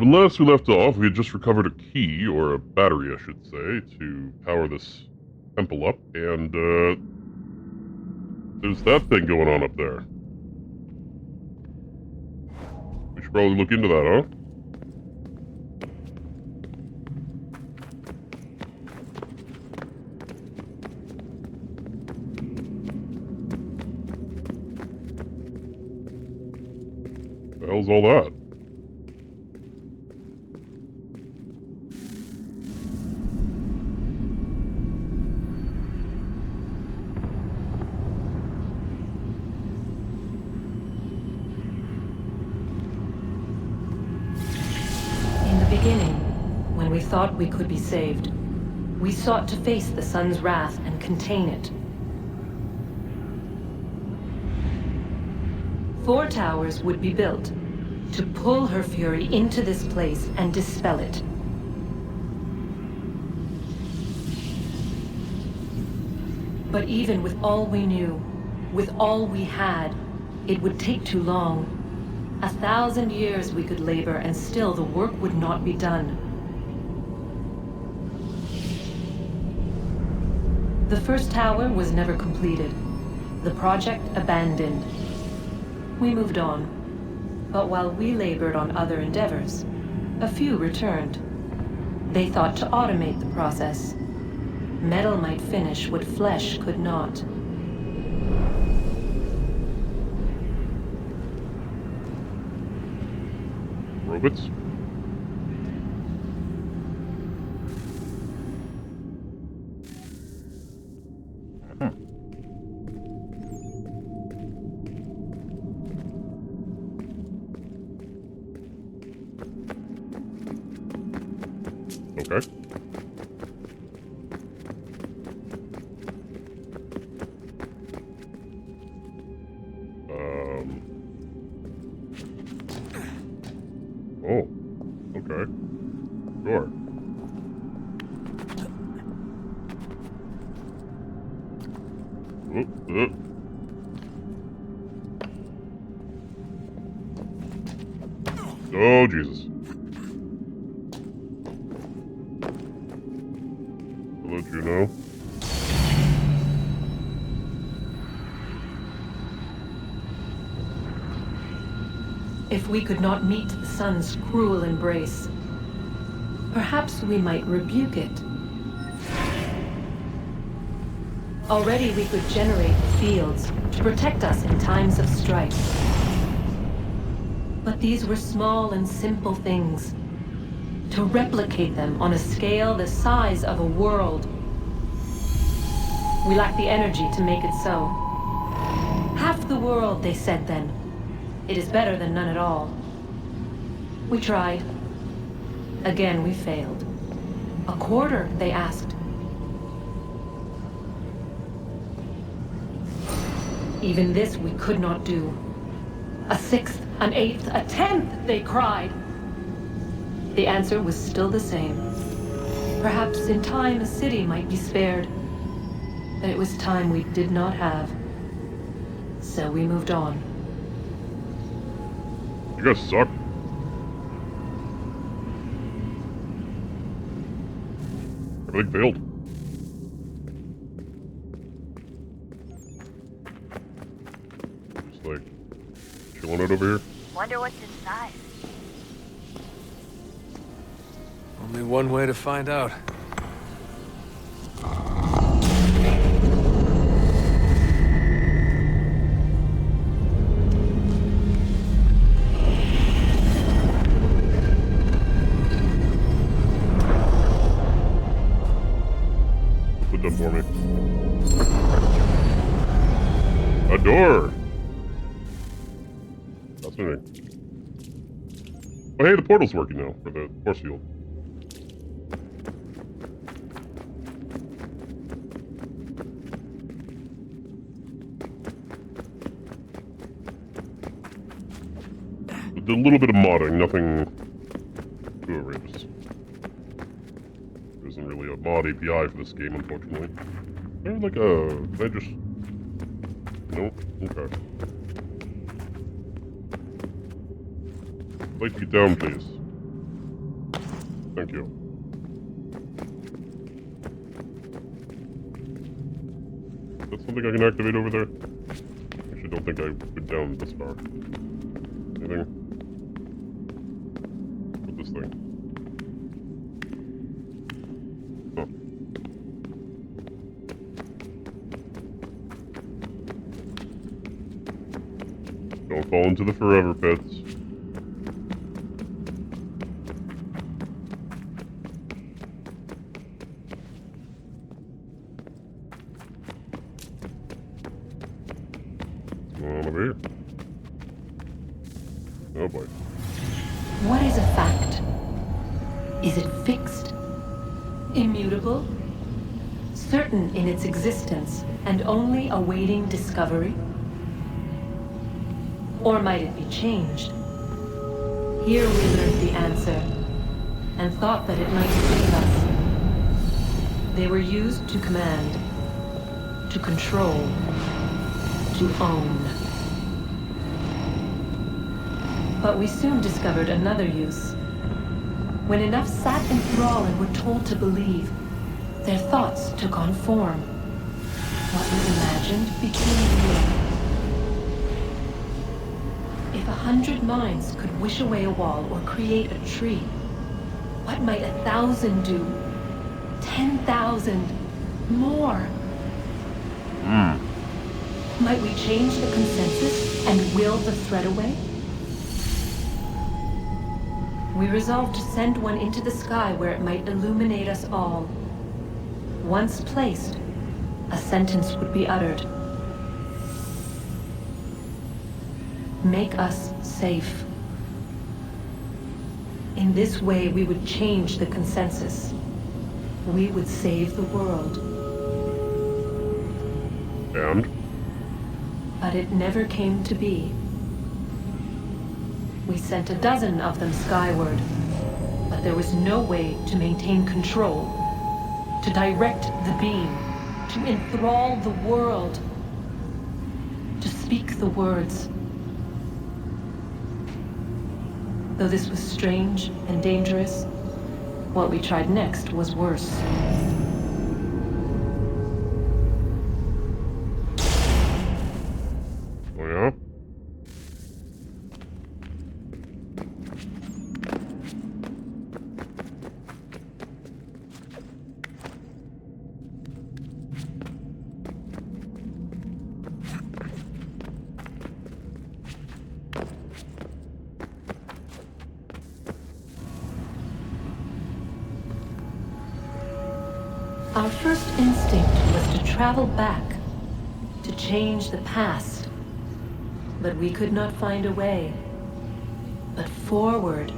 when last we left off, we had just recovered a key, or a battery, I should say, to power this temple up, and, there's that thing going on up there. We should probably look into that, huh? The hell's all that? When we thought we could be saved, we sought to face the sun's wrath and contain it. 4 towers would be built to pull her fury into this place and dispel it. But even with all we knew, with all we had, it would take too long. 1,000 years we could labor, and still the work would not be done. The first tower was never completed. The project abandoned. We moved on. But while we labored on other endeavors, a few returned. They thought to automate the process. Metal might finish what flesh could not. Robots? Okay. Oh. Okay. Sure. Oh, Jesus. I'll let you know. If we could not meet the sun's cruel embrace, perhaps we might rebuke it. Already we could generate fields to protect us in times of strife. But these were small and simple things. To replicate them on a scale the size of a world, we lack the energy to make it so. Half the world, they said then. It is better than none at all. We tried. Again, we failed. A quarter, they asked. Even this we could not do. A 1/6, an 1/8, a 1/10, they cried. The answer was still the same. Perhaps in time a city might be spared. But it was time we did not have. So we moved on. You guys suck. Everything failed. Just like chilling out over here. Wonder what's inside. Only one way to find out. Put that for me. A door! Fascinating. Oh hey, the portal's working now, for the force field. A little bit of modding, nothing too outrageous. There isn't really a mod API for this game, unfortunately. There's like a... Can I just... No? Okay. I'd like to get down, please. Thank you. Is that something I can activate over there? Actually, don't think I went down this far. Anything? What's this thing? Huh. Don't fall into the forever pits. Over here. Oh boy. What is a fact? Is it fixed? Immutable? Certain in its existence and only awaiting discovery? Or might it be changed? Here we learned the answer, and thought that it might save us. They were used to command, to control, to own. But we soon discovered another use. When enough sat in thrall and were told to believe, their thoughts took on form. What was imagined became real. If 100 minds could wish away a wall or create a tree, what might 1,000 do? 10,000? More? Might we change the consensus and will the threat away? We resolved to send one into the sky where it might illuminate us all. Once placed, a sentence would be uttered. Make us safe. In this way, we would change the consensus. We would save the world. And? But it never came to be. We sent a dozen of them skyward, but there was no way to maintain control, to direct the beam, to enthrall the world, to speak the words. Though this was strange and dangerous, what we tried next was worse. Oh yeah? Our first instinct was to travel back, to change the past. But we could not find a way. But forward,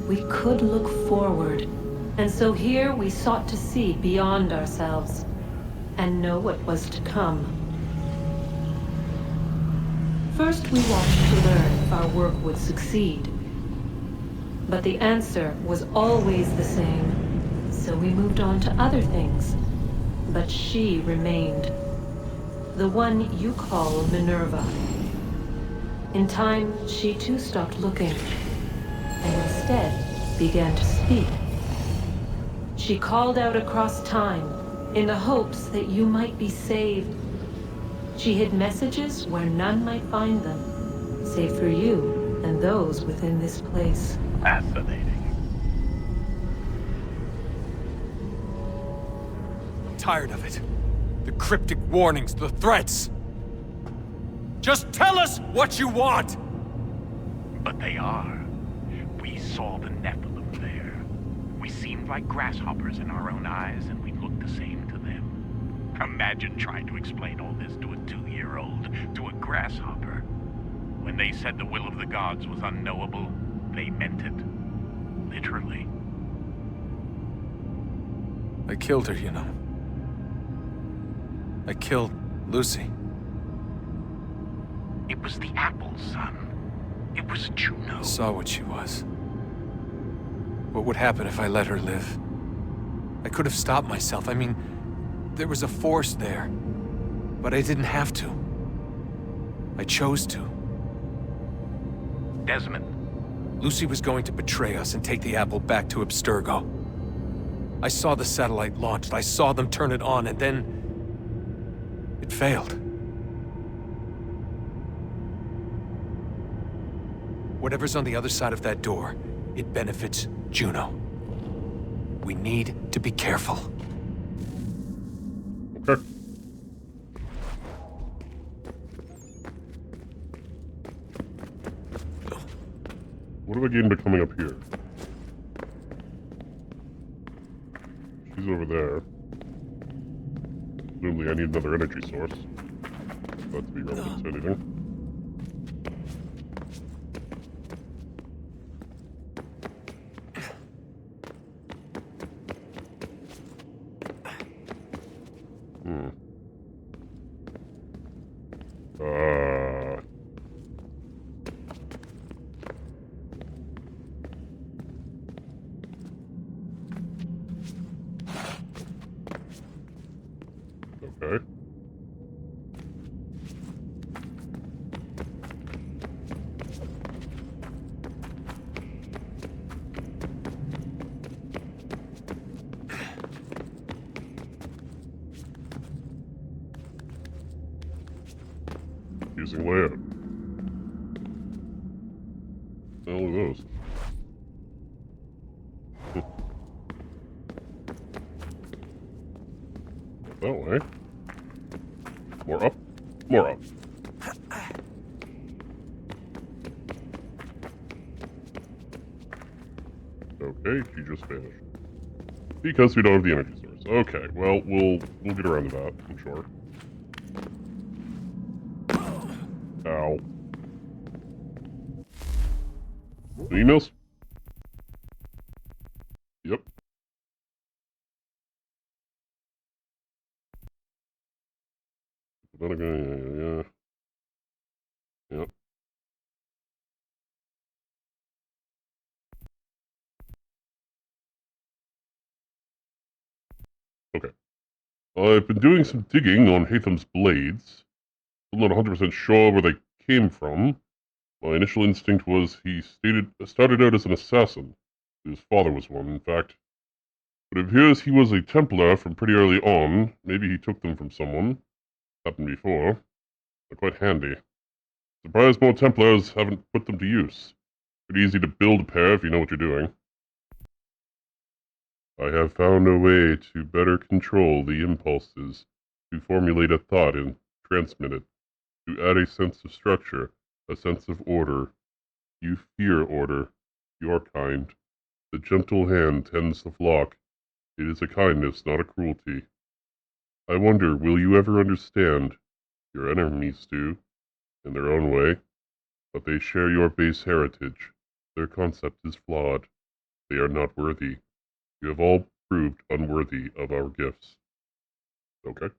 we could look forward. And so here we sought to see beyond ourselves, and know what was to come. First we watched to learn if our work would succeed. But the answer was always the same. So we moved on to other things. But she remained. The one you call Minerva. In time, she too stopped looking, and instead began to speak. She called out across time, in the hopes that you might be saved. She hid messages where none might find them, save for you and those within this place. Fascinating. Tired of it. The cryptic warnings, the threats. Just tell us what you want! But they are. We saw the Nephilim there. We seemed like grasshoppers in our own eyes, and we looked the same to them. Imagine trying to explain all this to a 2-year-old, to a grasshopper. When they said the will of the gods was unknowable, they meant it. Literally. I killed her, you know. I killed Lucy. It was the apple, son. It was Juno. I saw what she was. What would happen if I let her live? I could have stopped myself. I mean, there was a force there. But I didn't have to. I chose to. Desmond, Lucy was going to betray us and take the apple back to Abstergo. I saw the satellite launched, I saw them turn it on, and then... it failed. Whatever's on the other side of that door, it benefits Juno. We need to be careful. Okay. What have I gained by coming up here? She's over there. Presumably I need another energy source. That to be relevant to anything. Okay. Using layout. All of those. That way. More up. More up. Okay, she just vanished. Because we don't have the energy source. Okay, well, we'll get around to that, I'm sure. Ow. Emails? Yep. Then again, yeah. Yep. Okay. I've been doing some digging on Hatham's blades. I'm not 100% sure where they came from. My initial instinct was he started out as an assassin. His father was one, in fact. But it appears he was a Templar from pretty early on. Maybe he took them from someone. Happened before. They're quite handy. Surprised more Templars haven't put them to use. Pretty easy to build a pair if you know what you're doing. I have found a way to better control the impulses, to formulate a thought and transmit it, to add a sense of structure, a sense of order. You fear order, your kind. The gentle hand tends the flock. It is a kindness, not a cruelty. I wonder, will you ever understand? Your enemies do, in their own way, but they share your base heritage. Their concept is flawed. They are not worthy. You have all proved unworthy of our gifts. Okay.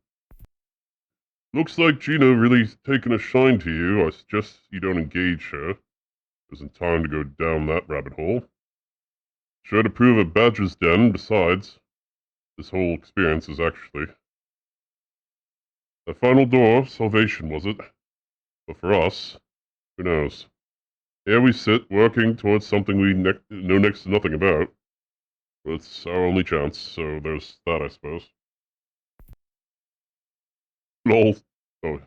Looks like Gina really taken a shine to you. I suggest you don't engage her. There isn't time to go down that rabbit hole. Sure to prove a Badger's Den, besides. This whole experience is actually... That final door, salvation, was it? But for us, who knows? Here we sit, working towards something we know next to nothing about. But it's our only chance, so there's that, I suppose. Lol. Oh.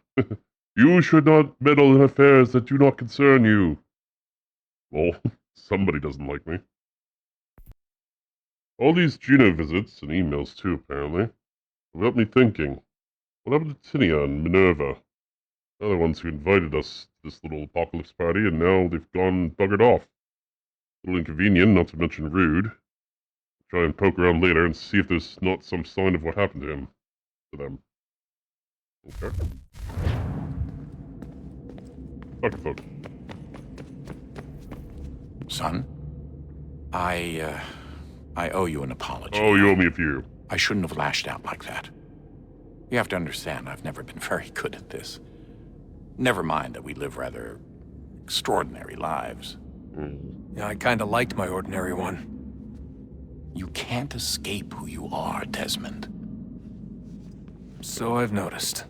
You should not meddle in affairs that do not concern you. Lol. Somebody doesn't like me. All these Juno visits, and emails too, apparently, have got me thinking. What happened to Tinia and Minerva? They're the ones who invited us to this little apocalypse party, and now they've gone and buggered off. A little inconvenient, not to mention rude. Try and poke around later and see if there's not some sign of what happened to him. To them. Okay. Dr. Folk. Son, I owe you an apology. Oh, you owe me a few. I shouldn't have lashed out like that. You have to understand, I've never been very good at this. Never mind that we live rather extraordinary lives. Yeah, I kinda liked my ordinary one. You can't escape who you are, Desmond. So I've noticed.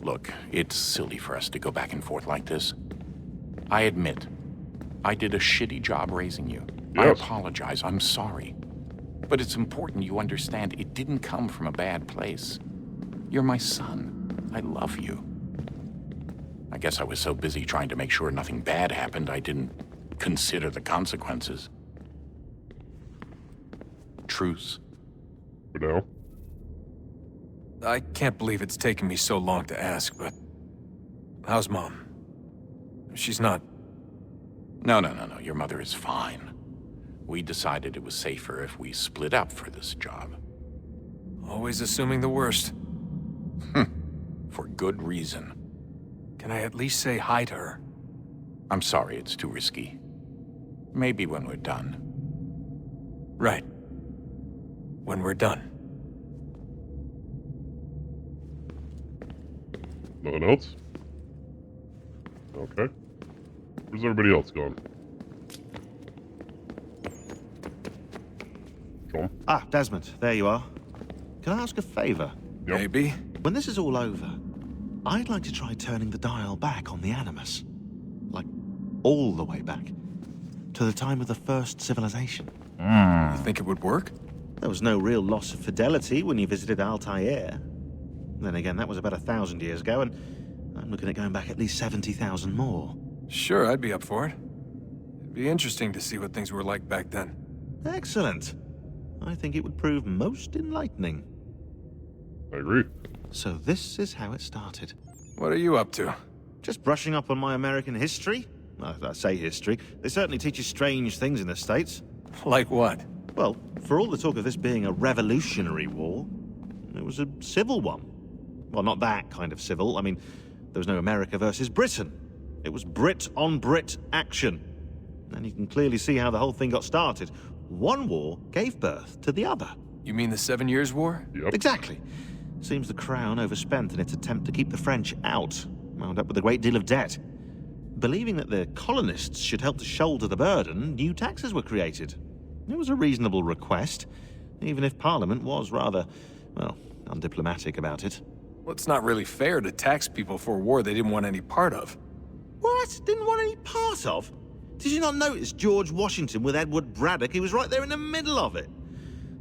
Look, it's silly for us to go back and forth like this. I admit, I did a shitty job raising you. I Yes. apologize. I'm sorry. But it's important you understand it didn't come from a bad place. You're my son. I love you. I guess I was so busy trying to make sure nothing bad happened, I didn't consider the consequences. Truce. For now. I can't believe it's taken me so long to ask, but... how's Mom? She's not... No. Your mother is fine. We decided it was safer if we split up for this job. always assuming the worst. For good reason. Can I at least say hi to her? I'm sorry it's too risky. Maybe when we're done. Right. When we're done. Nothing else? Okay. Where's everybody else gone? John? Ah, Desmond, there you are. Can I ask a favor? Yep. Maybe. When this is all over, I'd like to try turning the dial back on the Animus. Like, all the way back. To the time of the first civilization. You think it would work? There was no real loss of fidelity when you visited Altair. Then again, that was about 1,000 years ago, and I'm looking at going back at least 70,000 more. Sure, I'd be up for it. It'd be interesting to see what things were like back then. Excellent. I think it would prove most enlightening. I agree. So this is how it started. What are you up to? Just brushing up on my American history. I say history. They certainly teach you strange things in the States. Like what? Well, for all the talk of this being a revolutionary war, it was a civil one. Well, not that kind of civil. I mean, there was no America versus Britain. It was Brit on Brit action. And you can clearly see how the whole thing got started. One war gave birth to the other. You mean the 7 Years' War? Yep. Exactly. Seems the Crown overspent in its attempt to keep the French out, wound up with a great deal of debt. Believing that the colonists should help to shoulder the burden, new taxes were created. It was a reasonable request, even if Parliament was rather, well, undiplomatic about it. Well, it's not really fair to tax people for a war they didn't want any part of. What? Didn't want any part of? Did you not notice George Washington with Edward Braddock? He was right there in the middle of it.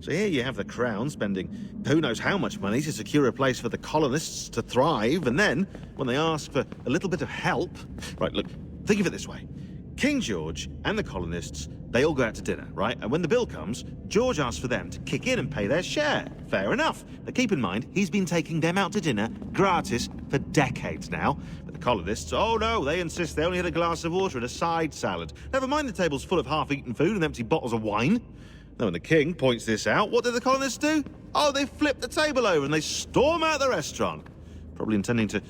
So here you have the Crown spending who knows how much money to secure a place for the colonists to thrive, and then, when they ask for a little bit of help... Right, look, think of it this way. King George and the colonists, they all go out to dinner, right? And when the bill comes, George asks for them to kick in and pay their share. Fair enough. But keep in mind, he's been taking them out to dinner gratis for decades now. But the colonists, oh no, they insist they only had a glass of water and a side salad. Never mind the tables full of half-eaten food and empty bottles of wine. Now, when the king points this out, what do the colonists do? Oh, they flip the table over and they storm out the restaurant. Probably intending to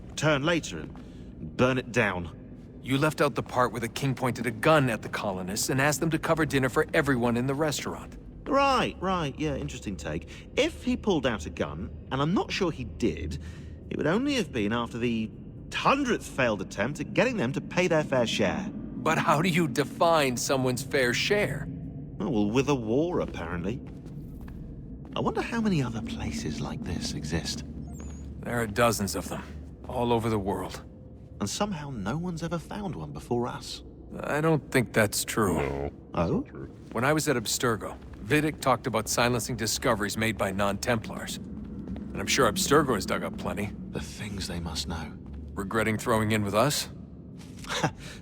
return later and burn it down. You left out the part where the king pointed a gun at the colonists and asked them to cover dinner for everyone in the restaurant. Right, yeah, interesting take. If he pulled out a gun, and I'm not sure he did, it would only have been after the 100th failed attempt at getting them to pay their fair share. But how do you define someone's fair share? Oh, well, with a war, apparently. I wonder how many other places like this exist. There are dozens of them, all over the world. And somehow no one's ever found one before us. I don't think that's true. No. Oh? True. When I was at Abstergo, Vidic talked about silencing discoveries made by non-Templars. And I'm sure Abstergo has dug up plenty. The things they must know. Regretting throwing in with us?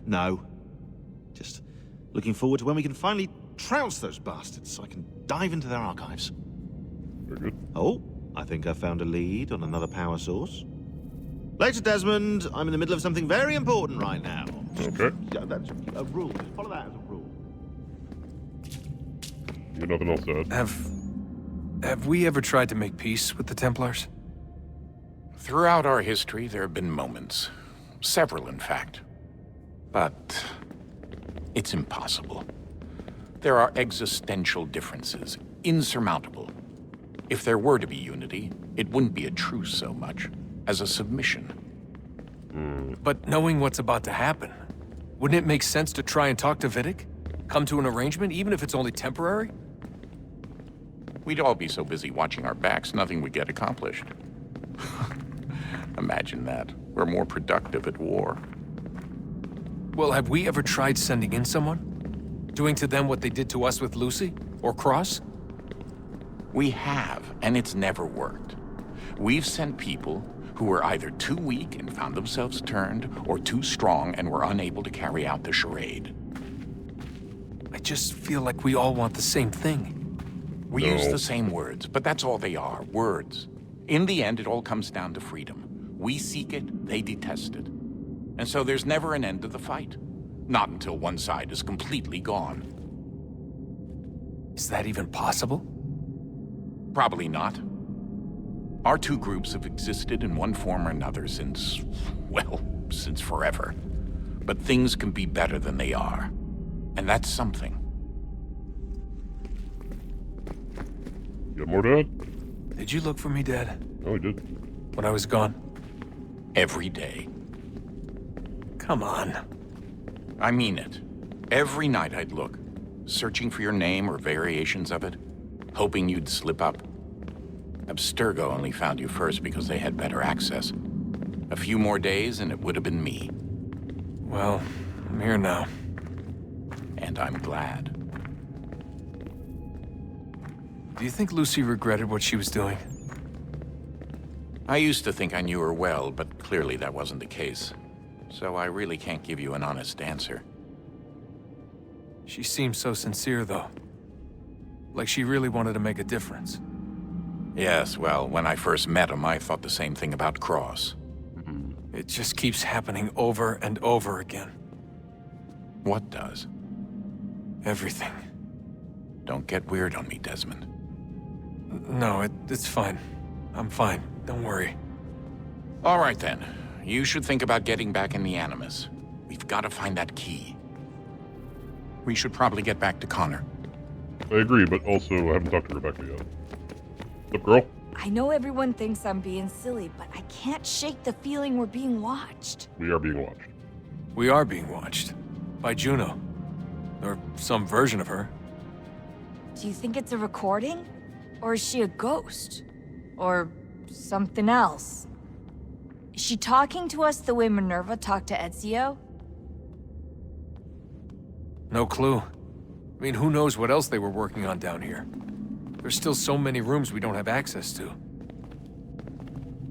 No. Just looking forward to when we can finally trounce those bastards so I can dive into their archives. Very good. Oh, I think I found a lead on another power source. Later, Desmond. I'm in the middle of something very important right now. Okay. Yeah, that's a rule. Just follow that as a rule. You got nothing else to add? Have we ever tried to make peace with the Templars? Throughout our history, there have been moments. Several, in fact. But it's impossible. There are existential differences, insurmountable. If there were to be unity, it wouldn't be a truce so much as a submission. But knowing what's about to happen, wouldn't it make sense to try and talk to Vidic? Come to an arrangement, even if it's only temporary? We'd all be so busy watching our backs, nothing would get accomplished. Imagine that. We're more productive at war. Well, have we ever tried sending in someone? Doing to them what they did to us with Lucy? Or Cross? We have, and it's never worked. We've sent people who were either too weak and found themselves turned, or too strong and were unable to carry out the charade. I just feel like we all want the same thing. We No. use the same words, but that's all they are, words. In the end, it all comes down to freedom. We seek it, they detest it. And so there's never an end to the fight. Not until one side is completely gone. Is that even possible? Probably not. Our two groups have existed in one form or another since, well, since forever. But things can be better than they are. And that's something. You got more, Dad? Did you look for me, Dad? Oh, he did. When I was gone? Every day. Come on. I mean it. Every night I'd look, searching for your name or variations of it, hoping you'd slip up. Abstergo only found you first because they had better access. A few more days and it would have been me. Well, I'm here now. And I'm glad. Do you think Lucy regretted what she was doing? I used to think I knew her well, but clearly that wasn't the case. So I really can't give you an honest answer. She seemed so sincere, though. Like she really wanted to make a difference. Yes, well, when I first met him, I thought the same thing about Cross. It just keeps happening over and over again. What does? Everything. Don't get weird on me, Desmond. No, it's fine. I'm fine. Don't worry. All right, then. You should think about getting back in the Animus. We've got to find that key. We should probably get back to Connor. I agree, but also I haven't talked to Rebecca yet. What's up, girl? I know everyone thinks I'm being silly, but I can't shake the feeling we're being watched. We are being watched. We are being watched. By Juno. Or some version of her. Do you think it's a recording? Or is she a ghost? Or something else? Is she talking to us the way Minerva talked to Ezio? No clue. I mean, who knows what else they were working on down here? There's still so many rooms we don't have access to.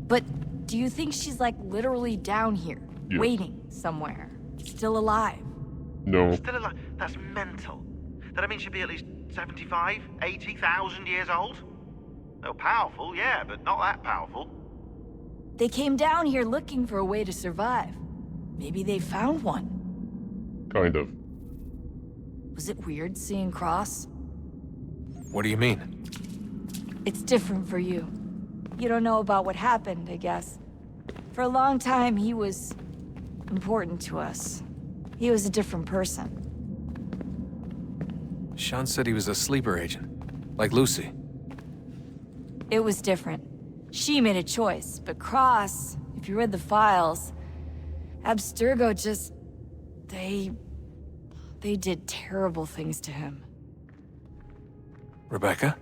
But do you think she's like literally down here, Yes. waiting somewhere, still alive? No. Still alive? That's mental. That means she'd be at least 75, 80,000 years old? They're powerful, yeah, but not that powerful. They came down here looking for a way to survive. Maybe they found one. Kind of. Was it weird seeing Cross? What do you mean? It's different for you. You don't know about what happened, I guess. For a long time, he was important to us. He was a different person. Sean said he was a sleeper agent. Like Lucy. It was different. She made a choice, but Cross, if you read the files, Abstergo just... They did terrible things to him. Rebecca?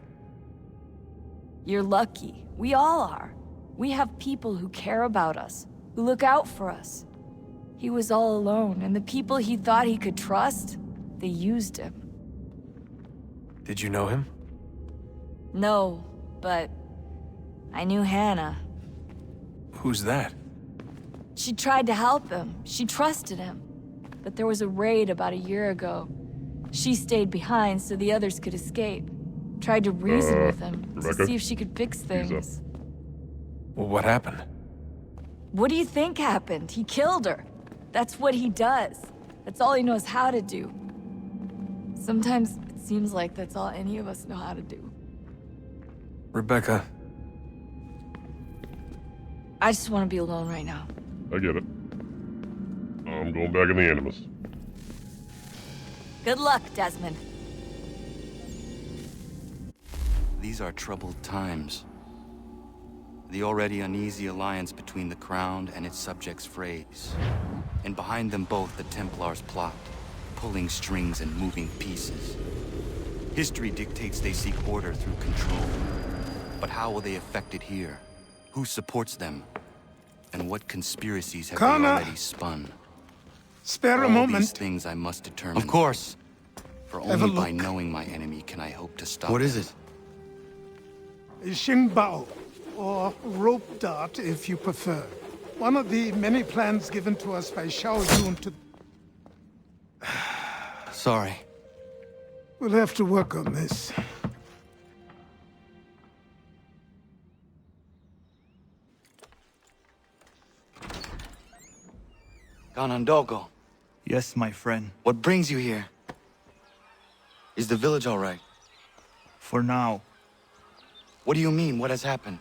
You're lucky. We all are. We have people who care about us, who look out for us. He was all alone, and the people he thought he could trust, they used him. Did you know him? No, but I knew Hannah. Who's that? She tried to help him. She trusted him. But there was a raid about a year ago. She stayed behind so the others could escape. Tried to reason with him Rebecca? to see if she could fix things. Well, what happened? What do you think happened? He killed her. That's what he does. That's all he knows how to do. Sometimes it seems like that's all any of us know how to do. Rebecca, I just want to be alone right now. I get it. I'm going back in the Animus. Good luck, Desmond. These are troubled times. The already uneasy alliance between the Crown and its subjects frays. And behind them both the Templars plot, pulling strings and moving pieces. History dictates they seek order through control. But how will they affect it here? Who supports them? And what conspiracies have they already spun? Spare a All moment. these things I must determine. Of course. For Have a only by look. knowing my enemy can I hope to stop What it. is it? A Xingbao, or rope dart if you prefer. One of the many plans given to us by Xiao Yun to... Sorry. We'll have to work on this. Ganondogo, Yes, my friend. what brings you here? Is the village all right? For now, What do you mean? What has happened?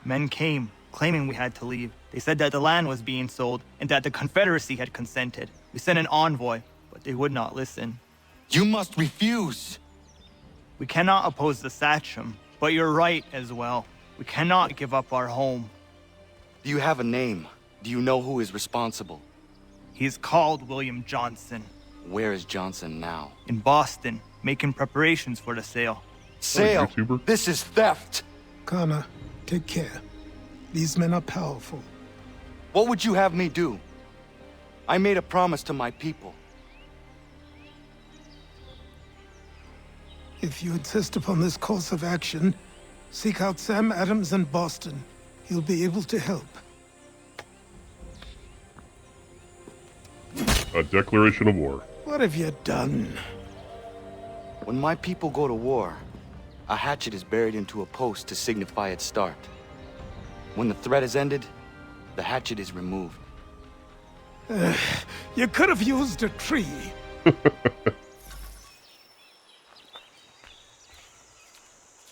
men came, claiming we had to leave. They said that the land was being sold, and that the Confederacy had consented. We sent an envoy, but they would not listen. You must refuse! We cannot oppose the Sachem, but you're right as well. We cannot give up our home. Do you have a name? Do you know who is responsible? He is called William Johnson, Where is Johnson now? in Boston, making preparations for the sale. Sale! YouTuber? This is theft! Kana, take care. These men are powerful. What would you have me do? I made a promise to my people. If you insist upon this course of action, seek out Sam Adams in Boston. He'll be able to help. A declaration of war. What have you done? When my people go to war, a hatchet is buried into a post to signify its start. When the threat is ended, the hatchet is removed. You could have used a tree.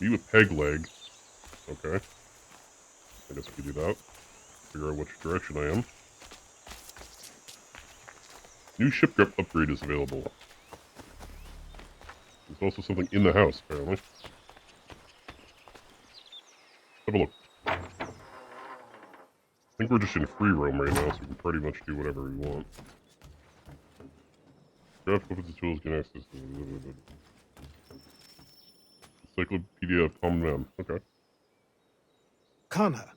You a peg leg. Okay. I guess we can do that. Figure out which direction I am. New ship grip upgrade is available. There's also something in the house, apparently. Have a look. I think we're just in free roam right now, so we can pretty much do whatever we want. Craft weapons tools, gain access to... Encyclopedia of Common Man. Okay. Kana,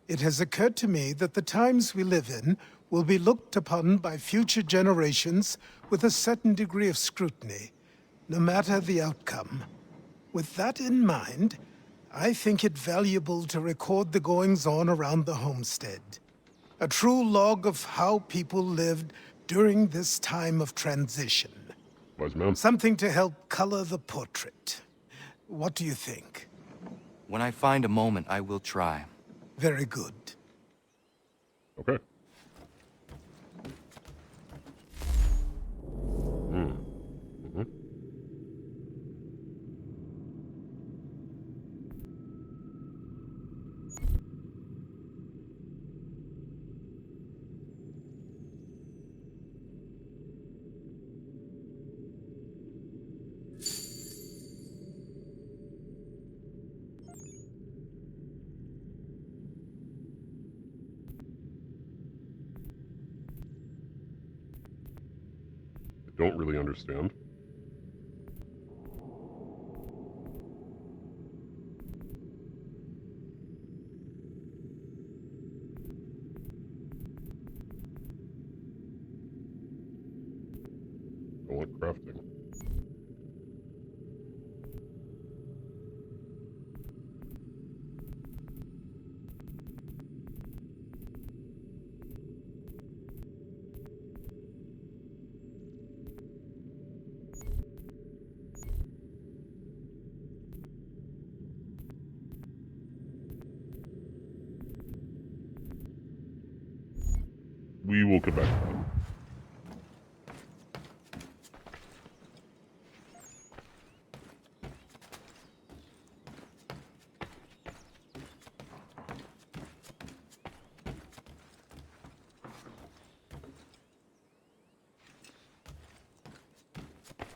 it has occurred to me that the times we live in will be looked upon by future generations with a certain degree of scrutiny, no matter the outcome. With that in mind, I think it valuable to record the goings-on around the homestead. A true log of how people lived during this time of transition. Wise man. Something to help color the portrait. What do you think? When I find a moment, I will try. Very good. Okay. Don't really understand. I want crafting. We will come back to that.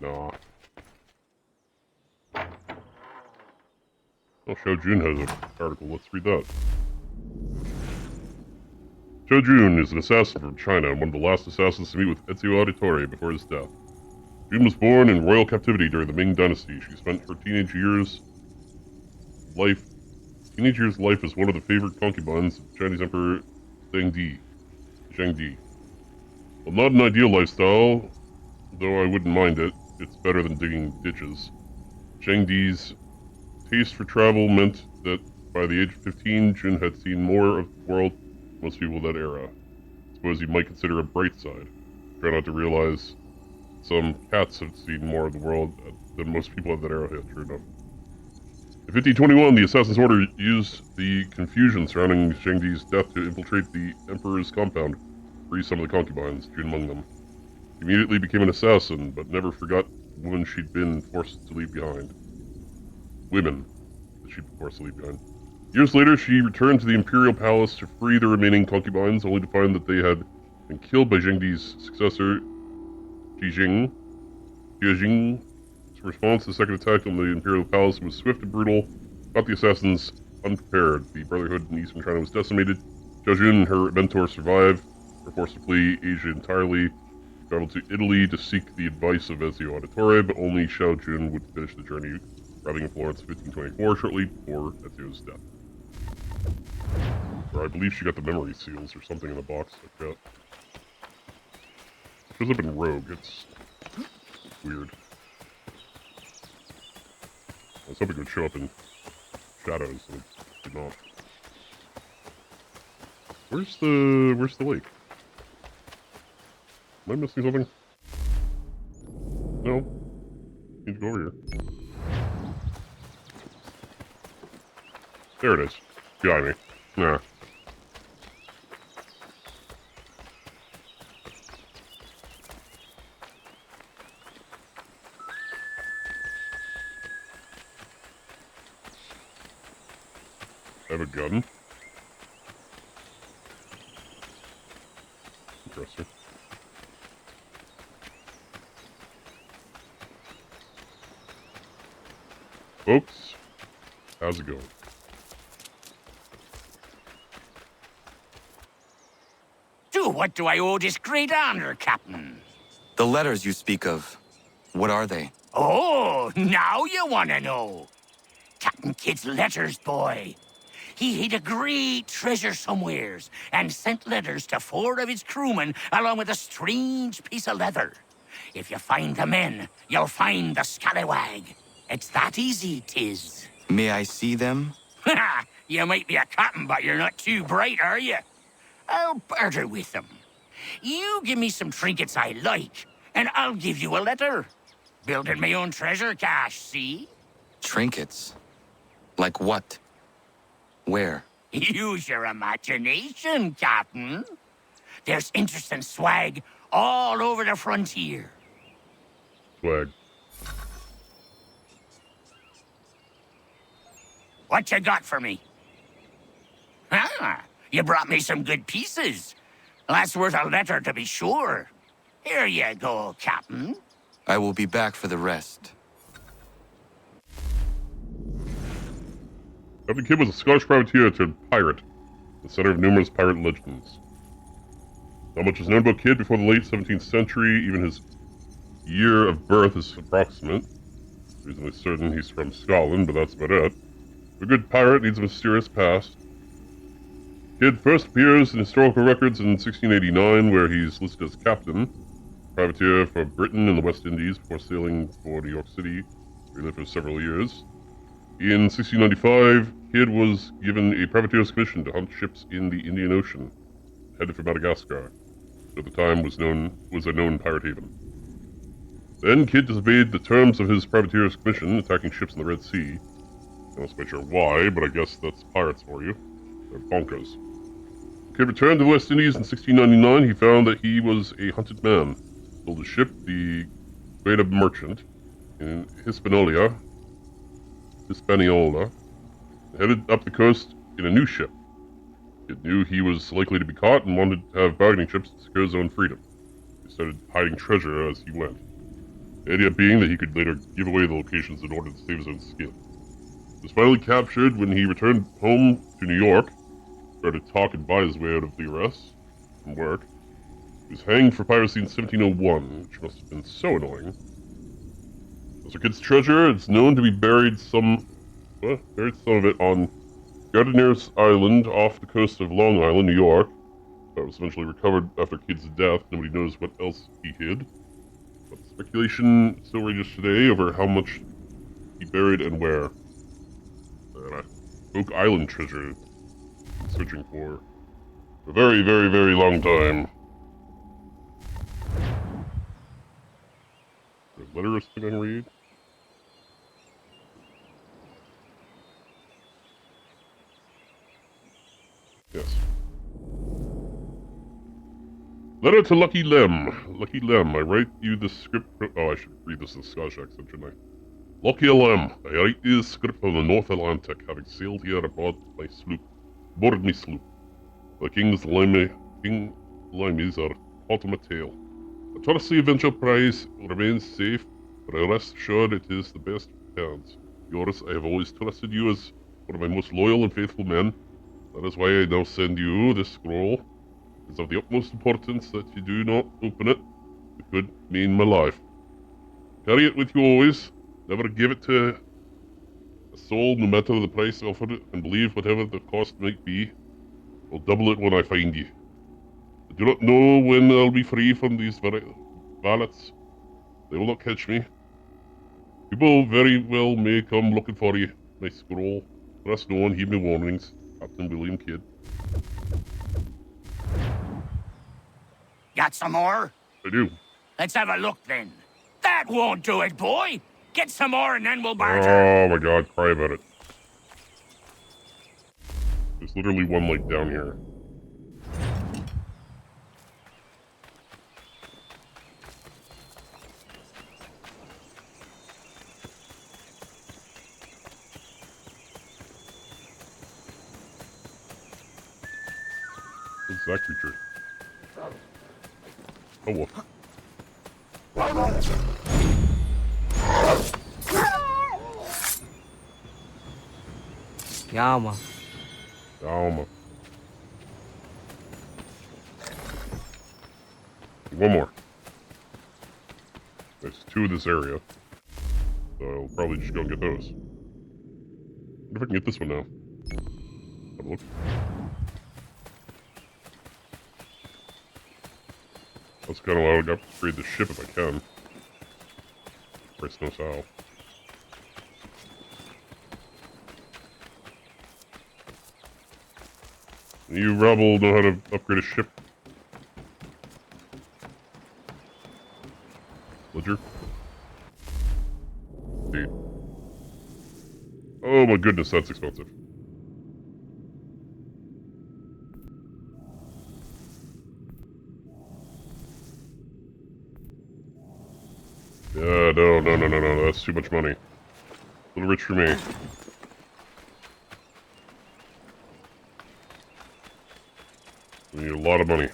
Nah. Oh, Xiao Jun has an article. Let's read that. Xiao Jun is an assassin from China and one of the last assassins to meet with Ezio Auditore before his death. Jun was born in royal captivity during the Ming Dynasty. She spent her teenage years life as one of the favorite concubines of Chinese Emperor Zhengdi. Well, not an ideal lifestyle, though I wouldn't mind it. It's better than digging ditches. Zheng Di's taste for travel meant that by the age of 15, Jun had seen more of the world than most people of that era. I suppose you might consider a bright side. Try not to realize some cats have seen more of the world than most people of that era had, true enough. In 1521, the Assassin's Order used the confusion surrounding Zheng Di's death to infiltrate the Emperor's compound, free some of the concubines, Jun among them. She immediately became an assassin, but never forgot the woman she'd been forced to leave behind. Women that she'd been forced to leave behind. Years later, she returned to the Imperial Palace to free the remaining concubines, only to find that they had been killed by Zheng Di's successor, Jijing. Jijing's response to the second attack on the Imperial Palace was swift and brutal, caught the assassins unprepared. The Brotherhood in Eastern China was decimated. Zhao Jun and her mentor survived, were forced to flee Asia entirely, traveled to Italy to seek the advice of Ezio Auditore, but only Xiao Jun would finish the journey, arriving in Florence in 1524, shortly before Ezio's death. Or I believe she got the memory seals or something in the box like that. Shows up in Rogue, it's weird. I was hoping it would show up in Shadows, and it did not. Where's the lake? Am I missing something? No. Need to go over here. There it is. Behind me. Nah. I have a gun. Interesting. Folks, how's it going? To what do I owe this great honor, Captain? The letters you speak of, what are they? Oh, now you want to know. Captain Kidd's letters, boy. He hid a great treasure somewheres and sent letters to 4 of his crewmen along with a strange piece of leather. If you find the men, you'll find the scallywag. It's that easy, 'tis. May I see them? You might be a captain, but you're not too bright, are you? I'll barter with them. You give me some trinkets I like, and I'll give you a letter. Building my own treasure cache, see? Trinkets? Like what? Where? Use your imagination, Captain. There's interesting swag all over the frontier. Swag. What you got for me? Ah, you brought me some good pieces. That's worth a letter to be sure. Here you go, Captain. I will be back for the rest. Captain Kidd was a Scottish privateer turned pirate, the center of numerous pirate legends. Not much is known about Kidd before the late 17th century. Even his year of birth is approximate. Reasonably certain he's from Scotland, but that's about it. A good pirate needs a mysterious past. Kidd first appears in historical records in 1689, where he's listed as captain, privateer for Britain in the West Indies before sailing for New York City, where he lived for several years. In 1695, Kidd was given a privateer's commission to hunt ships in the Indian Ocean, headed for Madagascar, which at the time was a known pirate haven. Then Kidd disobeyed the terms of his privateer's commission, attacking ships in the Red Sea. I'm not quite sure why, but I guess that's pirates for you. They're bonkers. Kidd returned to the West Indies in 1699. He found that he was a hunted man. Sold a ship, the Vendetta Merchant, in Hispaniola, headed up the coast in a new ship. Kidd knew he was likely to be caught and wanted to have bargaining chips to secure his own freedom. He started hiding treasure as he went. The idea being that he could later give away the locations in order to save his own skin. He was finally captured when he returned home to New York, started to talk and buy his way out of the arrest and work. He was hanged for piracy in 1701, which must have been so annoying. As for Kidd's treasure, it's known to be buried some of it on Gardeniers Island off the coast of Long Island, New York. That was eventually recovered after Kid's death. Nobody knows what else he hid. But speculation still rages today over how much he buried and where. Oak Island treasure searching for a very, very, very long time. There's a letter or something I can read? Yes. Letter to Lucky Lem. Lucky Lem, I write you the script... Oh, I should read this in Scottish accent, shouldn't I? Lucky Lem, I write you the script from the North Atlantic, having sailed here aboard my sloop. Board me sloop. The King Limeys are hot on my tail. The Trusty Adventure Prize remains safe, but I rest assured it is the best of parents. Yours, I have always trusted you as one of my most loyal and faithful men. That is why I now send you this scroll. It is of the utmost importance that you do not open it. It could mean my life. Carry it with you always. Never give it to a soul, no matter the price offered, and believe whatever the cost might be, I'll double it when I find you. I do not know when I'll be free from these valets. They will not catch me. People very well may come looking for you. Nice scroll. Trust no one, heed me warnings. Captain William Kidd. Got some more? I do. Let's have a look then. That won't do it, boy. Get some more and then we'll barter. Oh my god, cry about it. There's literally one like down here. What's that creature? Oh well. Yama. Yama. One more. There's two in this area. So I'll probably just go and get those. Wonder if I can get this one now. Have a look. That's kind of why I would upgrade the ship if I can. Christ knows how. You rebel know how to upgrade a ship. Ledger? Dude. Oh my goodness, that's expensive. Yeah, no, that's too much money. A little rich for me. I need a lot of money.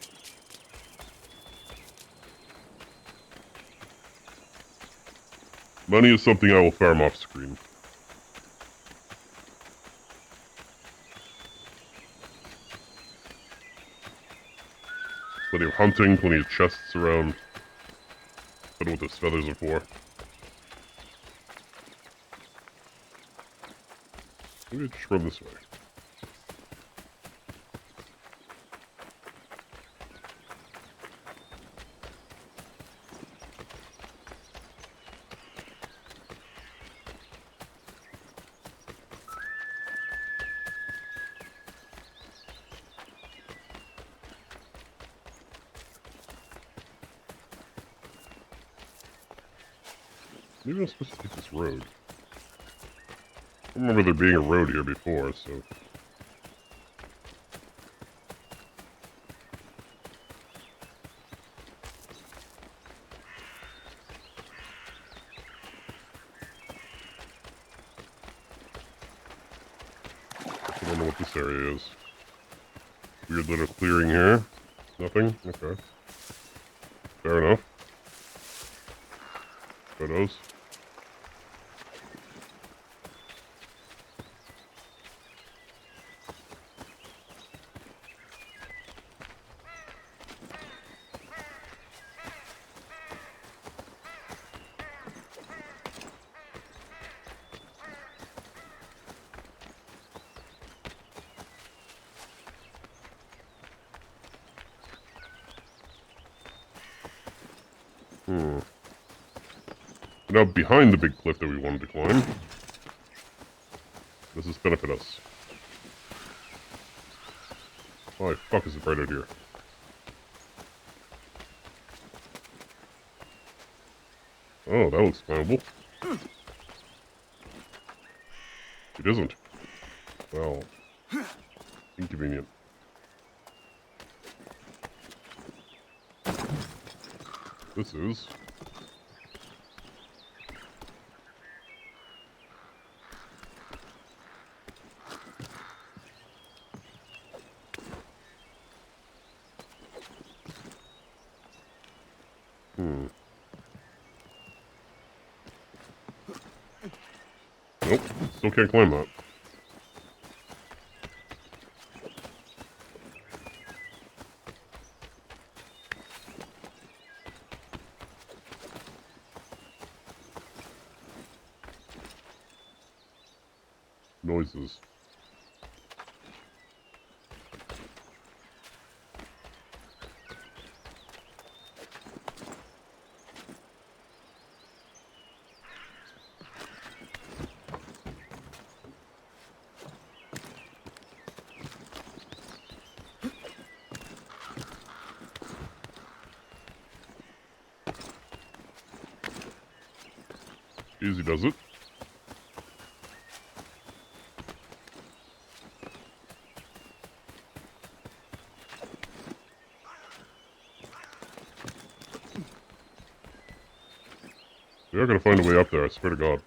Money is something I will farm off screen. Plenty of hunting, plenty of chests around. I don't know what those feathers are for. Maybe I just run this way. Maybe I'm supposed to take this road. I remember there being a road here before, so... I don't know what this area is. Weird little clearing here. Nothing? Okay. Fair enough. Photos. Now behind the big cliff that we wanted to climb. Does this benefit us? Why the fuck is it right out here? Oh, that looks climbable. It isn't. Well, inconvenient. This is. Nope, still can't climb that. Noises. Easy does it. We are gonna find a way up there, I swear to God.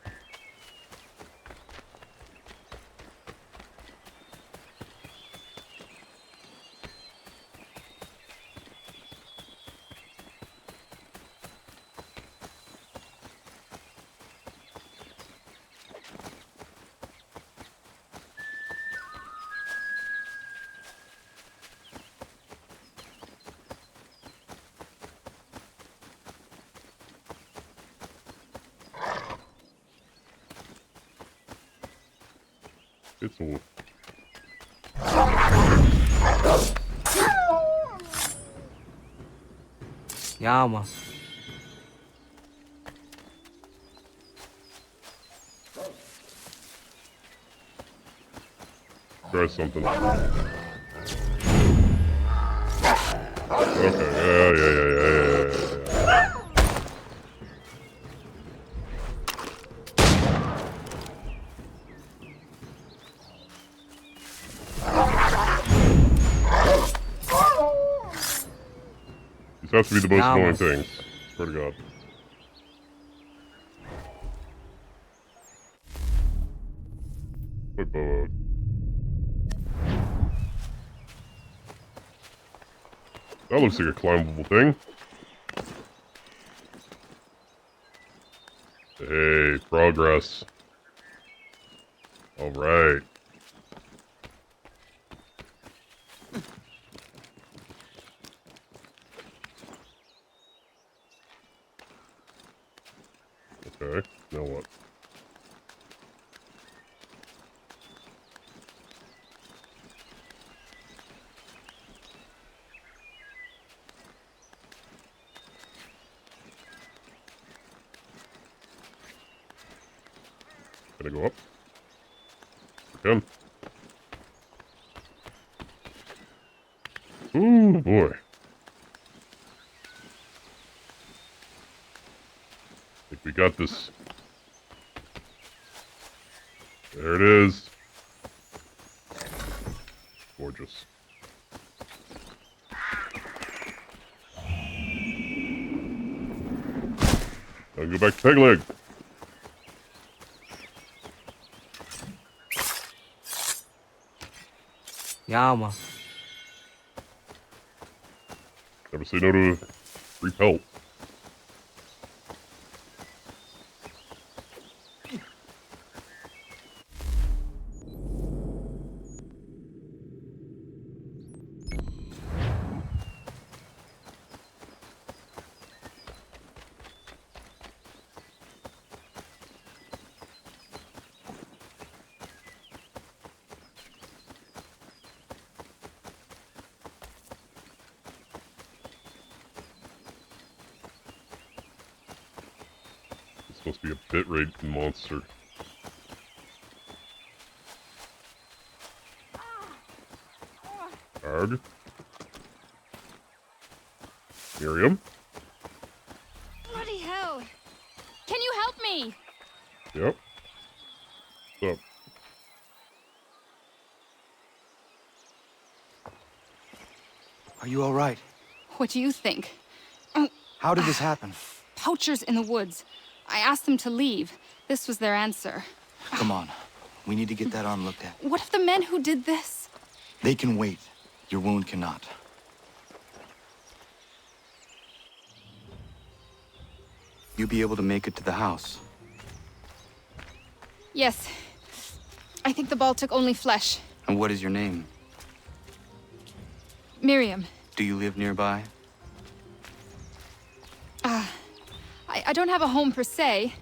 It's all. Ja, man. Try something. Okay, yeah. These have to be the most annoying things. Swear to God. Wait, but... That looks like a climbable thing. Hey, progress. Alright. Okay, now what? Can I go up? I can. Ooh, boy. I think we got this. There it is. Gorgeous. I'll go back to Peg Leg. Ja, man. Never say no to free pelt. supposed to be a bitrate monster. Arg. Miriam? Bloody hell! Can you help me? Yep. What's up? Are you all right? What do you think? How did this happen? Poachers in the woods. I asked them to leave. This was their answer. Come on. We need to get that arm looked at. What if the men who did this? They can wait. Your wound cannot. You'll be able to make it to the house. Yes. I think the ball took only flesh. And what is your name? Miriam. Do you live nearby? I don't have a home per se.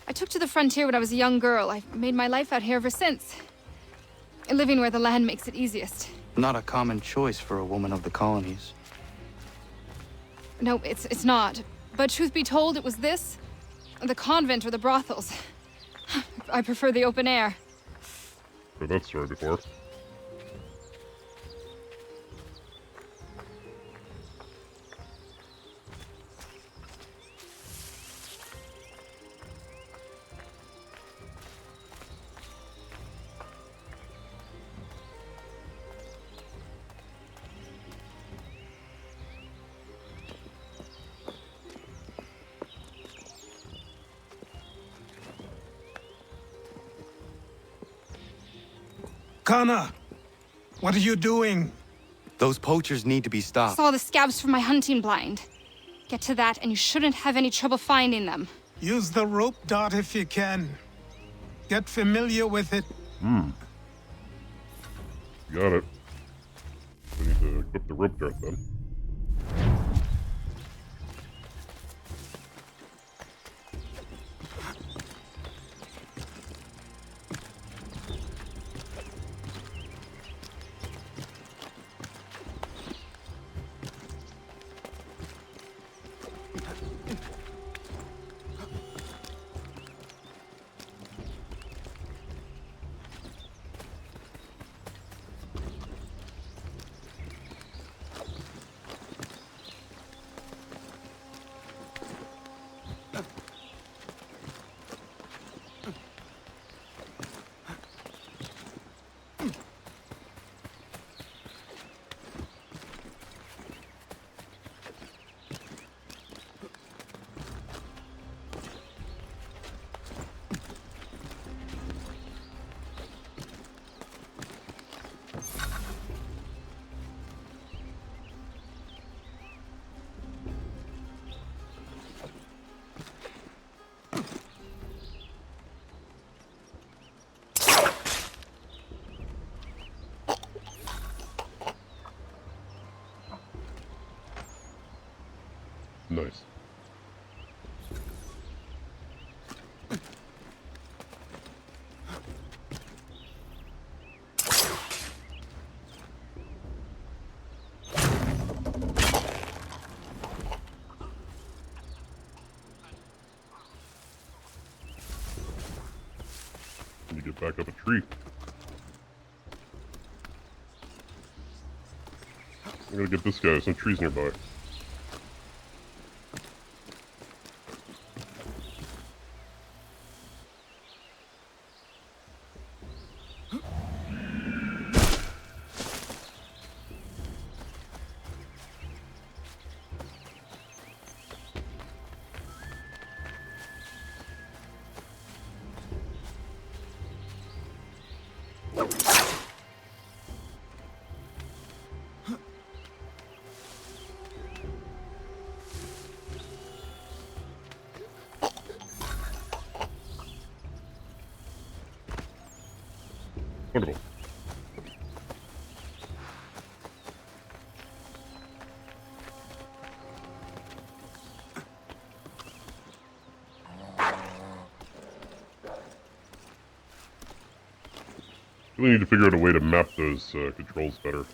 I took to the frontier when I was a young girl. I've made my life out here ever since. Living where the land makes it easiest. Not a common choice for a woman of the colonies. No, it's not. But truth be told, it was this, the convent or the brothels. I prefer the open air. Heard that story before. Kana, what are you doing? Those poachers need to be stopped. Saw the scabs from my hunting blind. Get to that, and you shouldn't have any trouble finding them. Use the rope dart if you can. Get familiar with it. Got it. We need to equip the rope dart then. Nice. Need to get back up a tree. I'm gonna get this guy. Some trees nearby. Wonderful. Really need to figure out a way to map those controls better.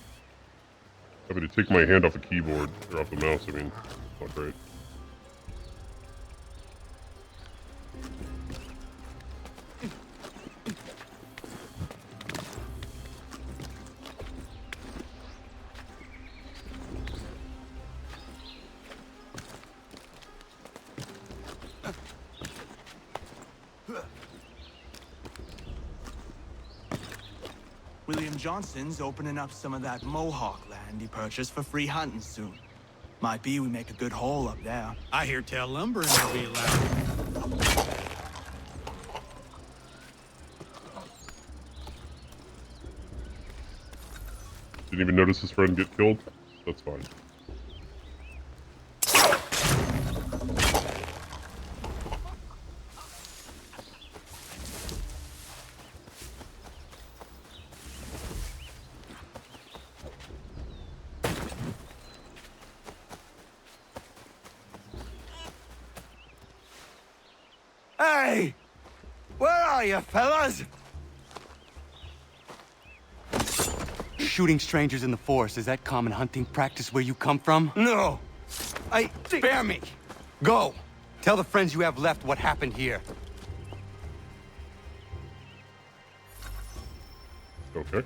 Having to take my hand off the keyboard, or off the mouse, I mean, not great. William Johnson's opening up some of that Mohawk land he purchased for free hunting soon. Might be we make a good haul up there. I hear tell lumbering will be allowed. Didn't even notice his friend get killed? That's fine. Hey! Where are you, fellas? Shooting strangers in the forest, is that common hunting practice where you come from? No. Spare me. Go. Tell the friends you have left what happened here. Okay.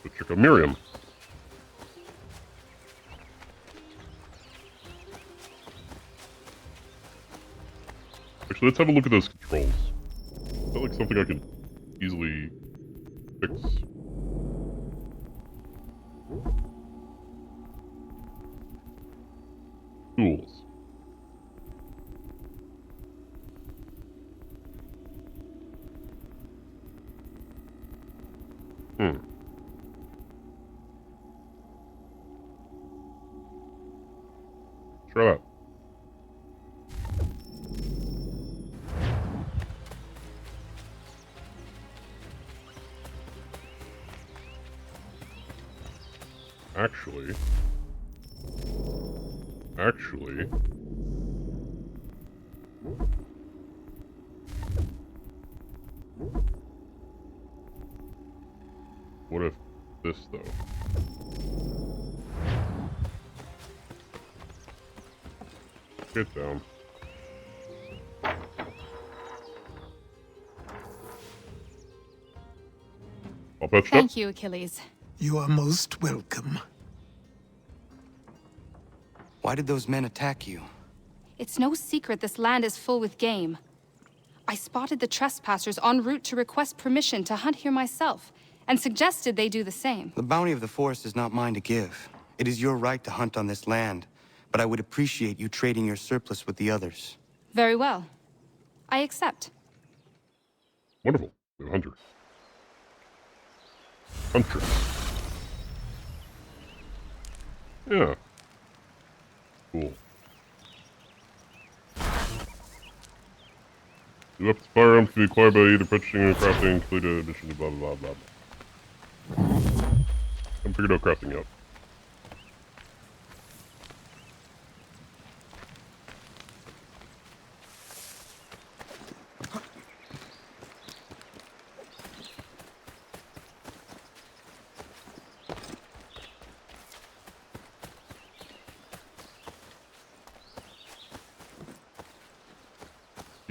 Let's check out Miriam. Actually, let's have a look at those controls. Is that like something I can easily fix? Tools. Try that. Actually, what if this though? Get down. I'll patch it up. Thank you, Achilles. You are most welcome. Why did those men attack you? It's no secret this land is full with game. I spotted the trespassers en route to request permission to hunt here myself, and suggested they do the same. The bounty of the forest is not mine to give. It is your right to hunt on this land, but I would appreciate you trading your surplus with the others. Very well. I accept. Wonderful. We have a hunter. Huntress. Yeah. Cool. The weapons firearms can be acquired by either purchasing or crafting, including addition to blah blah blah blah. I haven't figured out crafting yet.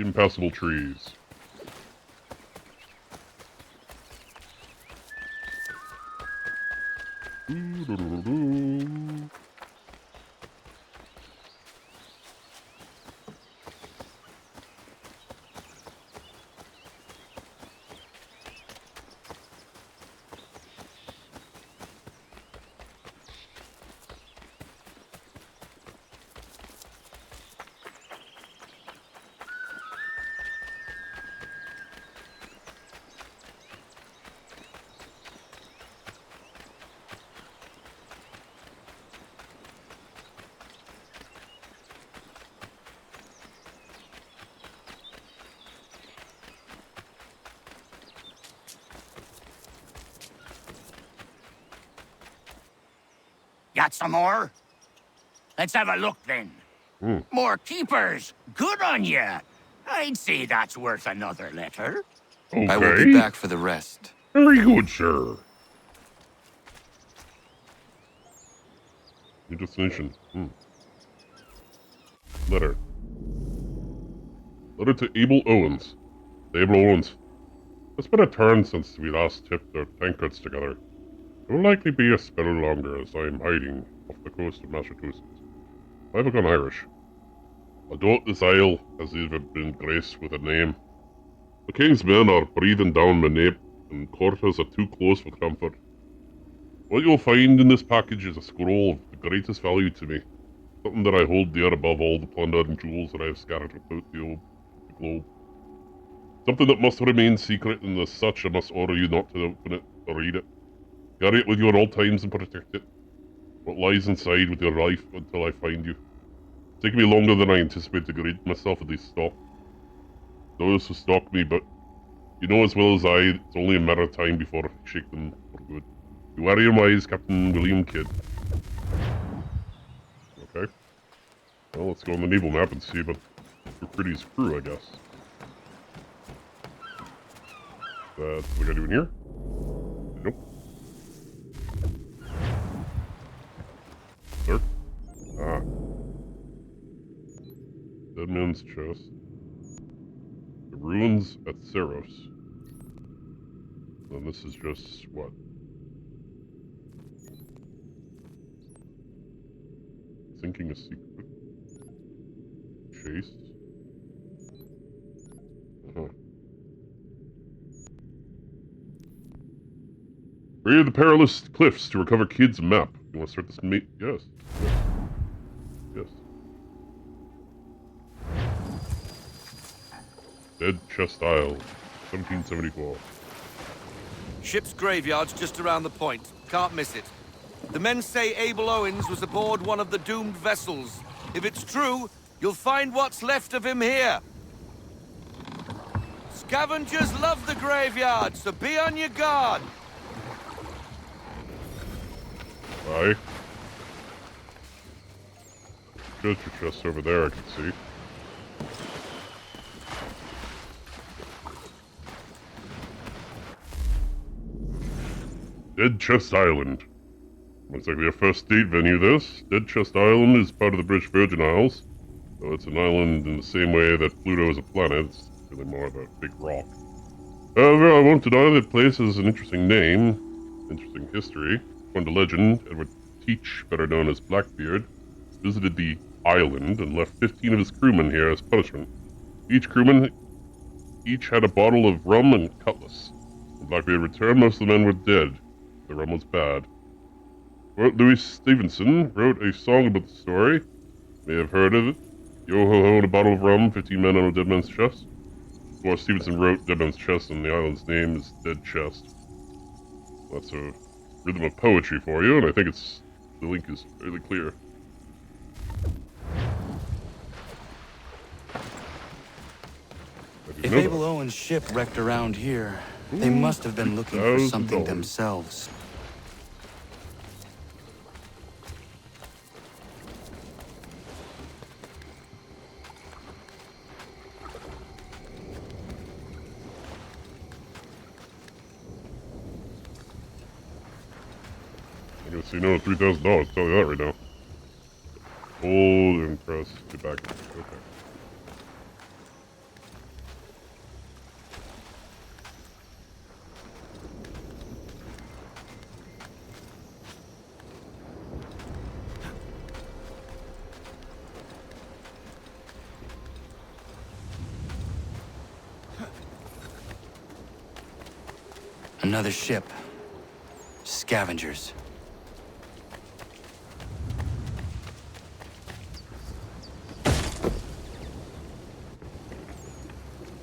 Impassable trees. Got some more? Let's have a look then. More keepers. Good on ya. I'd say that's worth another letter. Okay. I will be back for the rest. Very good, sir. Your destination. Letter. Letter to Abel Owens. To Abel Owens. It's been a turn since we last tipped our tankards together. It will likely be a spell longer as I am hiding off the coast of Massachusetts. I have gone Irish. I doubt this isle has ever been graced with a name. The king's men are breathing down my nape, and quarters are too close for comfort. What you'll find in this package is a scroll of the greatest value to me. Something that I hold dear above all the plunder and jewels that I have scattered about the globe. Something that must remain secret, and as such I must order you not to open it or read it. Carry it with you at all times and protect it. What lies inside with your life until I find you. It's taken me longer than I anticipated to rid myself of these stock. Those who stalk me, but you know as well as I, it's only a matter of time before I shake them for good. You wary your eyes, Captain William Kidd. Okay. Well, let's go on the naval map and see about Pretty's crew, I guess. That's what we gotta do in here? Nope. Sir? Ah. Dead man's chest. The ruins at Ceros. And this is just, what? Thinking a secret. Chase. Huh. Raid the perilous cliffs to recover Kidd's map. You want to start this mate? Yes. Yes. Dead Chest Isle, 1774. Ship's graveyard's just around the point. Can't miss it. The men say Abel Owens was aboard one of the doomed vessels. If it's true, you'll find what's left of him here. Scavengers love the graveyard, so be on your guard. Aye. Treasure chest over there, I can see. Dead Chest Island. Looks like our first date venue, this. Dead Chest Island is part of the British Virgin Isles. So it's an island in the same way that Pluto is a planet. It's really more of a big rock. However, I won't deny that place has an interesting name. Interesting history. According to legend, Edward Teach, better known as Blackbeard, visited the island and left 15 of his crewmen here as punishment. Each crewman had a bottle of rum and cutlass. When Blackbeard returned, most of the men were dead. The rum was bad. Poet Louis Stevenson wrote a song about the story. May have heard of it. Yo-ho-ho and a bottle of rum, 15 men on a dead man's chest. Before Stevenson wrote Dead Man's Chest, and the island's name is Dead Chest. That's a rhythm of poetry for you, and I think the link is fairly clear. If Abel Owens' ship wrecked around here, they must have been looking for something themselves. I'm gonna say no to $3,000, tell you that right now. Hold and press, get back. Okay. Another ship. Scavengers.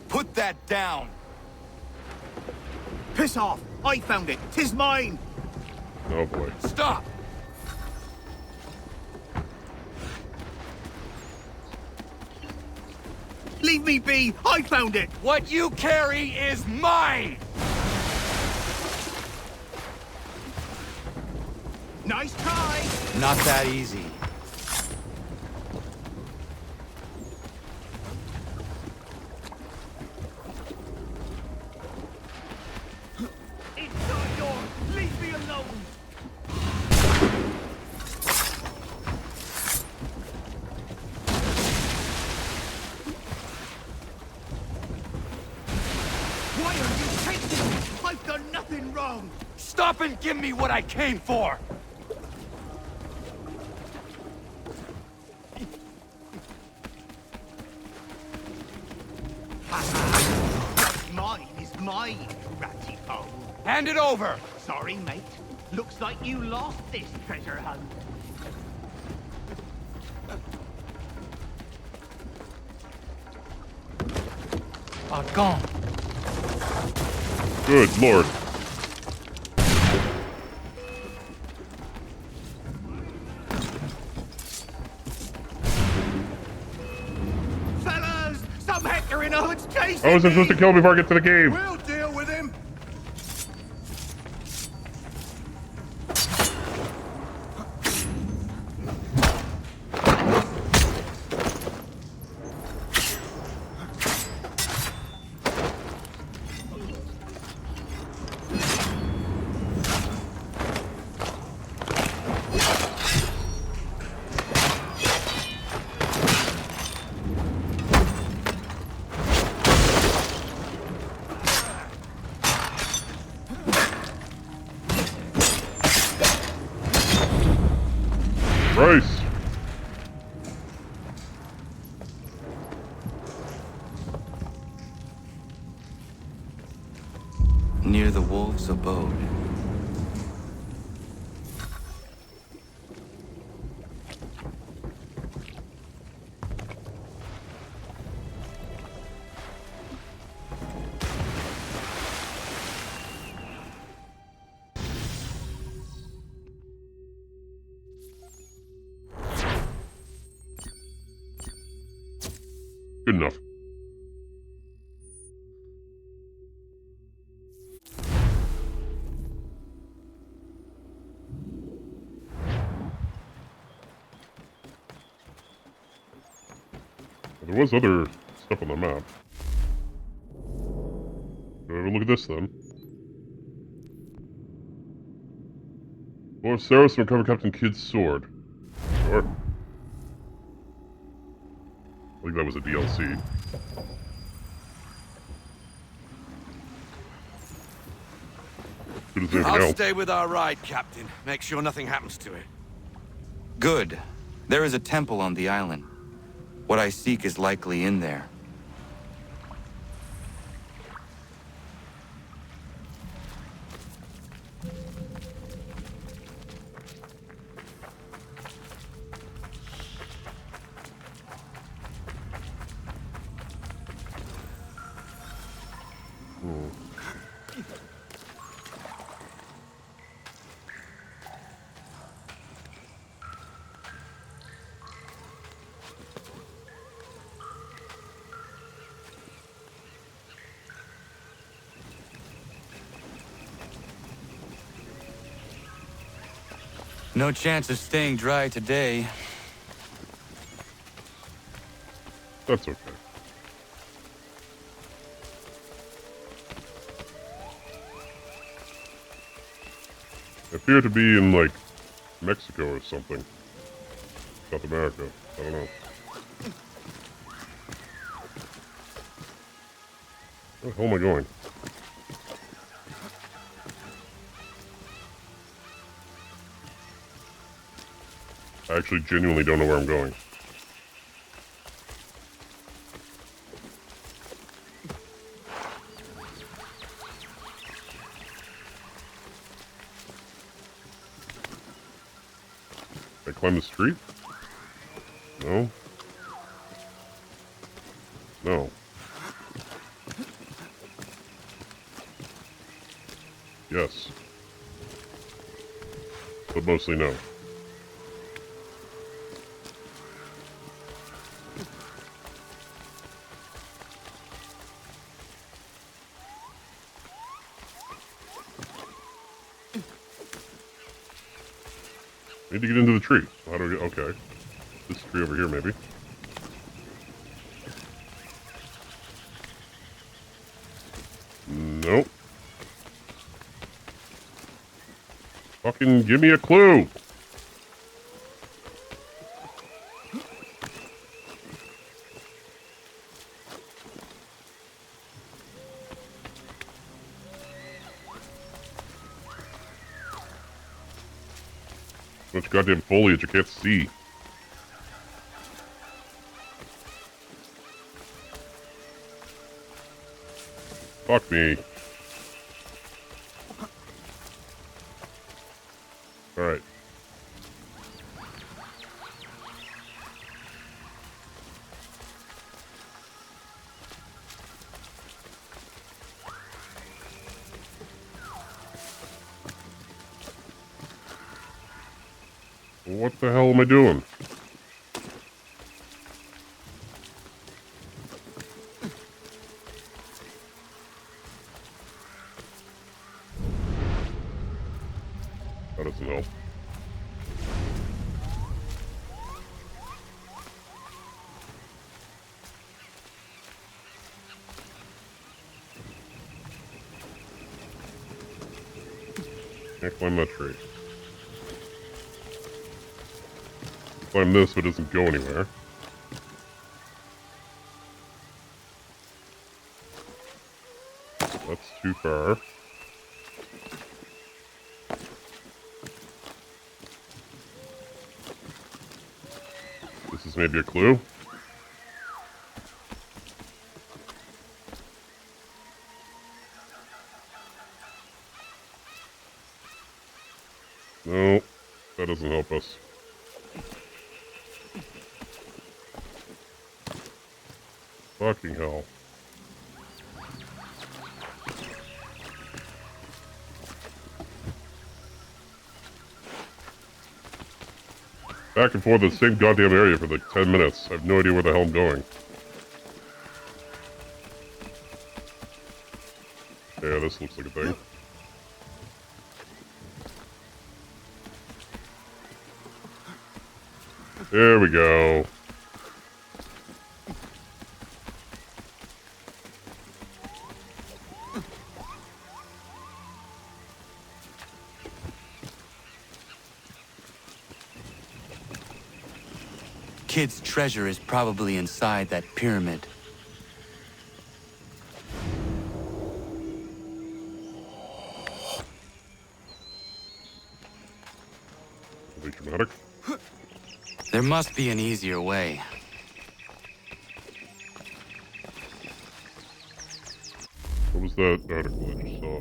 Put that down! Piss off! I found it! 'Tis mine! Oh boy. Stop! Leave me be! I found it! What you carry is mine! Nice try! Not that easy. It's not yours! Leave me alone! Why are you taking done nothing wrong. Stop and give me what I came for. Mine is mine, ratty pole. Hand it over. Sorry, mate. Looks like you lost this treasure hunt. Gone. Good lord. Fellas, some hectoring hoods chasing How was I supposed to kill him before I get to the cave? We'll deal with him. Rice. Near the wolves' abode. Good enough. There was other stuff on the map. Have a look at this then. Lord Saros recover Captain Kidd's sword. Sure. I think that was a DLC. Good as anything I'll else. stay with our ride, Captain. Make sure nothing happens to it. Good. There is a temple on the island. What I seek is likely in there. No chance of staying dry today. That's okay. I appear to be in, like, Mexico or something. South America. I don't know. Where the hell am I going? I actually genuinely don't know where I'm going. Can I climb the street? No. No. Yes. But mostly no. Need to get into the tree. How do we get... Okay. This tree over here, maybe. Nope. Fucking give me a clue! So much goddamn foliage I can't see. Fuck me. Alright. What the hell am I doing? That doesn't help. Can't climb that tree. Climb this, but it doesn't go anywhere. That's too far. This is maybe a clue. No, that doesn't help us. Fucking hell. Back and forth the same goddamn area for like 10 minutes. I have no idea where the hell I'm going. Yeah, this looks like a thing. There we go. Kid's treasure is probably inside that pyramid. Are they dramatic? There must be an easier way. What was that article I just saw?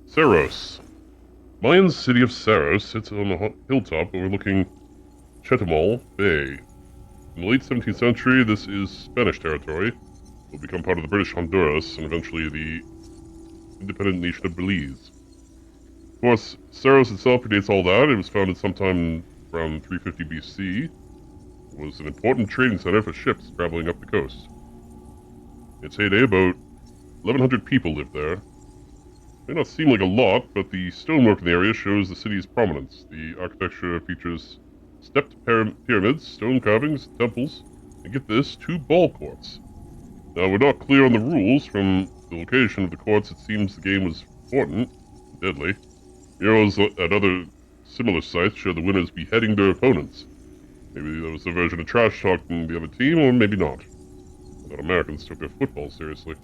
Saros. Mayan's city of Saros sits on a hilltop overlooking Chetumal Bay. In the late 17th century, this is Spanish territory. It will become part of the British Honduras and eventually the independent nation of Belize. Of course, Saros itself predates all that. It was founded sometime around 350 BC. It was an important trading center for ships traveling up the coast. In its heyday, about 1,100 people lived there. It may not seem like a lot, but the stonework in the area shows the city's prominence. The architecture features stepped pyramids, stone carvings, temples, and get this, 2 ball courts. Now, we're not clear on the rules. From the location of the courts, it seems the game was important, deadly. Heroes at other similar sites show the winners beheading their opponents. Maybe that was a version of trash talking the other team, or maybe not. I thought Americans took their football seriously.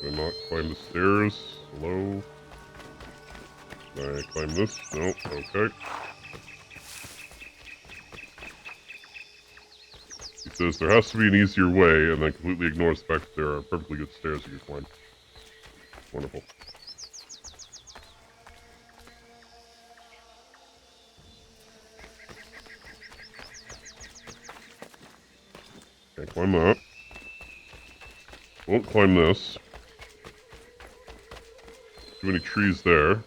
Can I not climb the stairs? Hello? Can I climb this? No, okay. He says there has to be an easier way, and then completely ignores the fact that there are perfectly good stairs you can climb. Wonderful. Can't climb that. Won't climb this. Too many trees there.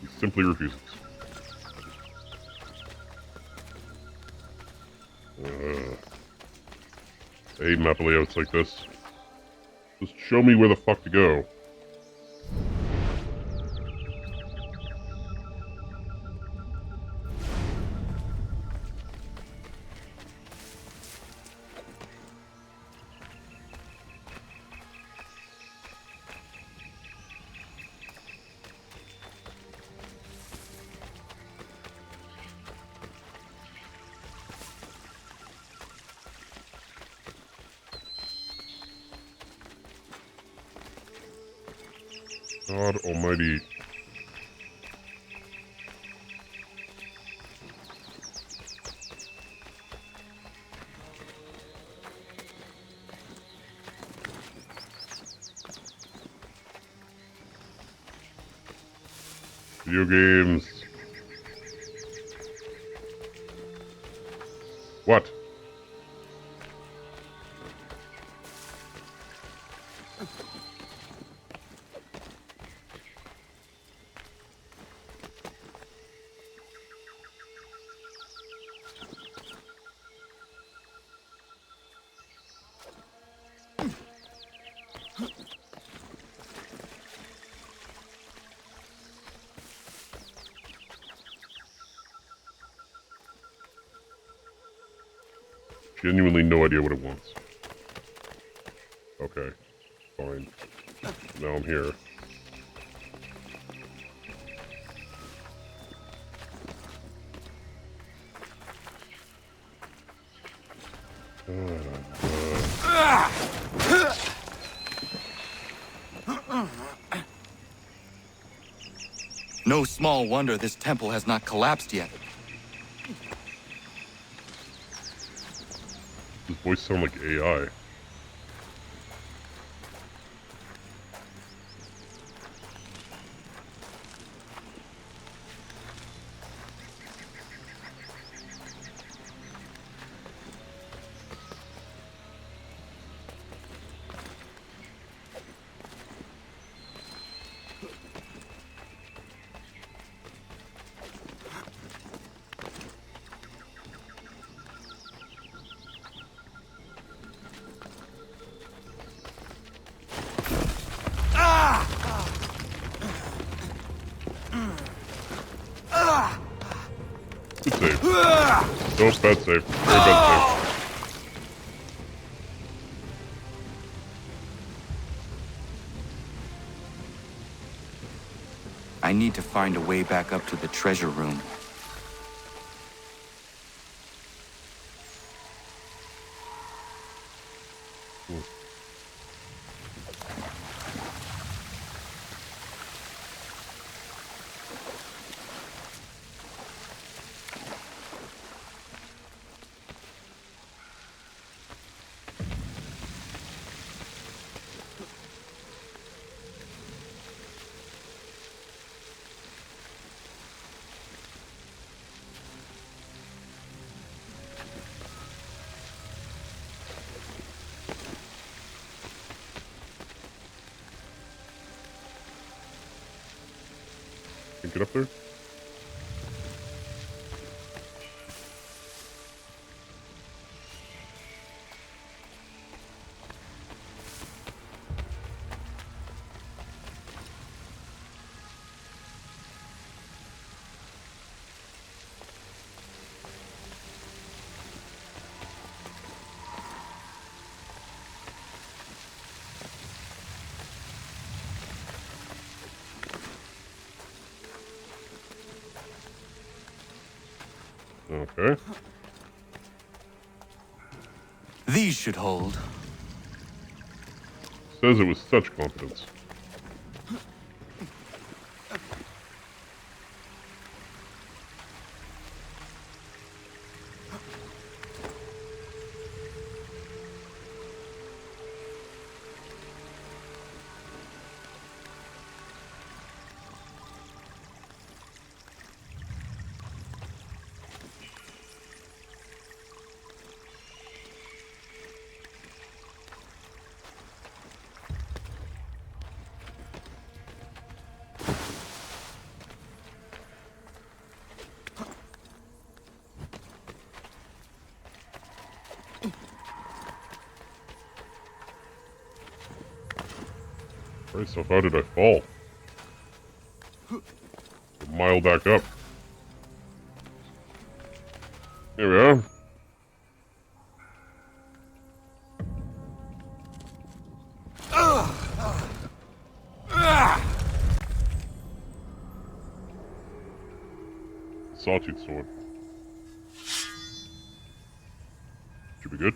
He simply refuses. I hate map layouts like this. Just show me where the fuck to go. God almighty. Video games. What? Genuinely no idea what it wants. Okay. Fine. Now I'm here. No small wonder this temple has not collapsed yet. His voice sounds like AI. Good save. Nope, bad save. Very bad save. I need to find a way back up to the treasure room. Can you get up there? Okay. These should hold. Says it with such confidence. Right, so how did I fall? A mile back up. Here we are. Sawtooth sword. Should be good.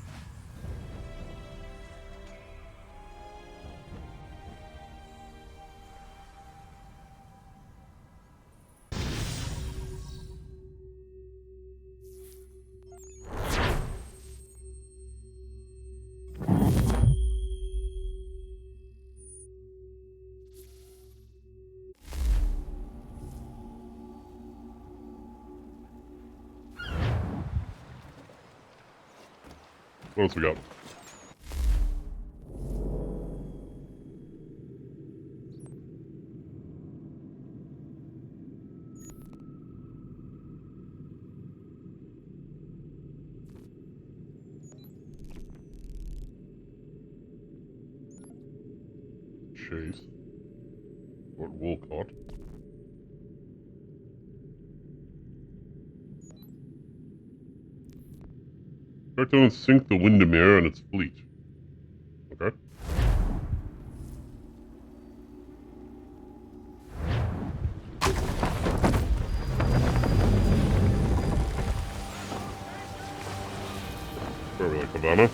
What else we got? Chase. What Wolcott? Track down and sink the Windermere and its fleet. Okay. Probably like Havana.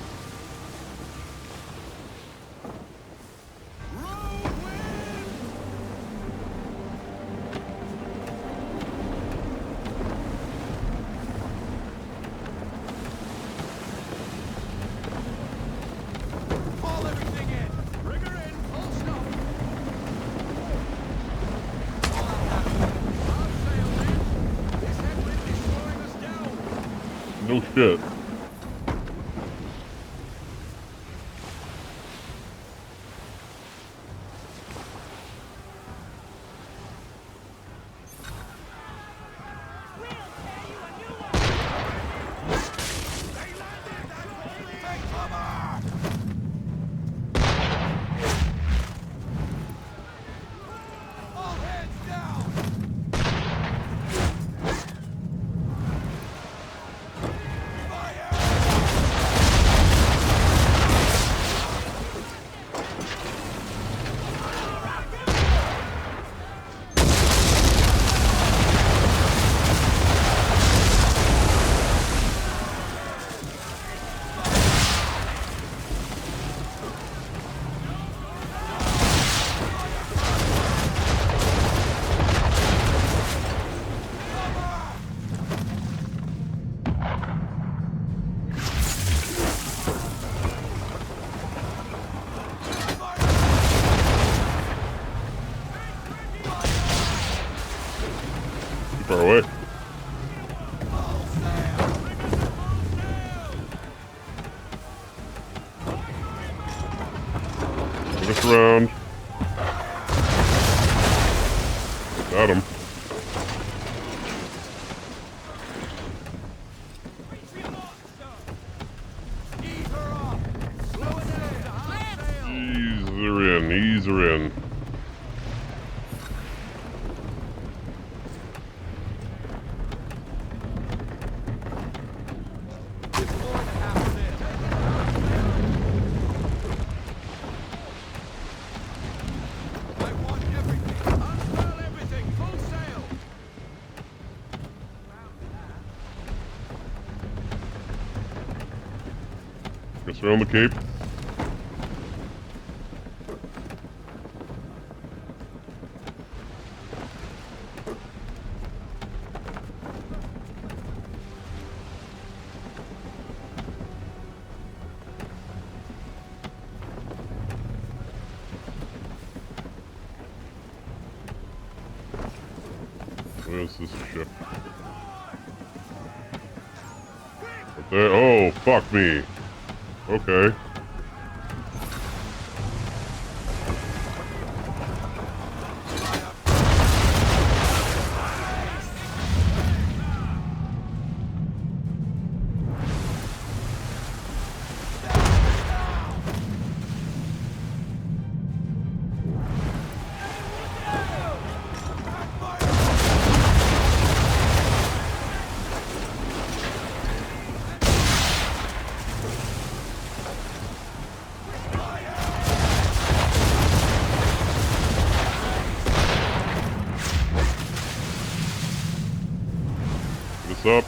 No shit. Far away. Look us around. Got him. Ease her in. Guess around the cape. Where's this ship? Up there? Oh, fuck me. Okay. What's up?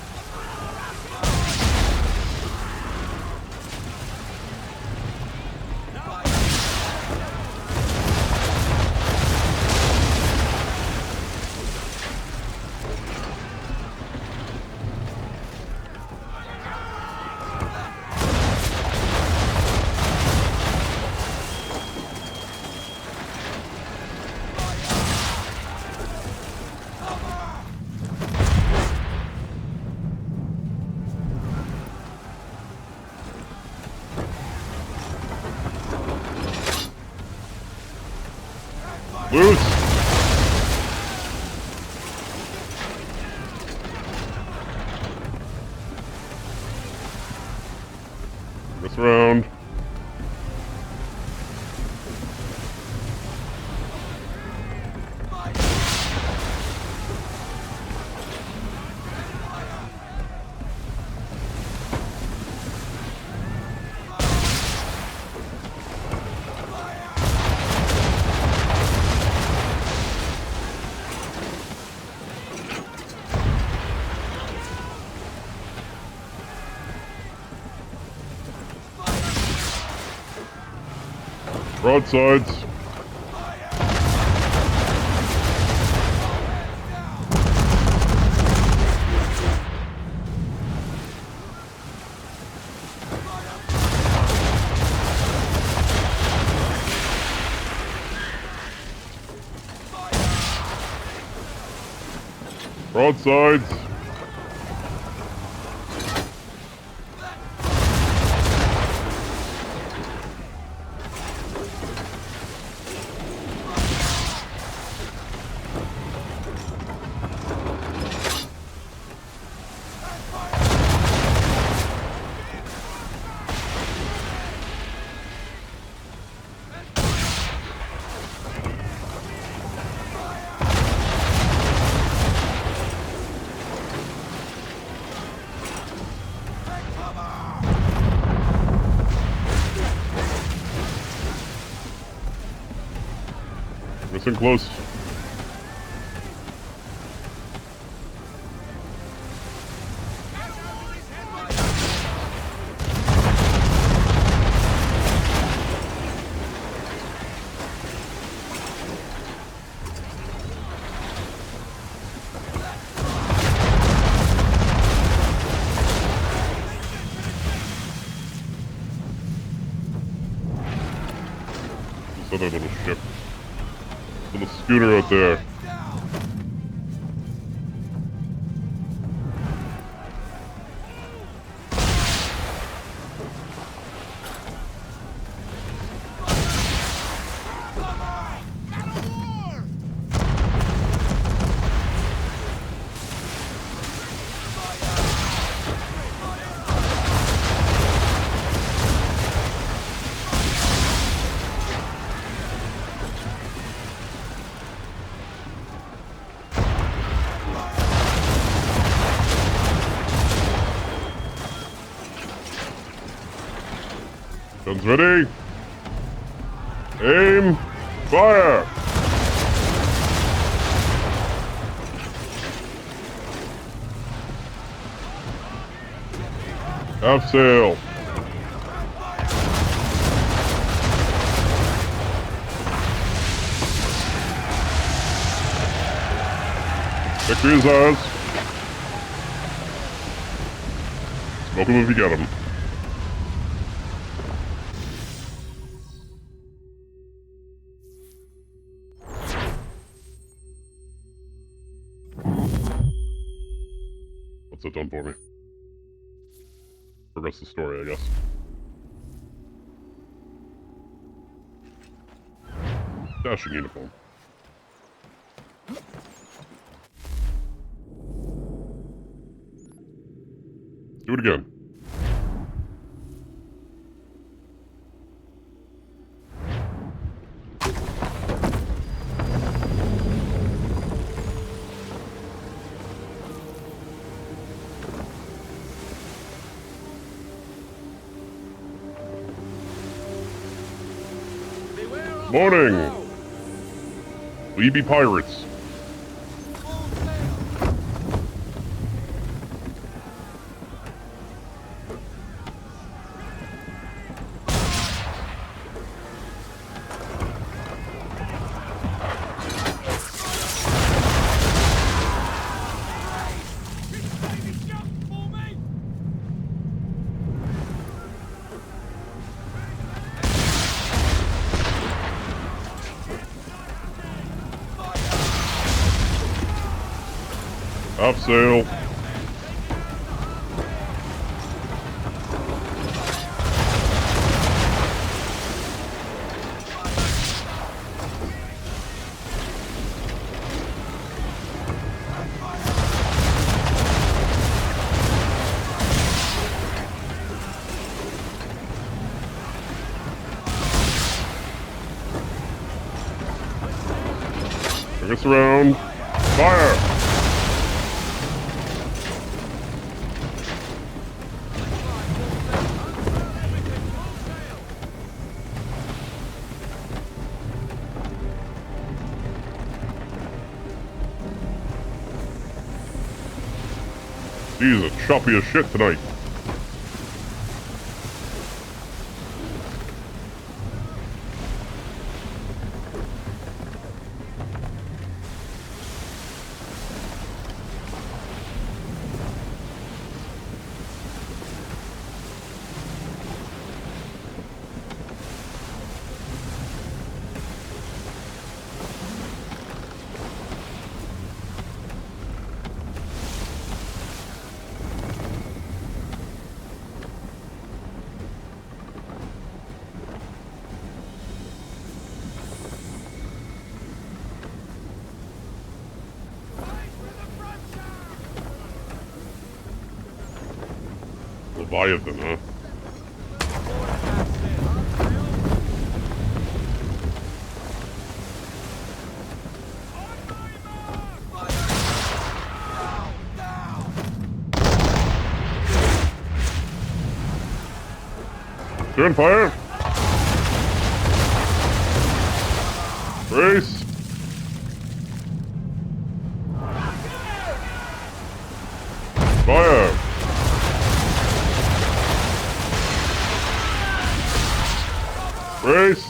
Loose! This round. Broadsides. Broadsides. Missing close. This other little ship. Little scooter out there. Guns ready. Aim. Fire. Half sail. Victory is ours. Smoke him if you get him. What's it done for me? Progress the story, I guess. Dashing uniform. Let's do it again. Morning! We be pirates. Up sail. Bring us around. Fire! Jesus, choppy as shit tonight. Leviathan, huh? Turn fire! Brace! Fire! Brace!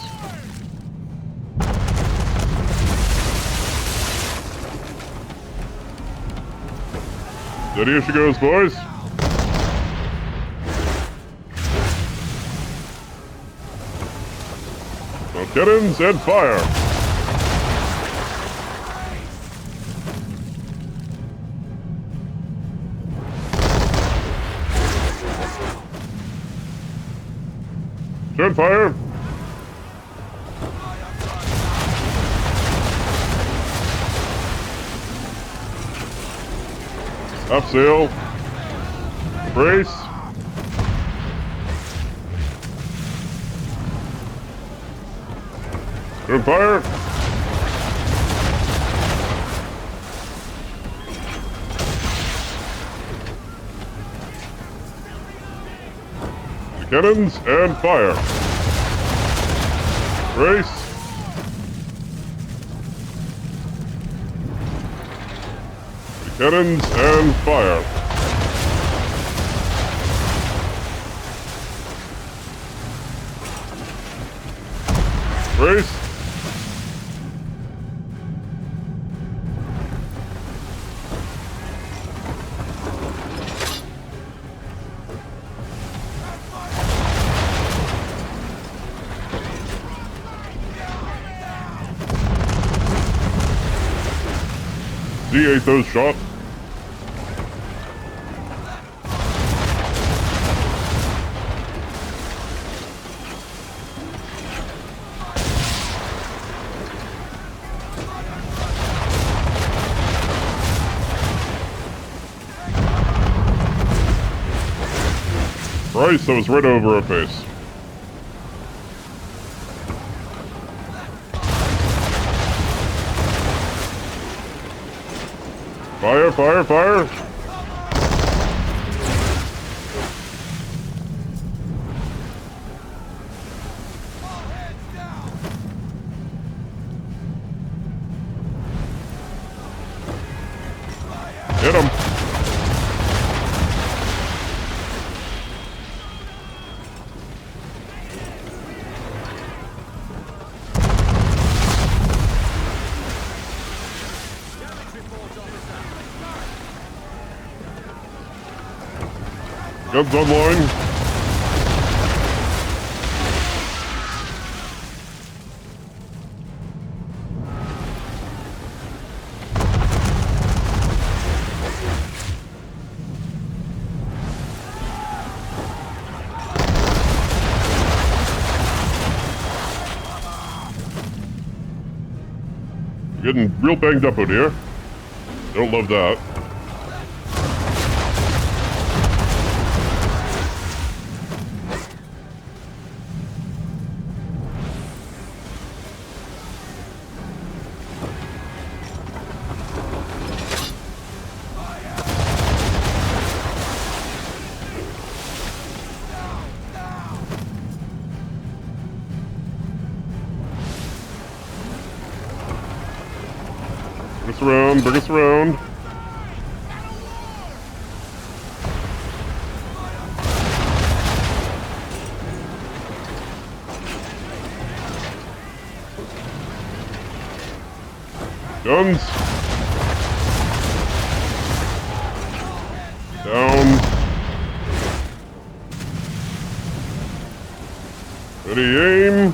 Steady as she goes, boys. Now cannons and fire! Turn fire! Up sail. Brace. Turn fire. The cannons and fire. Brace. Cannons and fire. Brace. D8 those shots. Christ, that was right over her face. Fire, fire, fire! Hit him! Guns online. Getting real banged up out here. Don't love that. us around, bring us around. Guns. Down. Ready, aim.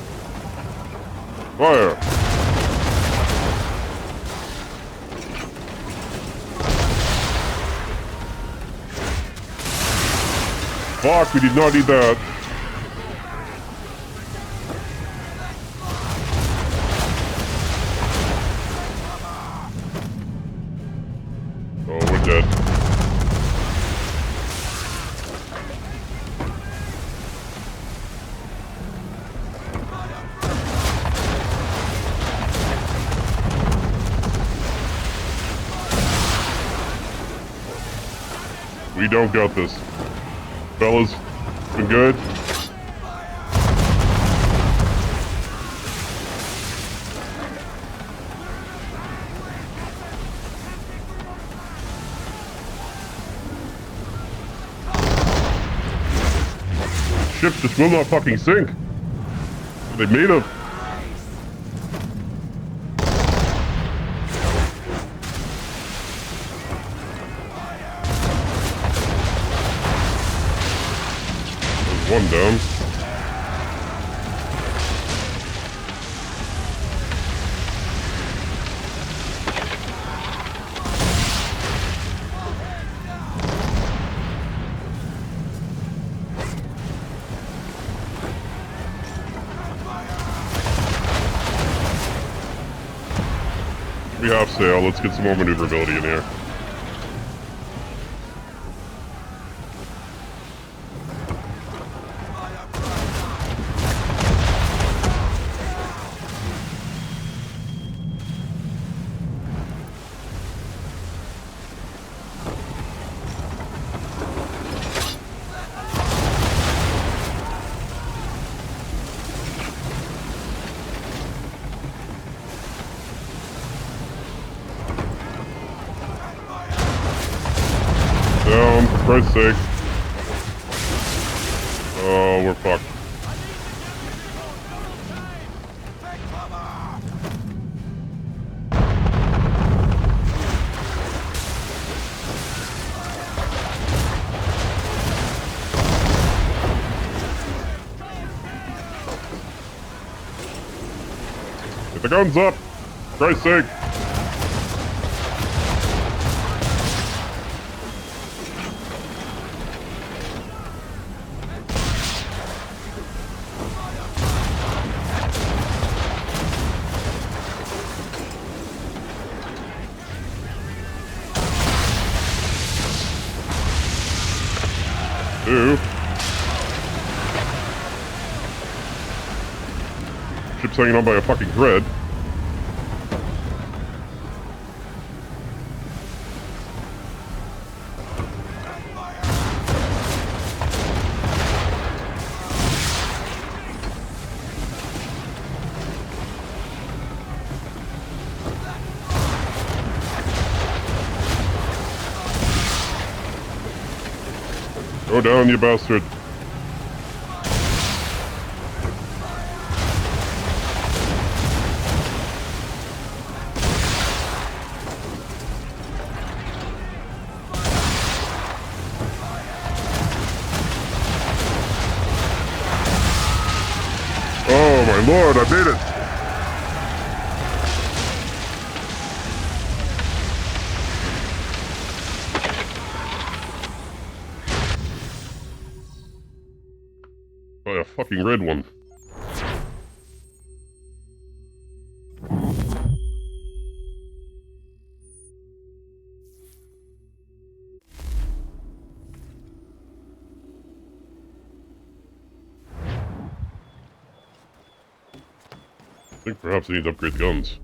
Fire. Fuck, we did not need that. Oh, we're dead. We don't got this. Fellas, been good? Ship just will not fucking sink. What are they made of? One down. We have sail. Let's get some more maneuverability in here. Down, for Christ's sake. Oh, we're fucked. Get the guns up! For Christ's sake! Two. Ship's hanging on by a fucking thread. Go down, you bastard. Oh my lord, I made it! By a fucking red one. I think perhaps I need to upgrade the guns.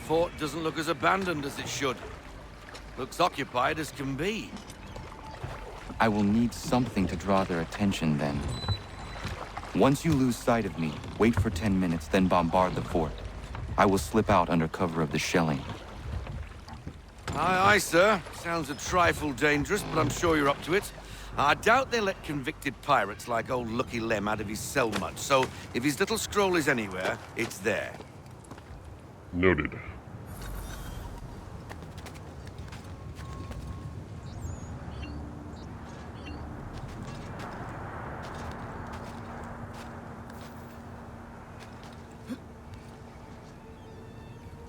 fort doesn't look as abandoned as it should. Looks occupied as can be. I will need something to draw their attention then. Once you lose sight of me, wait for 10 minutes, then bombard the fort. I will slip out under cover of the shelling. Aye, aye, sir. Sounds a trifle dangerous, but I'm sure you're up to it. I doubt they let convicted pirates like old Lucky Lem out of his cell much, so if his little scroll is anywhere, it's there. Noted.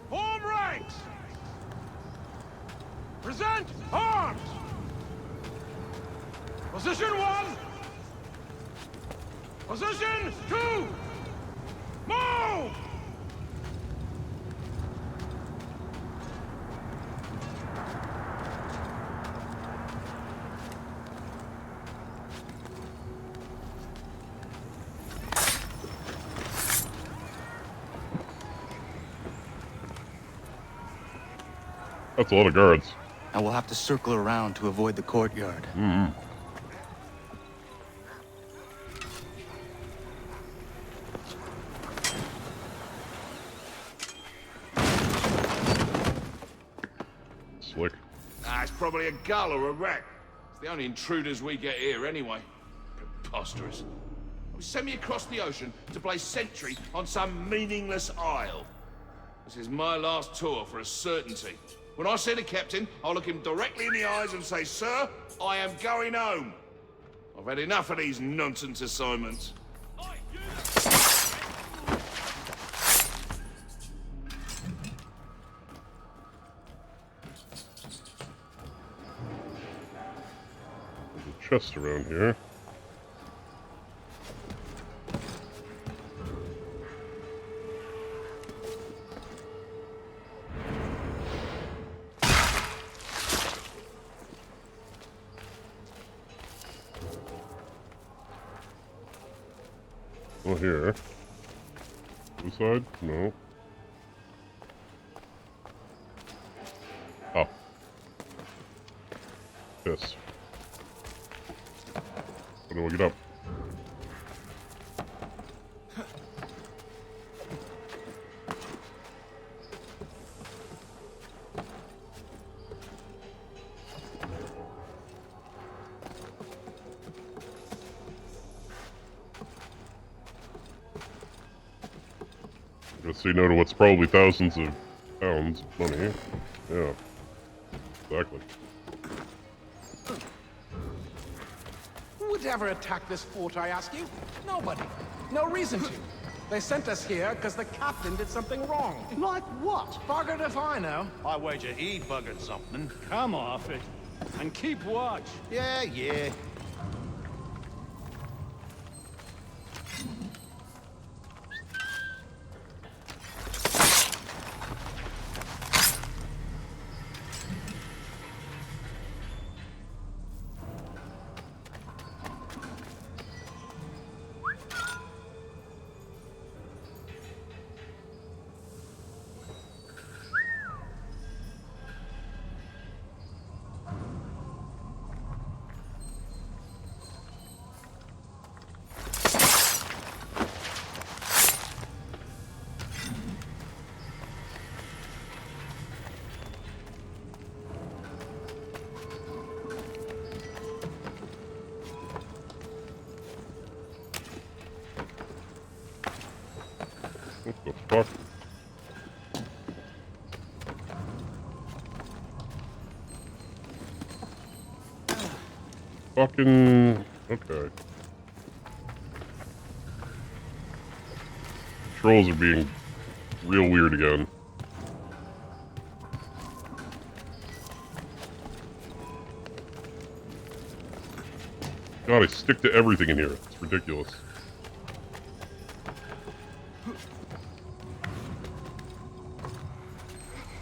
Form ranks! Present arms! Position 1! Position 2! Move! That's a lot of guards. I will have to circle around to avoid the courtyard. Mm-hmm. Slick. Ah, it's probably a gull or a rat. It's the only intruders we get here anyway. Preposterous. Send me across the ocean to play sentry on some meaningless isle. This is my last tour for a certainty. When I see the captain, I'll look him directly in the eyes and say, "Sir, I am going home." I've had enough of these nonsense assignments. There's a chest around here. Well, here. This side? No. Oh. Yes. How do I get up? Say no to what's probably thousands of pounds of money. Yeah. Exactly. Who would ever attack this fort, I ask you? Nobody. No reason to. They sent us here because the captain did something wrong. Like what? Buggered if I know. I wager he buggered something. Come off it. And keep watch. Yeah, yeah. What the fuck? Fucking... Okay. Controls are being real weird again. God, I stick to everything in here. It's ridiculous.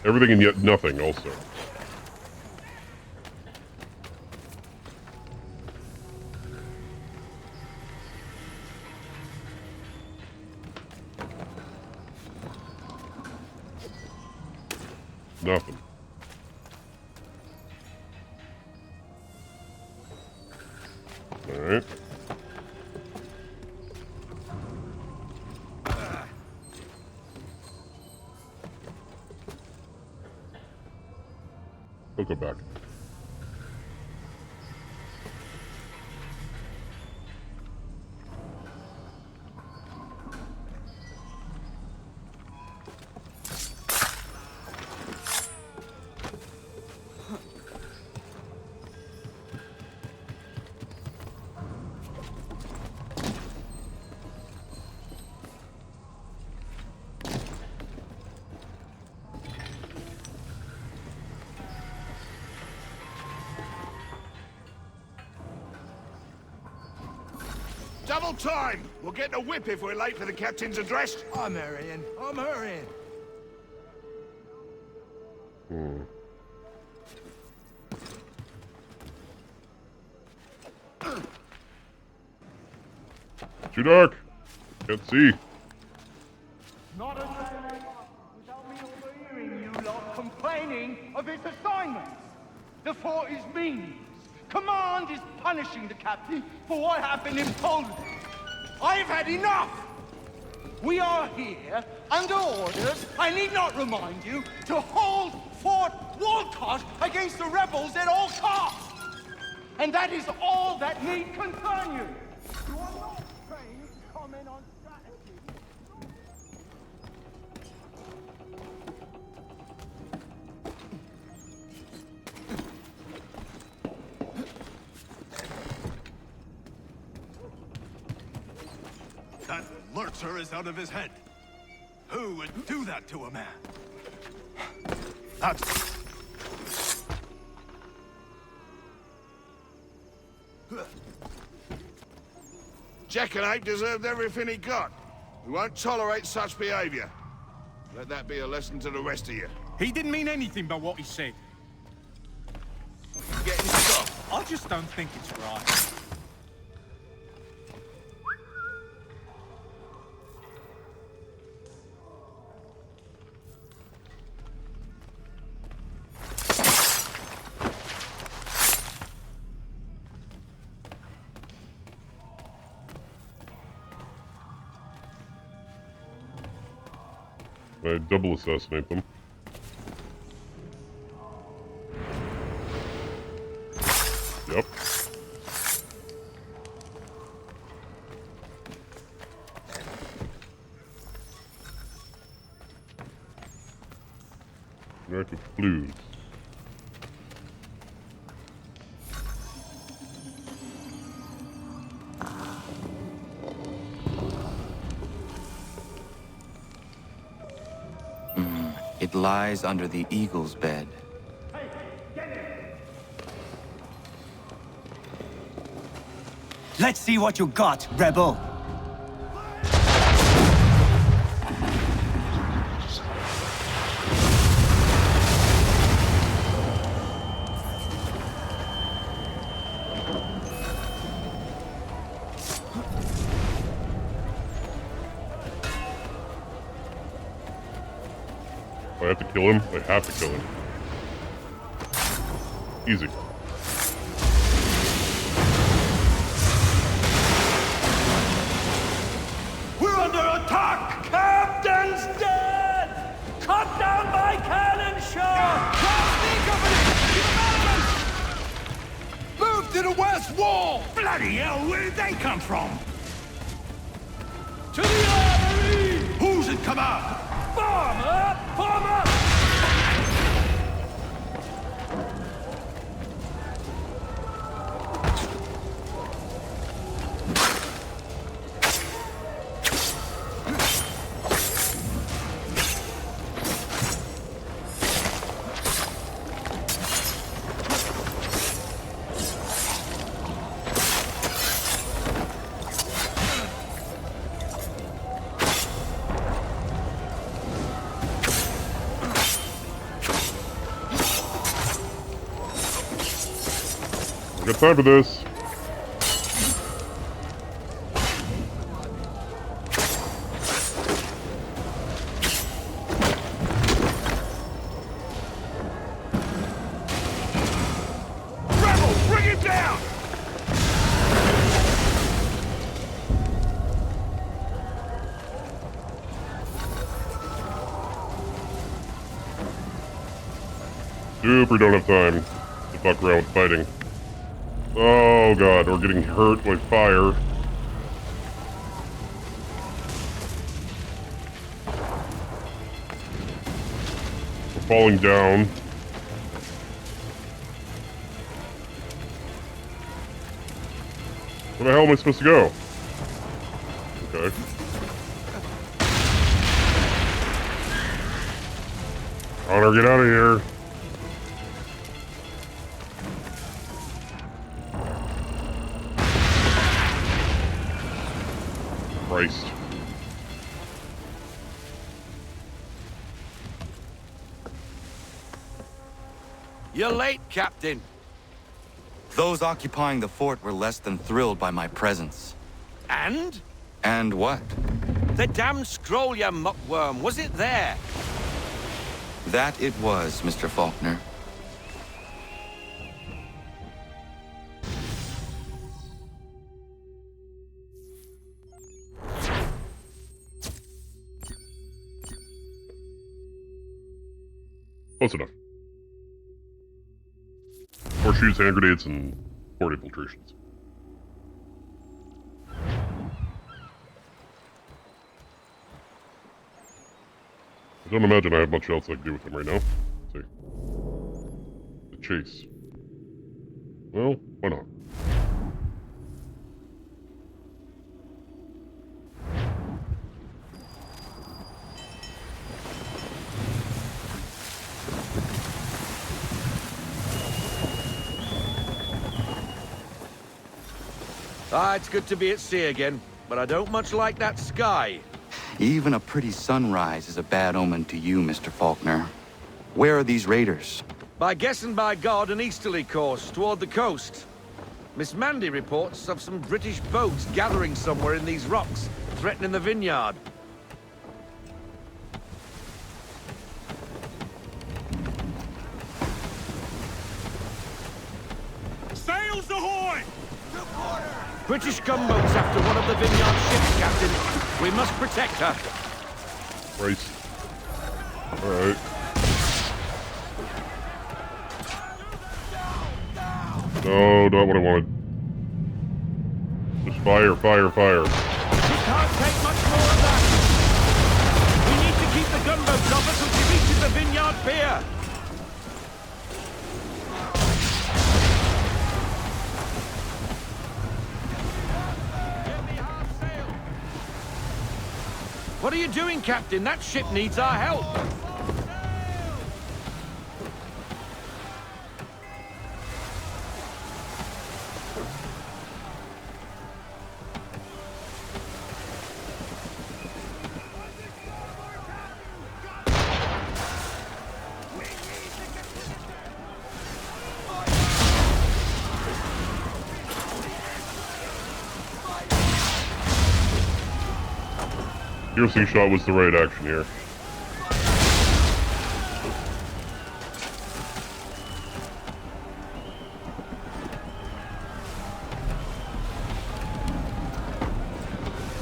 Everything and yet nothing, also. Nothing. Alright. We'll go back. Double time! We'll get the whip if we're late for the captain's address. I'm hurrying. I'm hurrying. Too dark. Can't see. Not a day without me overhearing you lot complaining of his assignments. The fort is meaningless. Command is punishing the captain for what happened in Poland. I've had enough! We are here, under orders, I need not remind you, to hold Fort Walcott against the rebels at all costs! And that is all that need concern you! You are not trained to comment on strategy. That lurcher is out of his head. Who would do that to a man? That's... Jackanapes deserved everything he got. We won't tolerate such behavior. Let that be a lesson to the rest of you. He didn't mean anything by what he said. Getting stopped. I just don't think it's right. I double assassinate them. Yep. American blues. It lies under the eagle's bed. Let's see what you got, rebel! I have to kill him? I have to kill him. Easy. We're under attack! Captain's dead! Cut down by cannon shot! Move to the west wall! Bloody hell, where did they come from? To the armory! Who's in command? Form up! Form up! I got time for this. Super don't have time to fuck around with fighting. Oh god, we're getting hurt by fire. We're falling down. Where the hell am I supposed to go? Okay. Connor, get out of here. Christ. You're late, Captain. Those occupying the fort were less than thrilled by my presence. And? And what? The damn scroll, you muckworm. Was it there? That it was, Mr. Faulkner. Close enough. Horseshoes, hand grenades, and port infiltrations. I don't imagine I have much else I can do with him right now. Let's see. The chase. Well, why not? Ah, it's good to be at sea again, but I don't much like that sky. Even a pretty sunrise is a bad omen to you, Mr. Faulkner. Where are these raiders? By guess and by God, an easterly course toward the coast. Miss Mandy reports of some British boats gathering somewhere in these rocks, threatening the vineyard. Sails ahoy! British gunboats after one of the vineyard ships, Captain. We must protect her. Right. Alright. No, not what I wanted. Just fire, fire, fire. We can't take much more of that. We need to keep the gunboats off us until she reaches the vineyard pier. What are you doing, Captain? That ship needs our help. Piercing shot was the right action here.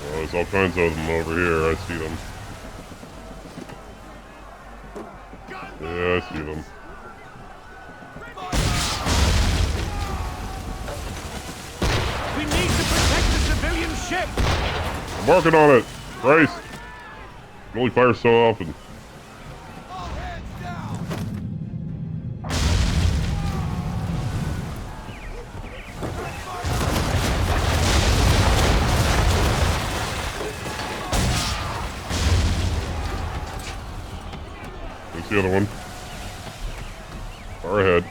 Oh, there's all kinds of them over here. I see them. Yeah, I see them. We need to protect the civilian ship. I'm working on it. Christ. You only fire so often. There's the other one. Far ahead.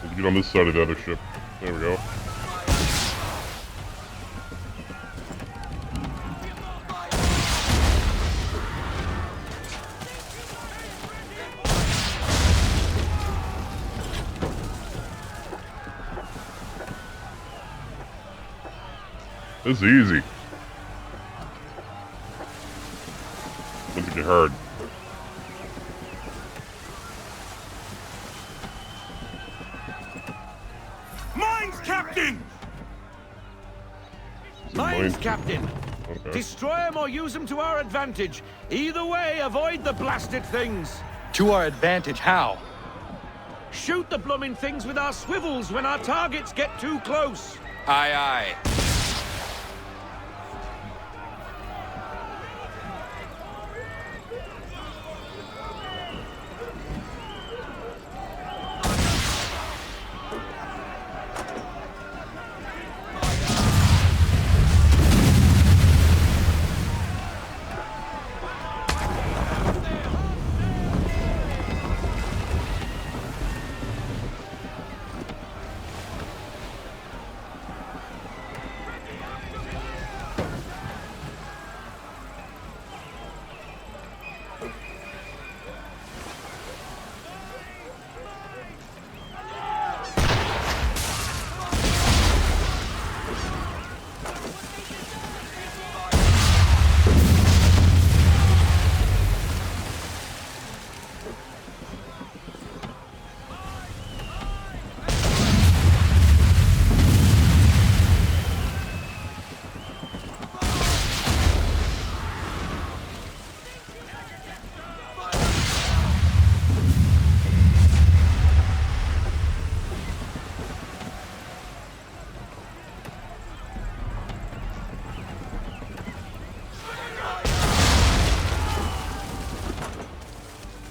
Need to get on this side of the other ship. There we go. This is easy. Once it get hard. Mines, Captain! Mines, Captain. Okay. Destroy them or use them to our advantage. Either way, avoid the blasted things. To our advantage, how? Shoot the blooming things with our swivels when our targets get too close. Aye, aye.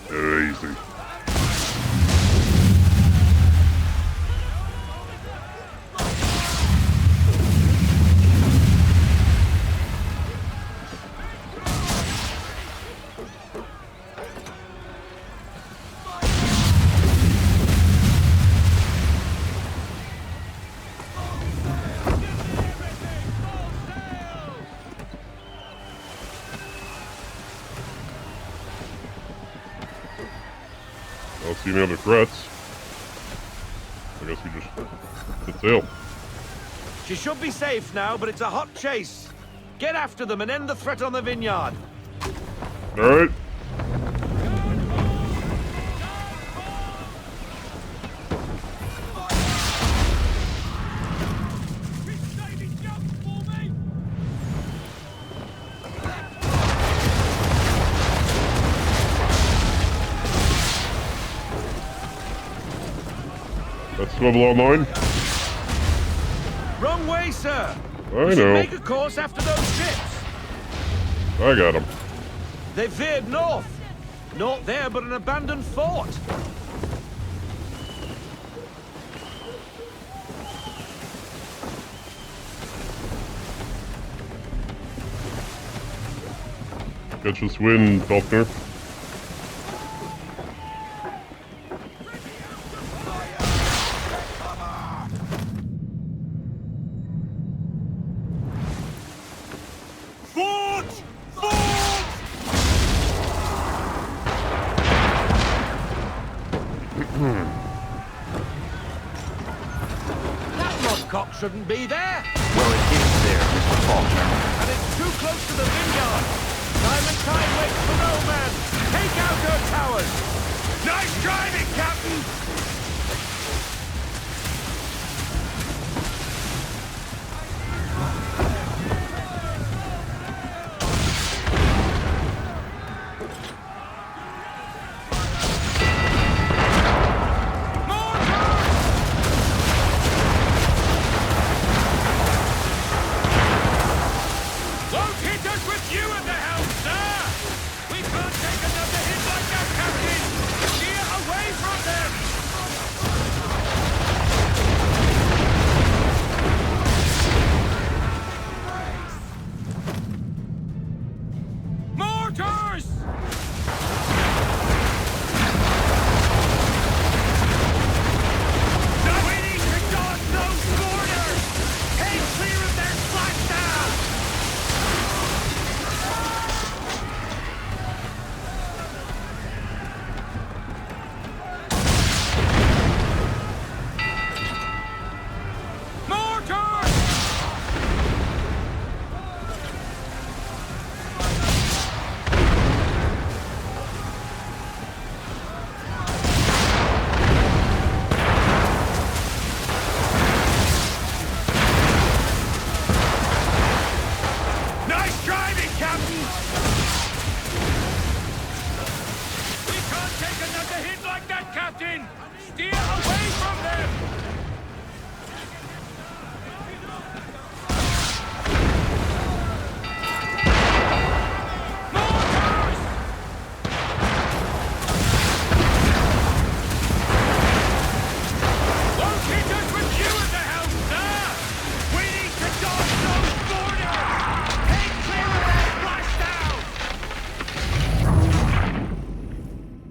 Easy. I don't see any other threats. I guess we just set sail. She should be safe now, but it's a hot chase. Get after them and end the threat on the vineyard. Alright. That's swivel online. Wrong way, sir. I We should know. make a course after those ships. I got him. They veered north. Not there, but an abandoned fort. Catch this wind, Falconer. That mudcock shouldn't be there. Well, it is there, Mr. Faulkner. And it's too close to the vineyard. Time and tide waits for no man. Take out her towers. Nice driving, Captain. Won't hit us with you at the helm, sir! We can't take another hit like that, Captain! hit like that, Captain! Steer away from them!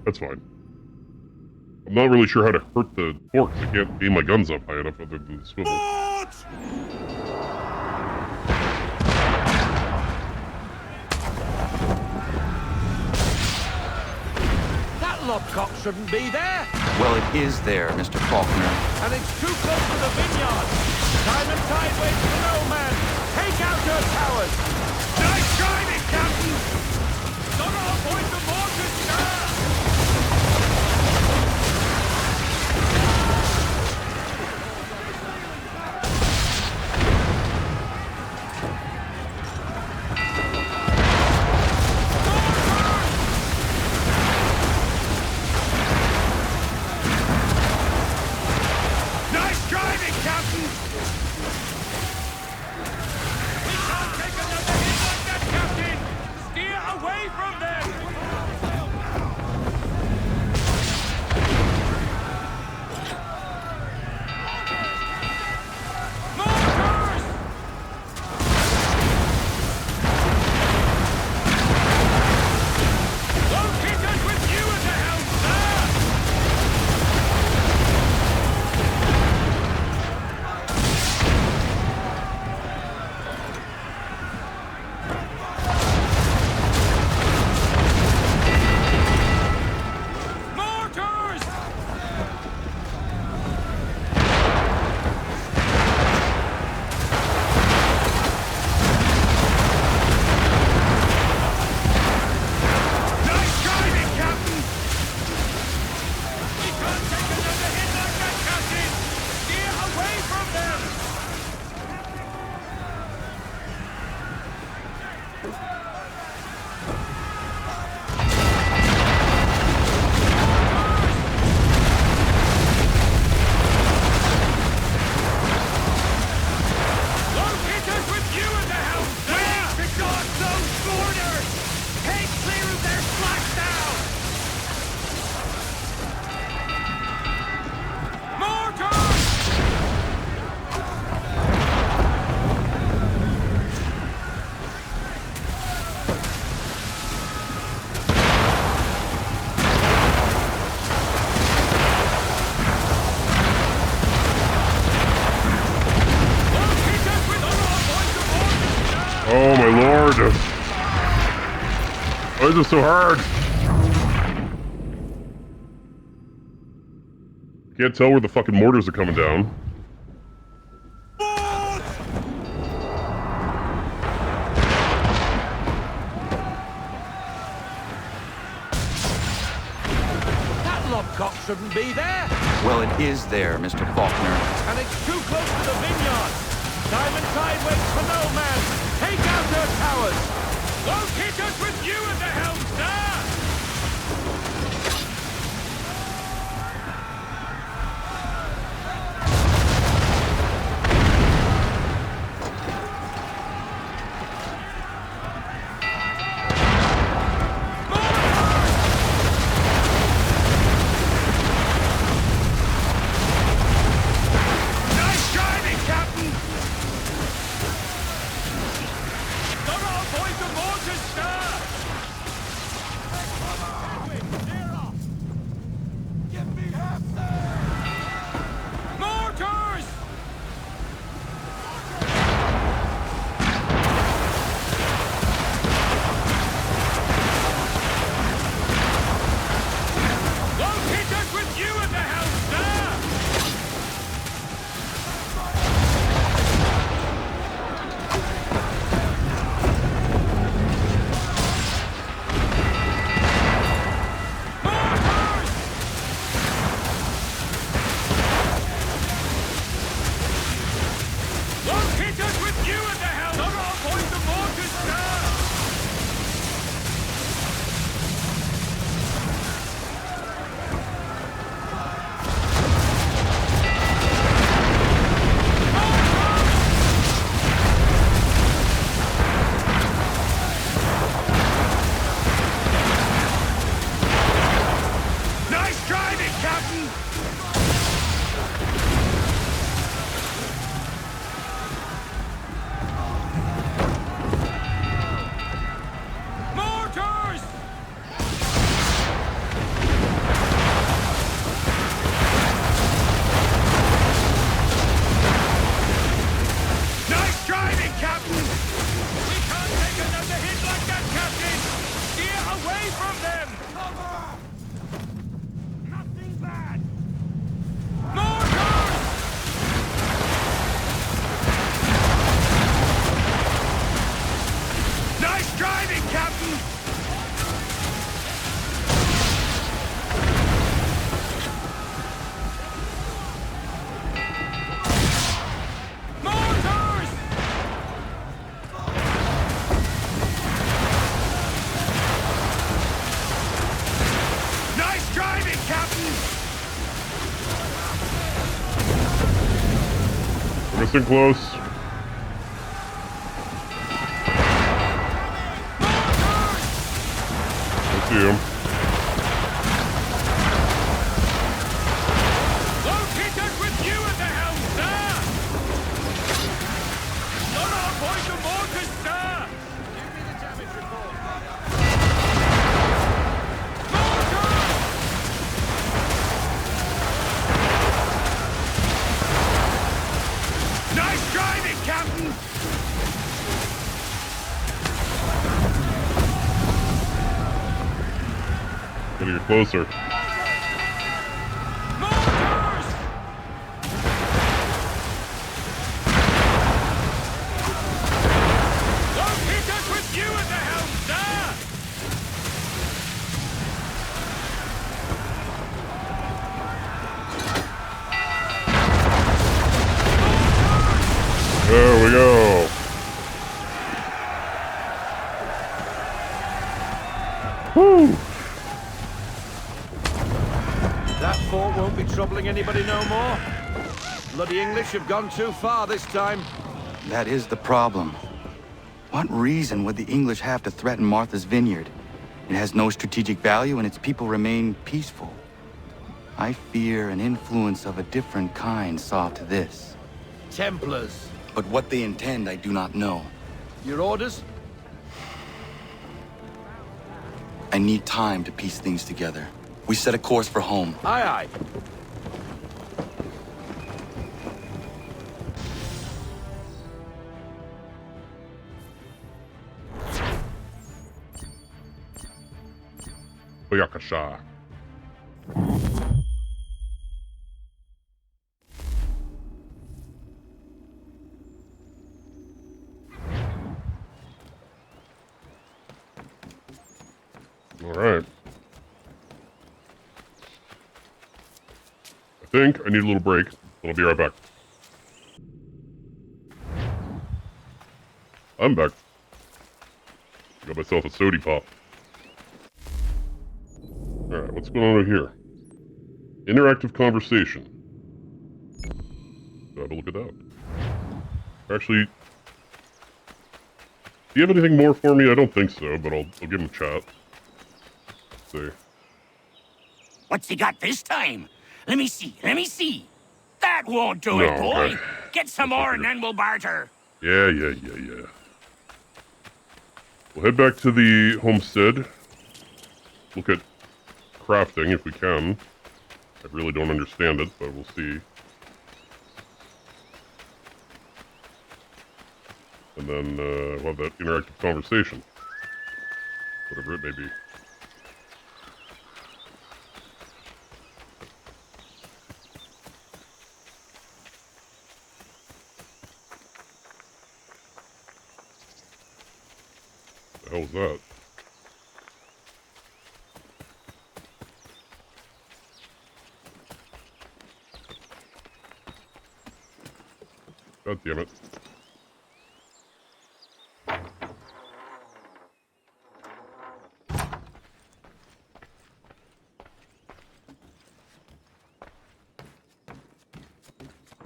That's fine. I'm not really sure how to hurt the forks. I can't aim my guns up high enough other than the swivel. That lobcock shouldn't be there. Well, it is there, Mr. Faulkner. And it's too close to the vineyard. Time and tide waits for no man. Take out her towers. Nice driving, Captain! Gotta avoid the mortars, sir! Nice driving, Captain! We can't take another hit like that, Captain! Steer away from them! Mortars! Locate us with you at the helm, sir! Mortars! Nice driving, Captain! We can't take another hit like that, Captain! Steer away from them! Locate us with you at the helm, sir! We need to guard those borders! Take clear of their splashdown! Mortars! Locate us with Oh my lord! Why is it so hard? Can't tell where the fucking mortars are coming down. That lobcock shouldn't be there. Well, it is there, Mr. Faulkner. And it's too close to the vineyard. Time and tide waits for no man. Take out her towers. Locate us with you at the helm, sir! Nice driving, Captain! Gotta avoid the mortars, sir! Mortars! Nice driving, Captain! We can't take another hit like that, Captain! Steer away from them! Cover! Nothing bad! Mortars! Nice driving, Captain! Mortars! Nice driving, Captain! We're missing close. I see him. Won't hit us with you at the helm, sir! Not our point of mortars, sir! Give me the damage report. Nice driving, Captain! Gotta get closer. Won't hit us with you at the helm, sir! There we go. Woo! That fort won't be troubling anybody no more. Bloody English have gone too far this time. That is the problem. What reason would the English have to threaten Martha's Vineyard? It has no strategic value and its people remain peaceful. I fear an influence of a different kind saw to this. Templars. But what they intend, I do not know. Your orders? I need time to piece things together. We set a course for home. Aye, aye. Oyakasha. Alright. I think I need a little break. I'll be right back. I'm back. Got myself a sody pop. Alright, what's going on right here? Interactive conversation. So have a look at that. Actually, do you have anything more for me? I don't think so, but I'll give him a chat. See. What's he got this time? Let me see, let me see. That won't do No, it, boy. okay. Get some more and then we'll barter. Yeah. We'll head back to the homestead. Look at crafting if we can. I really don't understand it, but we'll see. And then we'll have that interactive conversation. Whatever it may be. The hell's that? God damn it.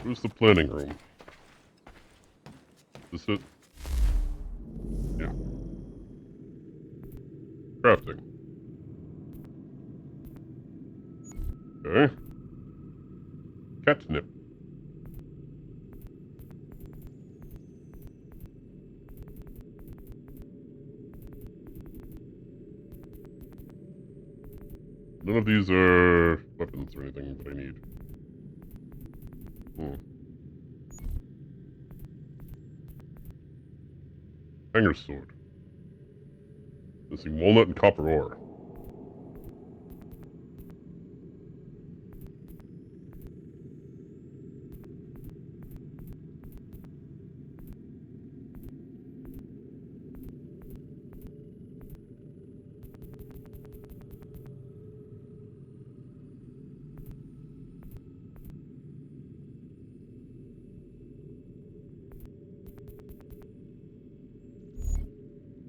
Where's the planning room? Is this it? Yeah. Crafting. Okay. catnip. None of these are weapons or anything that I need. Hanger sword. Missing walnut and copper ore.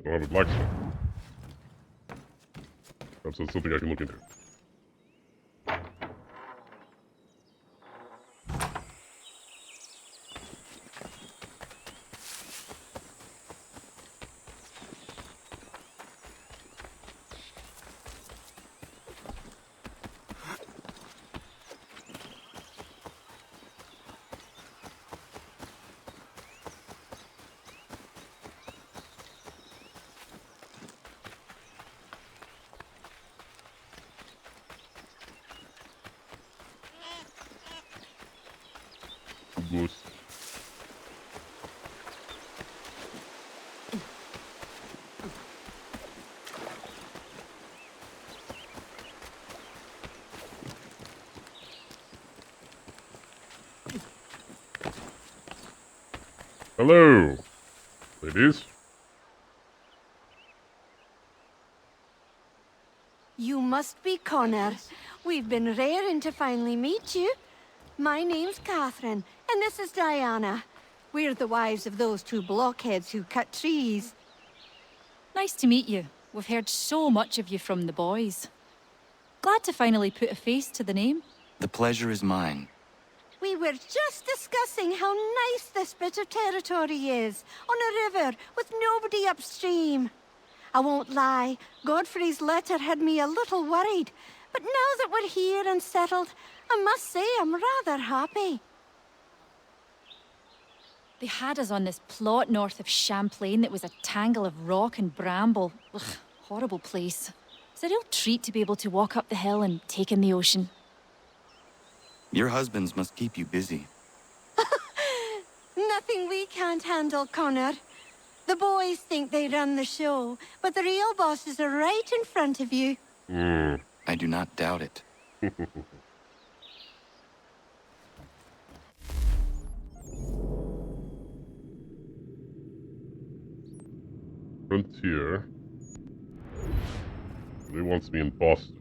I don't have a blacksmith. Perhaps that's something I can look into. Ghost. Hello, ladies. You must be Connor. We've been raring to finally meet you. My name's Catherine, and this is Diana. We're the wives of those two blockheads who cut trees. Nice to meet you. We've heard so much of you from the boys. Glad to finally put a face to the name. The pleasure is mine. We were just discussing how nice this bit of territory is, on a river with nobody upstream. I won't lie, Godfrey's letter had me a little worried, but now that we're here and settled, I must say I'm rather happy. They had us on this plot north of Champlain that was a tangle of rock and bramble. Ugh, horrible place. It's a real treat to be able to walk up the hill and take in the ocean. Your husbands must keep you busy. Nothing we can't handle, Connor. The boys think they run the show, but the real bosses are right in front of you. I do not doubt it. Frontier. He wants me in Boston.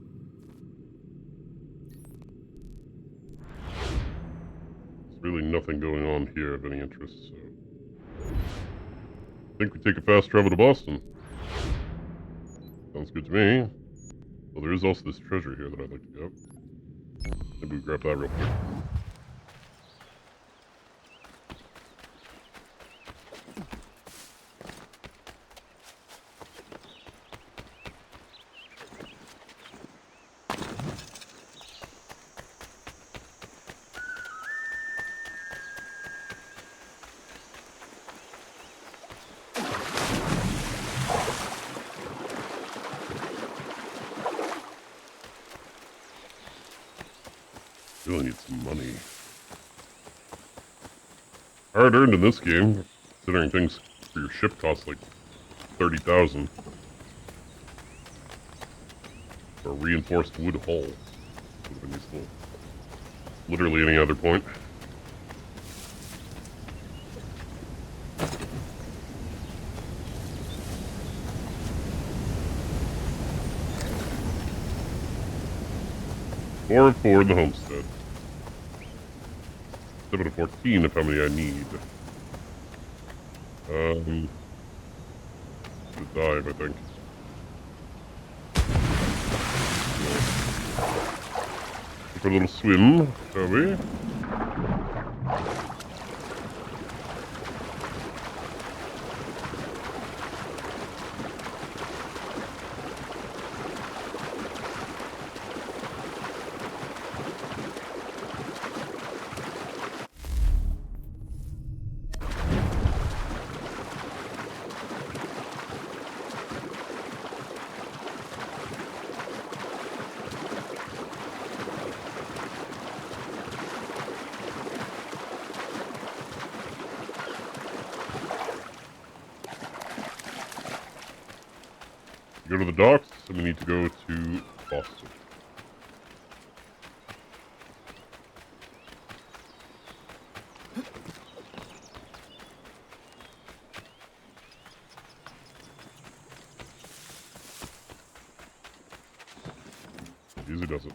There's really nothing going on here of any interest, so... I think we take a fast travel to Boston. Sounds good to me. Well, there is also this treasure here that I'd like to get. Maybe we grab that real quick. Really need some money. Hard earned in this game, considering things for your ship cost like 30,000. For a reinforced wood hull. Would have been useful. Literally any other point. Four of 4 in the homestead. 7 of 14 of how many I need. To dive, I think. For a little swim, shall we? to the docks, and we need to go to Boston. Easy does it.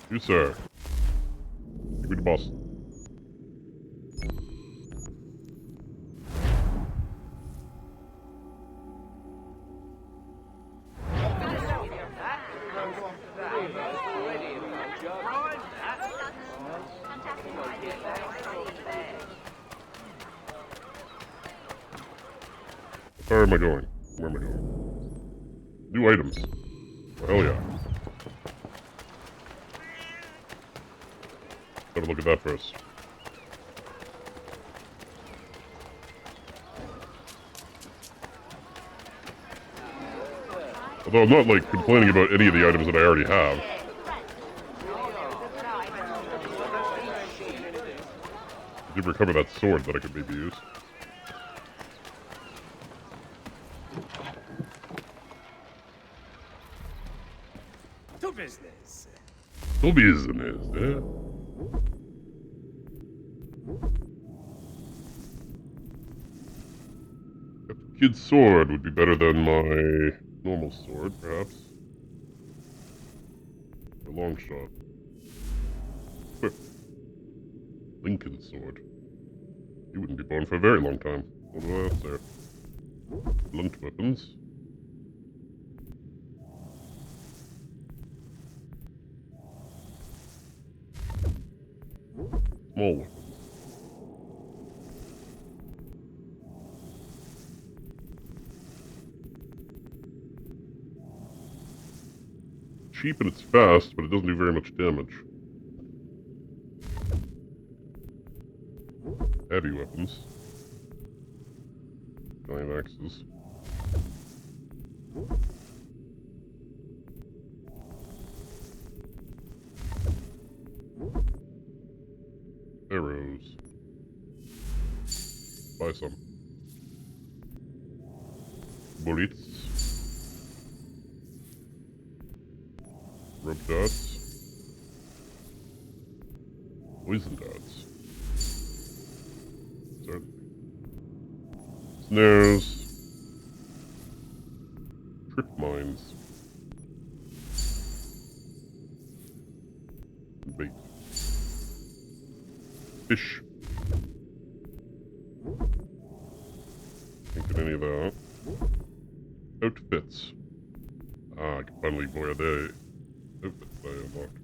You, sir. Take me to Boston. Where am I going? Where am I going? New items. Hell yeah. Have a look at that first. Although I'm not, like, complaining about any of the items that I already have. I did recover that sword that I could maybe use. To business. To business, eh? A kid's sword would be better than my normal sword, perhaps. A long shot. Quick. Lincoln's sword. He wouldn't be born for a very long time. What do I have there? Blunt weapons. Small weapons. Cheap and it's fast, but it doesn't do very much damage. Heavy weapons. Giant axes. Arrows. Buy some. Bullets. Rub darts. Poison darts. Sorry. Snares. Trip mines. Bait. Fish. Can't get any of that. Outfits. Ah, I can finally wear the outfits I unlocked.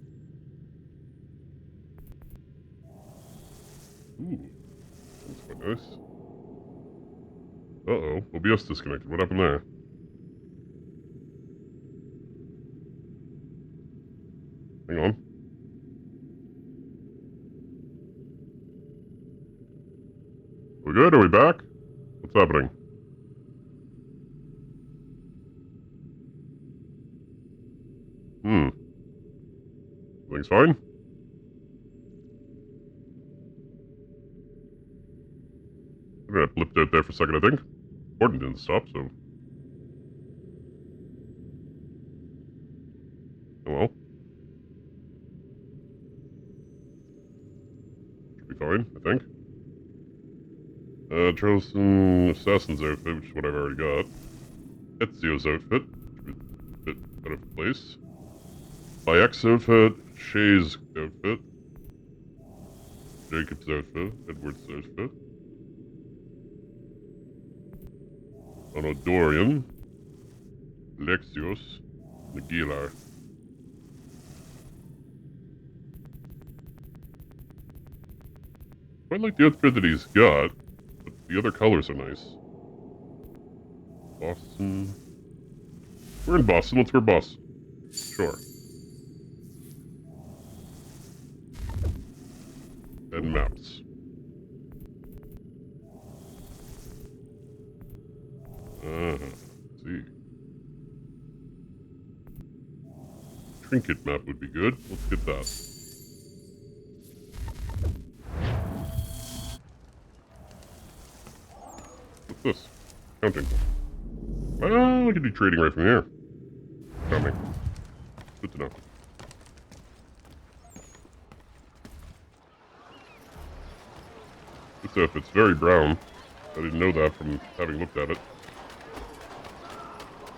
Ooh, that's quite nice. Uh-oh, OBS disconnected. What happened there? Hang on. We good? Are we back? What's happening? Everything's fine? I blipped out there for a second, I think. Gordon didn't stop, so... Oh well. Should be fine, I think. Charleston Assassin's outfit, which is what I've already got. Ezio's outfit, which would fit better for place. Bayek's outfit, Shay's outfit. Jacob's outfit, Edward's outfit. Onodorian, Lexios, Nagilar. I like the outfit that he's got, but the other colors are nice. Boston. We're in Boston, let's wear Boston. Sure. And maps. See. Trinket map would be good. Let's get that. What's this? Counting book. Well, we could do trading right from here. Coming. Good to know. This outfit's very brown. I didn't know that from having looked at it.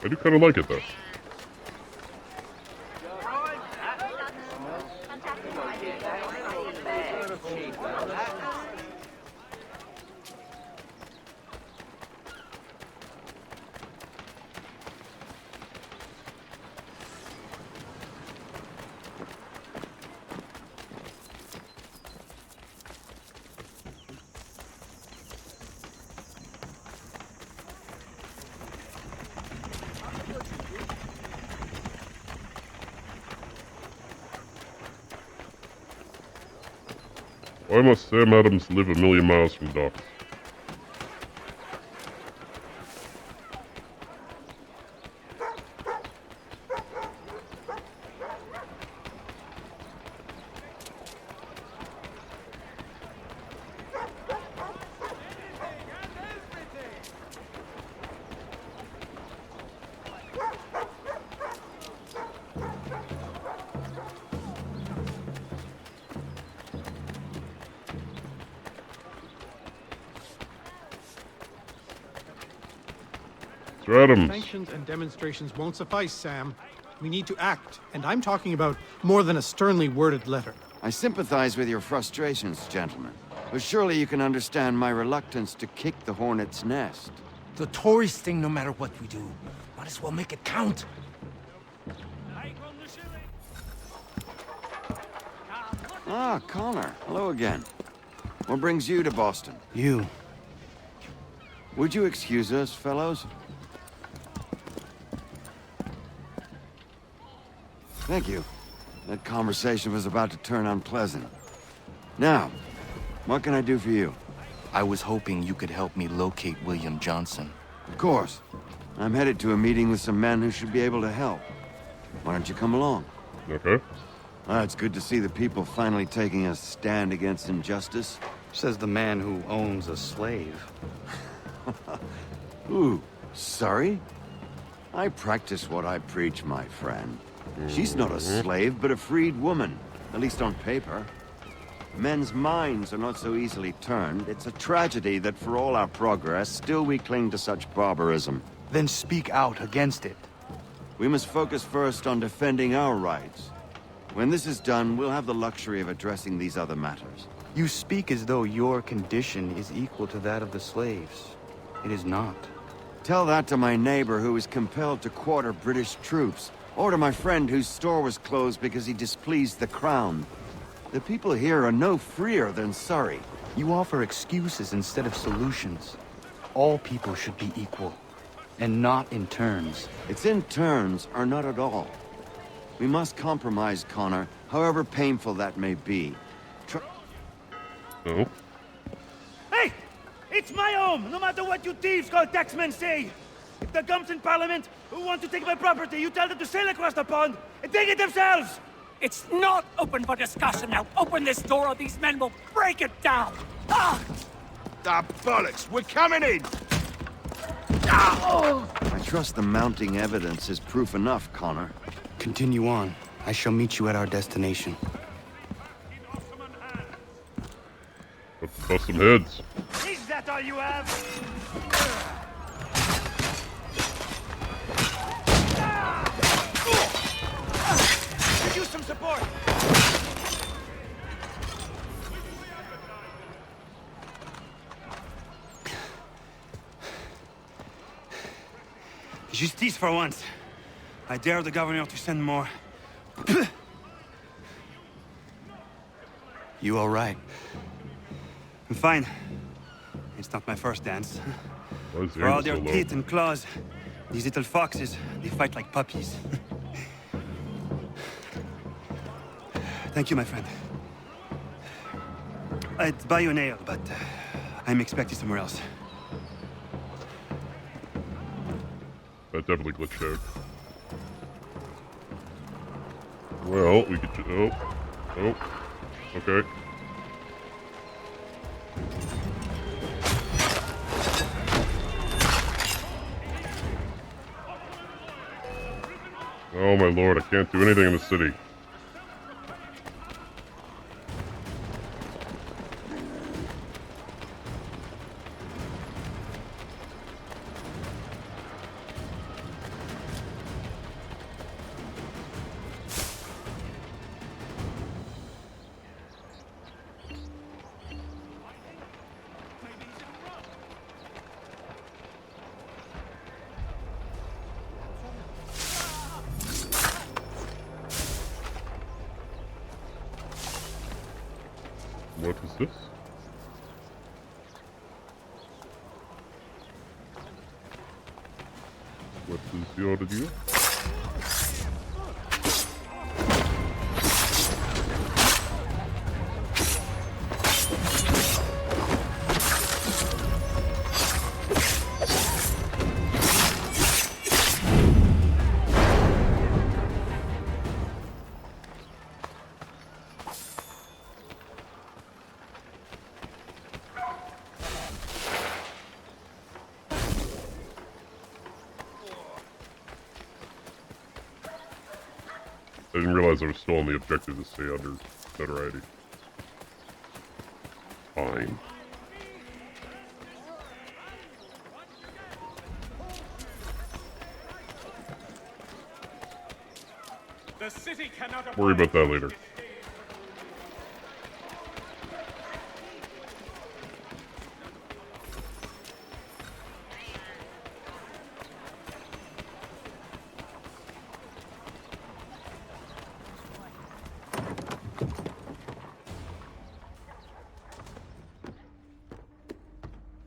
I do kind of like it, though. Why must Sam Adams live a million miles from docks? Mr. Adams. Sanctions and demonstrations won't suffice, Sam. We need to act, and I'm talking about more than a sternly worded letter. I sympathize with your frustrations, gentlemen. But surely you can understand my reluctance to kick the hornet's nest. The tourist thing, no matter what we do. Might as well make it count. Ah, Connor. Hello again. What brings you to Boston? You. Would you excuse us, fellows? Thank you. That conversation was about to turn unpleasant. Now, what can I do for you? I was hoping you could help me locate William Johnson. Of course. I'm headed to a meeting with some men who should be able to help. Why don't you come along? Okay. It's good to see the people finally taking a stand against injustice. Says the man who owns a slave. Ooh, sorry? I practice what I preach, my friend. She's not a slave, but a freed woman, at least on paper. Men's minds are not so easily turned. It's a tragedy that for all our progress, still we cling to such barbarism. Then speak out against it. We must focus first on defending our rights. When this is done, we'll have the luxury of addressing these other matters. You speak as though your condition is equal to that of the slaves. It is not. Tell that to my neighbor who was compelled to quarter British troops, or to my friend whose store was closed because he displeased the crown. The people here are no freer than Surrey. You offer excuses instead of solutions. All people should be equal, and not in turns. It's in turns, or not at all. We must compromise, Connor, however painful that may be. Oh. Hey! It's my home, no matter what you thieves called taxmen say! If the gums in Parliament who want to take my property, you tell them to sail across the pond and take it themselves! It's not open for discussion now. Open this door or these men will break it down! Ah! Ah, bollocks! We're coming in! I trust the mounting evidence is proof enough, Connor. Continue on. I shall meet you at our destination. Let's bust some heads. Is that all you have? Could use some support! Justice for once. I dare the governor to send more. You all right? I'm fine. It's not my first dance. For all their teeth and claws, these little foxes, they fight like puppies. Thank you, my friend. I'd buy you an ale, but I'm expected somewhere else. That definitely glitched out. Well, we could... Oh. Okay. Oh my lord, I can't do anything in the city. What is this? What is your deal? I didn't realize I was still on the objective to stay under notoriety. Fine. The city cannot Worry about that later.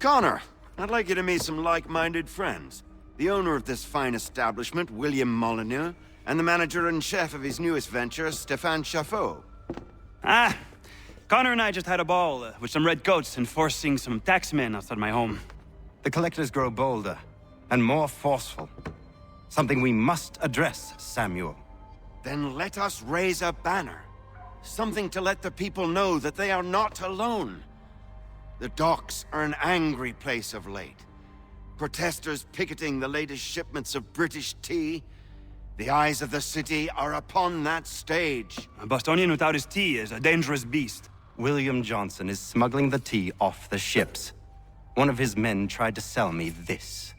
Connor, I'd like you to meet some like-minded friends. The owner of this fine establishment, William Molyneux, and the manager and chef of his newest venture, Stéphane Chaffeau. Ah, Connor and I just had a ball with some red coats enforcing some taxmen outside my home. The collectors grow bolder and more forceful. Something we must address, Samuel. Then let us raise a banner. Something to let the people know that they are not alone. The docks are an angry place of late. Protesters picketing the latest shipments of British tea. The eyes of the city are upon that stage. A Bostonian without his tea is a dangerous beast. William Johnson is smuggling the tea off the ships. One of his men tried to sell me this.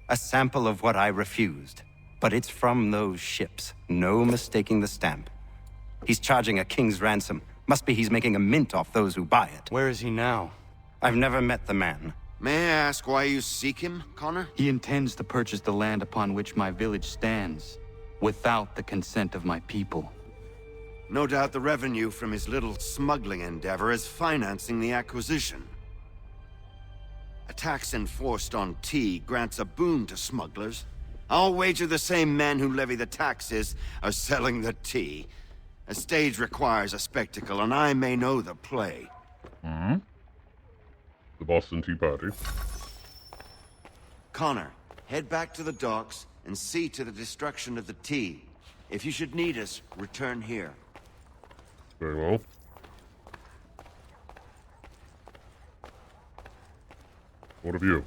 A sample of what I refused. But it's from those ships. No mistaking the stamp. He's charging a king's ransom. Must be he's making a mint off those who buy it. Where is he now? I've never met the man. May I ask why you seek him, Connor? He intends to purchase the land upon which my village stands, without the consent of my people. No doubt the revenue from his little smuggling endeavor is financing the acquisition. A tax enforced on tea grants a boon to smugglers. I'll wager the same men who levy the taxes are selling the tea. A stage requires a spectacle, and I may know the play. Hmm? The Boston Tea Party. Connor, head back to the docks and see to the destruction of the tea. If you should need us, return here. Very well. What of you?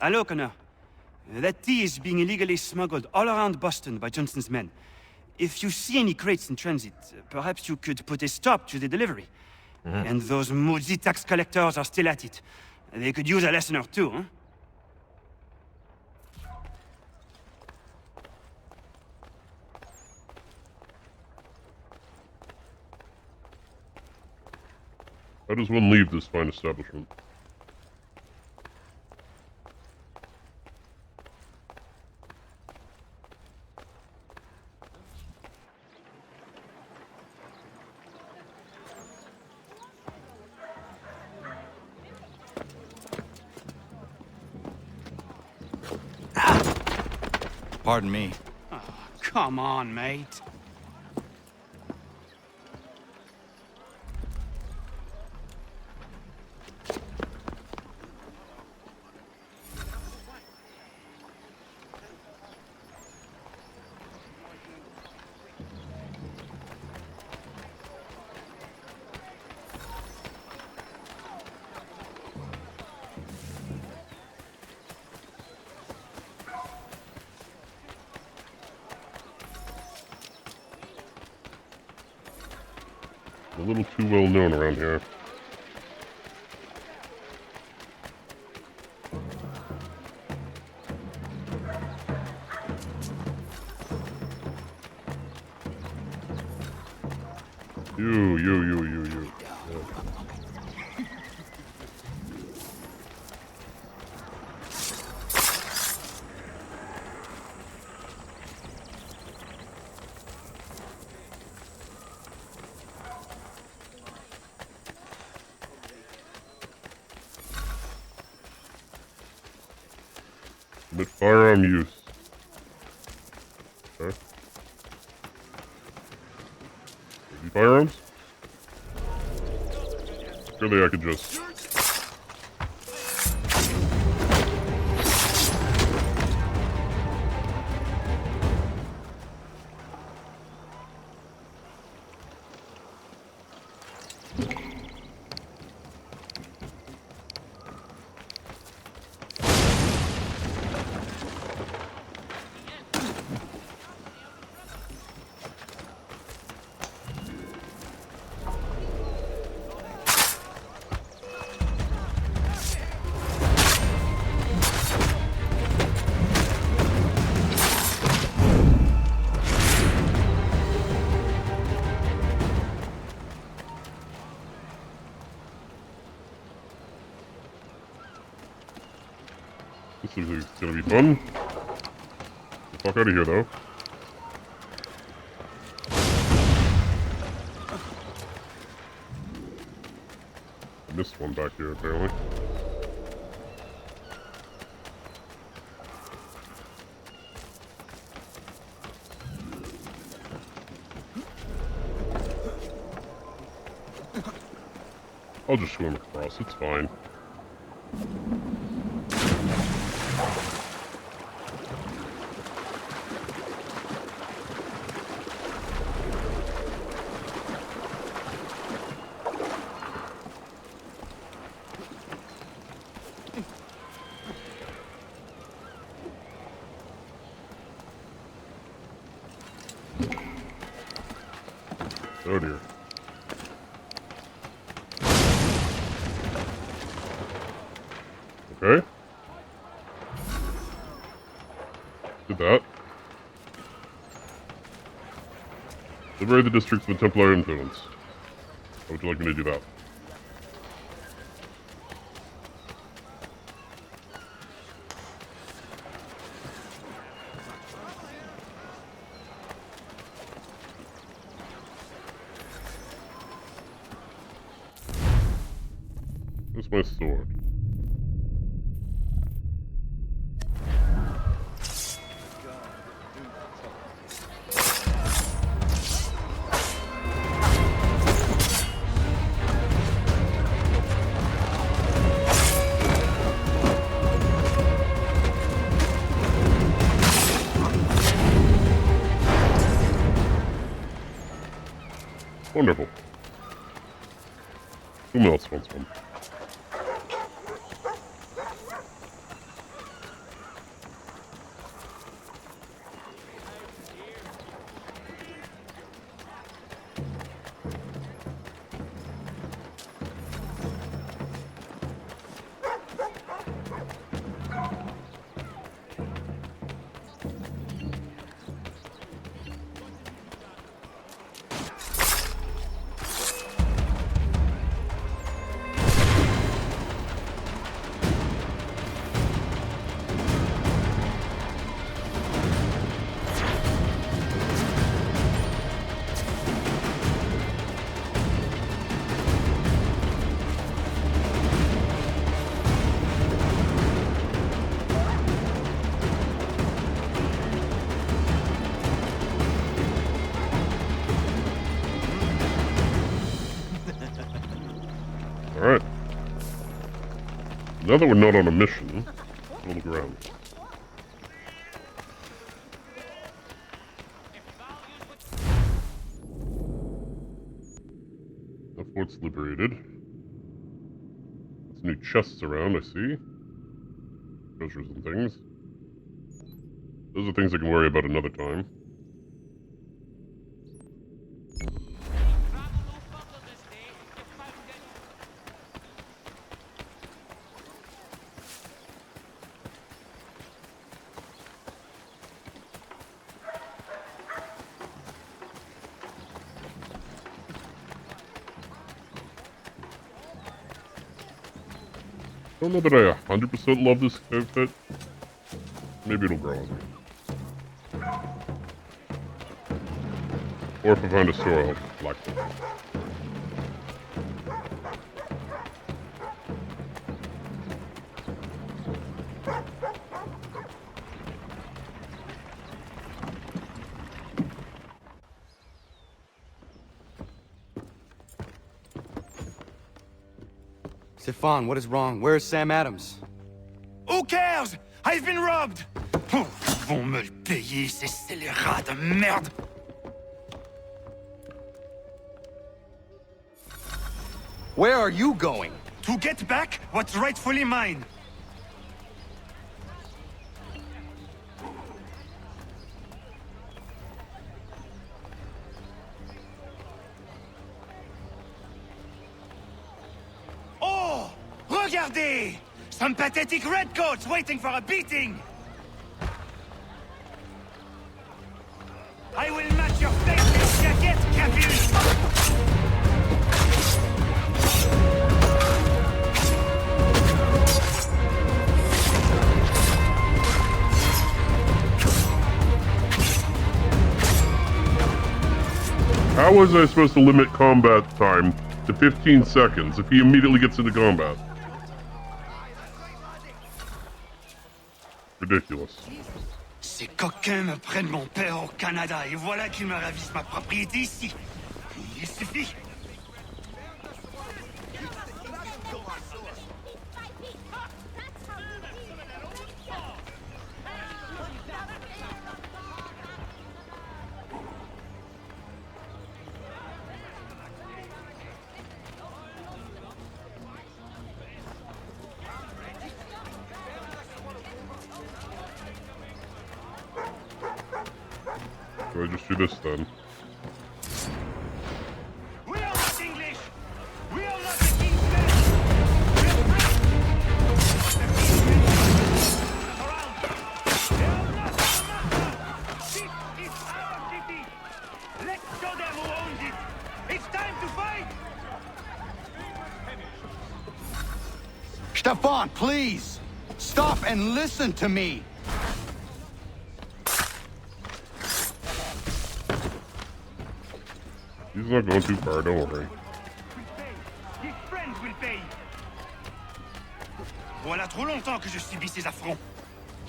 Hello, Connor. That tea is being illegally smuggled all around Boston by Johnson's men. If you see any crates in transit, perhaps you could put a stop to the delivery. And those moody tax collectors are still at it. They could use a lesson or two, huh? How does one leave this fine establishment? Pardon me. Oh, come on, mate. A little too well known around here. You. But firearm use. Okay. Any firearms? Surely I could just... This looks like it's gonna be fun. Get the fuck out of here, though. Missed one back here, apparently. I'll just swim across, it's fine. Oh dear. Okay. Did that. Liberate the districts with Templar influence. How would you like me to do that? Where's my sword? Wonderful. Who else wants one? Alright. Now that we're not on a mission, we'll look around. The fort's liberated. There's new chests around, I see. Treasures and things. Those are things I can worry about another time. don't know that I 100% love this outfit. Maybe it'll grow on me. Or if I find a store, I'll like it. Stefan, what is wrong? Where's Sam Adams? Who cares? I've been robbed! Oh, ils vont me le payer, ces scélérats de merde! Where are you going? To get back what's rightfully mine. Oh! Regardez! Some pathetic redcoats waiting for a beating! I will match your faceless jacket, Capu! How was I supposed to limit combat time to 15 seconds if he immediately gets into combat? Ridiculous. Ces coquins me prennent mon père au Canada et voilà qu'ils me ravissent ma propriété ici. Il suffit. Do I just do this then? We are not English! We are not the king's men! We are French! Around! They are not our master! This is our city! Let's show them who owns it! It's time to fight! Stefan, please! Stop and listen to me! He's not going too far, don't worry. His friends will pay! Voilà trop longtemps que je subis ces affronts.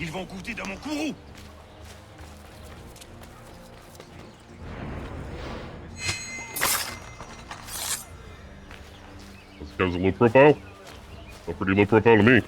Ils vont goûter de mon courroux! This guy's a low profile? A pretty low profile to me.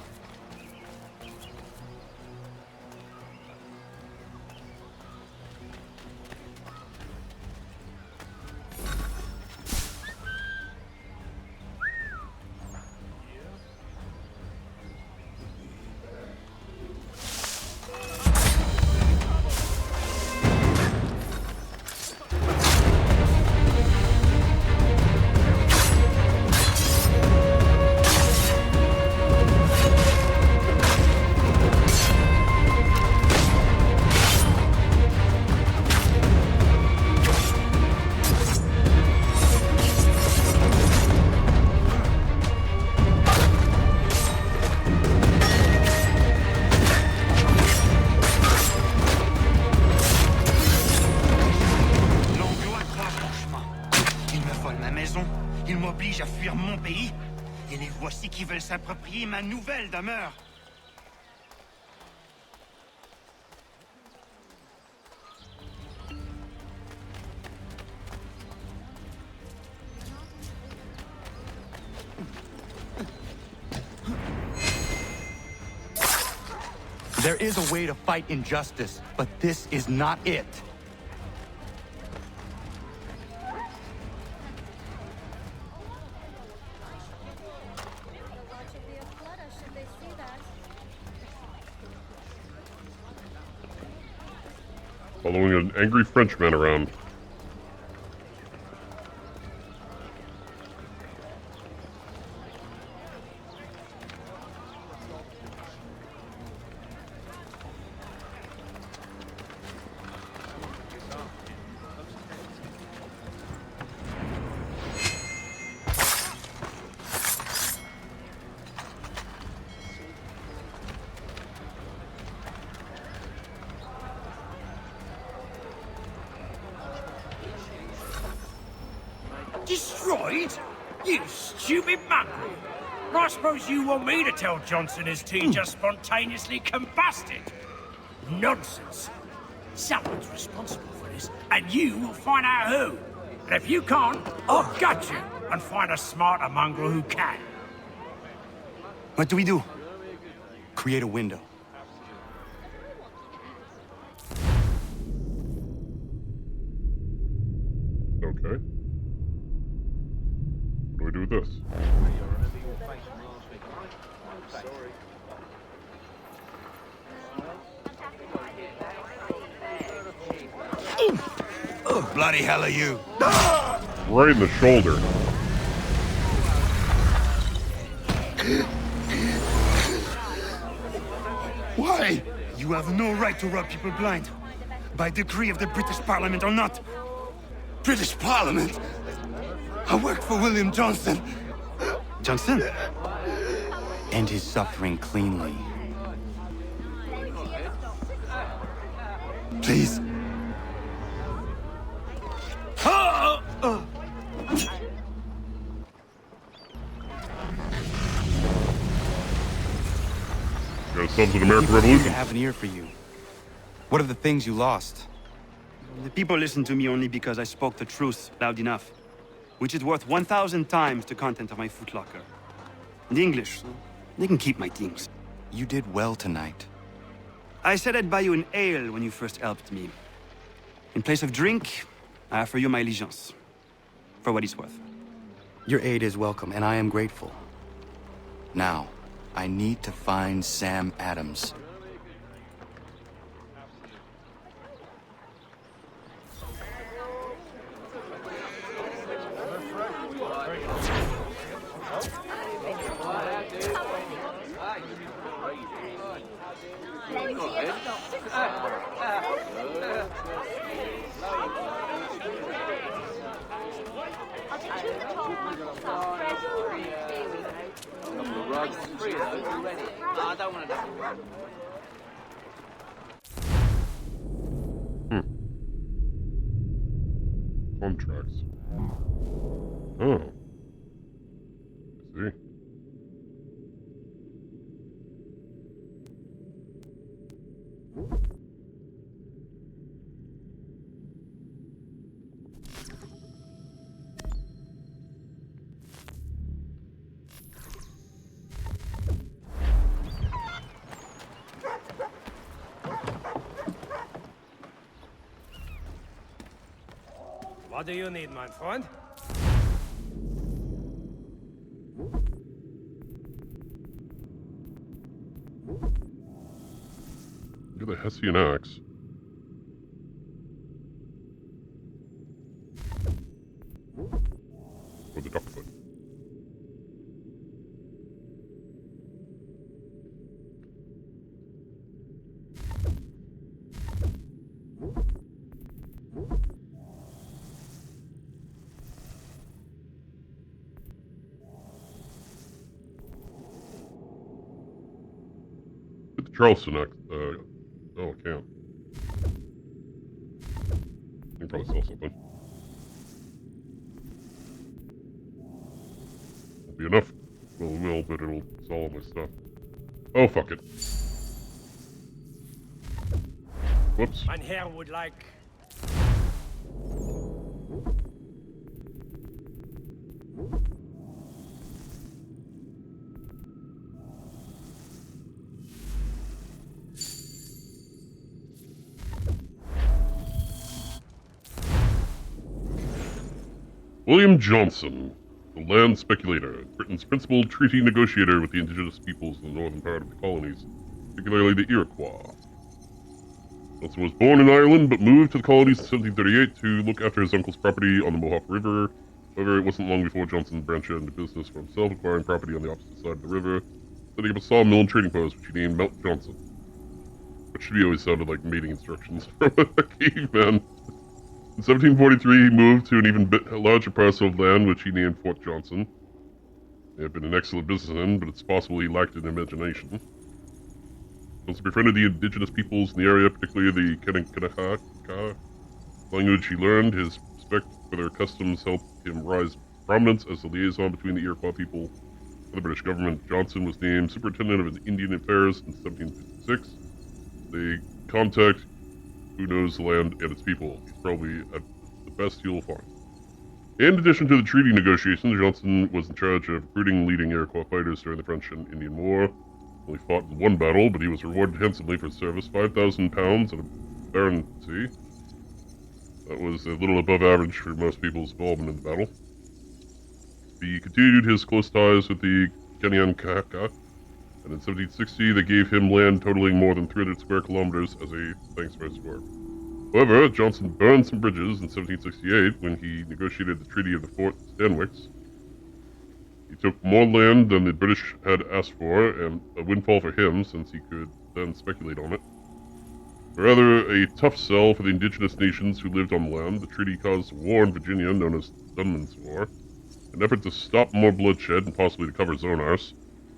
Ils m'obligent à fuir mon pays, et les voici qui veulent s'approprier ma nouvelle demeure. There is a way to fight injustice, but this is not it. Following an angry Frenchman around. Destroyed? You stupid mongrel! I suppose you want me to tell Johnson his tea just spontaneously combusted? Nonsense. Someone's responsible for this, and you will find out who. And if you can't, I'll gut you and find a smarter mongrel who can. What do we do? Create a window. Okay. What do we do with this? Oh, bloody hell are you? Right in the shoulder. Why? You have no right to rob people blind. By decree of the British Parliament or not. British Parliament? I work for William Johnson. Johnson? End his suffering cleanly. Please. Got subs in American People Revolution. seem to have an ear for you. What are the things you lost? The people listen to me only because I spoke the truth loud enough, which is worth 1,000 times the content of my footlocker. In English, so they can keep my things. You did well tonight. I said I'd buy you an ale when you first helped me. In place of drink, I offer you my allegiance. For what it's worth. Your aid is welcome, and I am grateful. Now, I need to find Sam Adams. Contracts. Oh. I see. What do you need, my friend? Look at the Hessian axe. Or the duckfoot. Get the Charleston axe. Oh, I can't. You can probably sell something. Won't be enough. Well, it will, but it'll sell all my stuff. Oh, fuck it. Whoops. Mein Herr would like... William Johnson, the land speculator, Britain's principal treaty negotiator with the indigenous peoples in the northern part of the colonies, particularly the Iroquois. Johnson was born in Ireland, but moved to the colonies in 1738 to look after his uncle's property on the Mohawk River. However, it wasn't long before Johnson branched out into business for himself, acquiring property on the opposite side of the river, setting up a sawmill and trading post, which he named Mount Johnson. Which to me always sounded like mating instructions from a caveman. In 1743, he moved to an even larger parcel of land, which he named Fort Johnson. He had been an excellent businessman, but it's possible he lacked an imagination. Johnson befriended the indigenous peoples in the area, particularly the Kanakanaha language he learned. His respect for their customs helped him rise to prominence as the liaison between the Iroquois people and the British government. Johnson was named Superintendent of Indian Affairs in 1756. They contact who knows the land and its people. He's probably the best you'll find. In addition to the treaty negotiations, Johnson was in charge of recruiting and leading Iroquois fighters during the French and Indian War. He only fought in one battle, but he was rewarded handsomely for his service, 5,000 pounds and a baronetcy. That was a little above average for most people's involvement in the battle. He continued his close ties with the Kanien'kehá:ka, and in 1760 they gave him land totaling more than 300 square kilometers as a thanks for his work. However, Johnson burned some bridges in 1768 when he negotiated the Treaty of the Fort Stanwix. He took more land than the British had asked for, and a windfall for him since he could then speculate on it. Rather a tough sell for the indigenous nations who lived on the land, the treaty caused a war in Virginia known as Dunman's War. In an effort to stop more bloodshed and possibly to cover his own arse,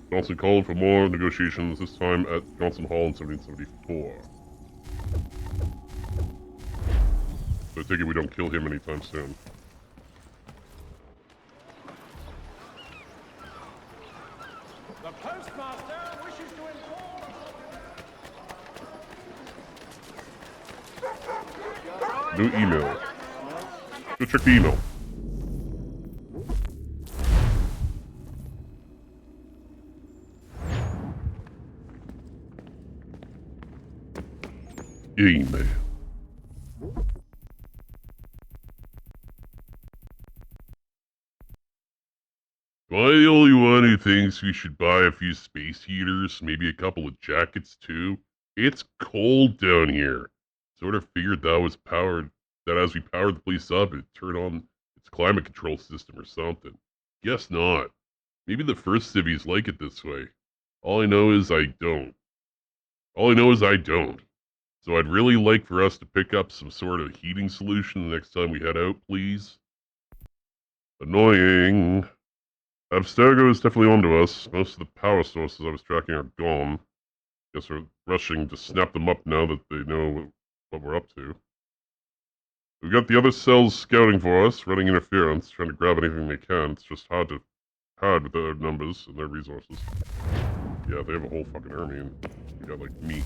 Johnson called for more negotiations, this time at Johnson Hall in 1774. So I take it we don't kill him anytime soon. The postmaster wishes to inform No email. Go check the email. Email. Am I the only one who thinks we should buy a few space heaters, maybe a couple of jackets too? It's cold down here. Sort of figured that as we powered the place up, it'd turn on its climate control system or something. Guess not. Maybe the first civvies like it this way. All I know is I don't. So I'd really like for us to pick up some sort of heating solution the next time we head out, please. Annoying. Abstergo is definitely onto us. Most of the power sources I was tracking are gone. Guess we're rushing to snap them up now that they know what we're up to. We've got the other cells scouting for us, running interference, trying to grab anything they can. It's just hard with their numbers and their resources. Yeah, they have a whole fucking army, and we got like me.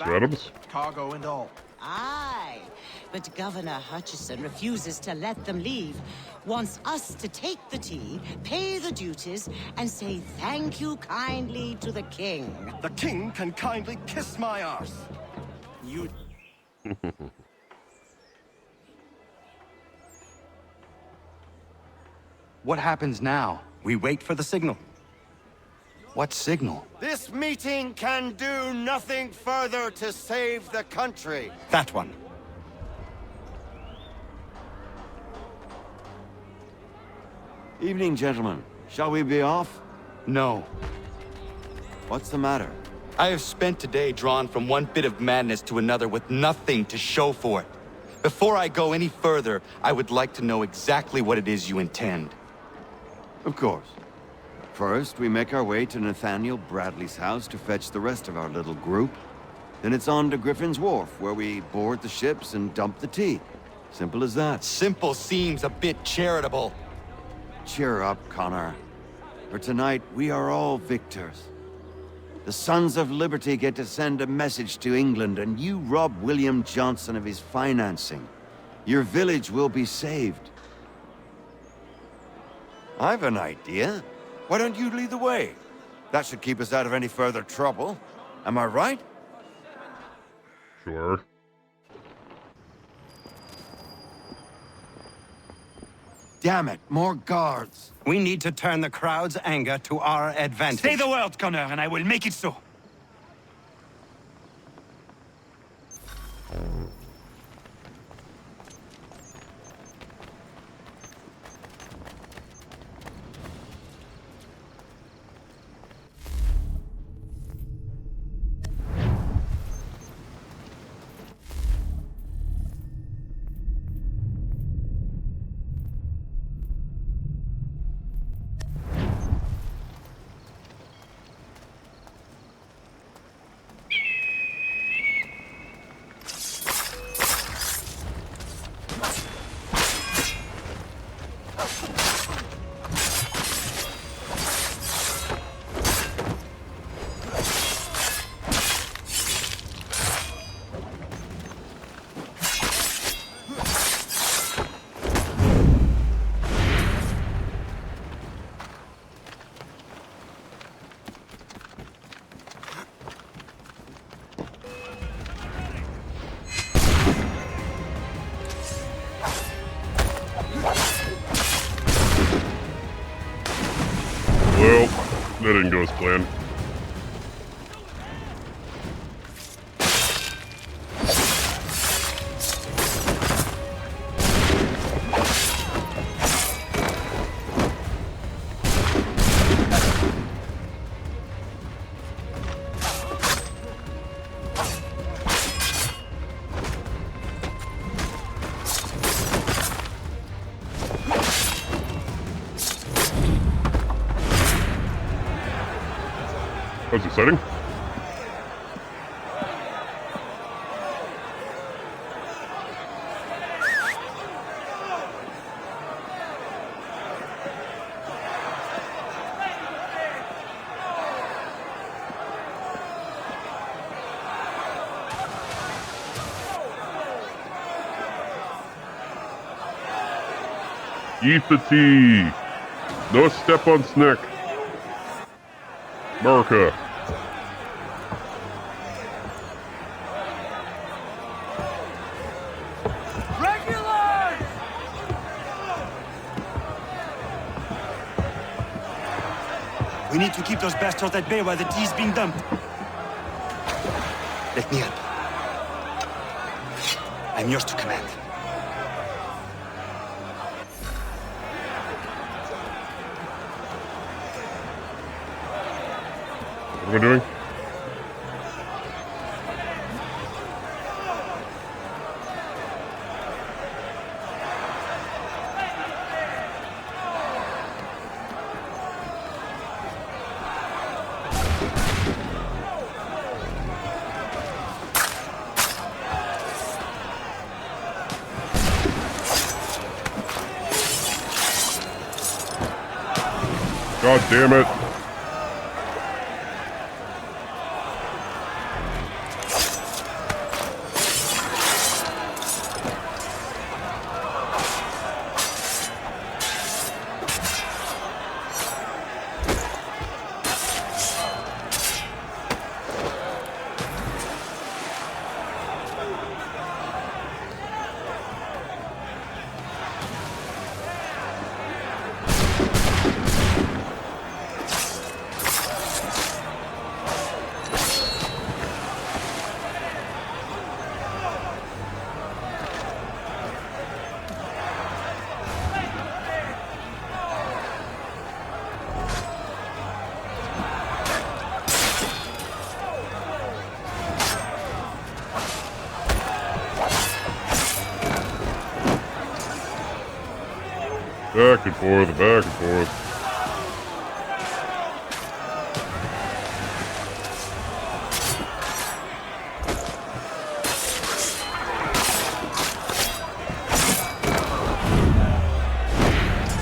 Adams? Cargo and all. Aye, but Governor Hutchison refuses to let them leave. Wants us to take the tea, pay the duties, and say thank you kindly to the king. The king can kindly kiss my arse. You... What happens now? We wait for the signal. What signal? This meeting can do nothing further to save the country. That one. Evening, gentlemen. Shall we be off? No. What's the matter? I have spent today drawn from one bit of madness to another with nothing to show for it. Before I go any further, I would like to know exactly what it is you intend. Of course. First, we make our way to Nathaniel Bradley's house to fetch the rest of our little group. Then it's on to Griffin's Wharf, where we board the ships and dump the tea. Simple as that. Simple seems a bit charitable. Cheer up, Connor. For tonight, we are all victors. The Sons of Liberty get to send a message to England, and you rob William Johnson of his financing. Your village will be saved. I've an idea. Why don't you lead the way? That should keep us out of any further trouble. Am I right? Sure. Damn it, more guards. We need to turn the crowd's anger to our advantage. Say the word, Connor, and I will make it so. Well, that didn't go as planned. That's exciting. Eat the tea. No step on snack. America. We need to keep those bastards at bay while the tea's being dumped. Let me help. I'm yours to command. What am I doing? God damn it. Back and forth, back and forth.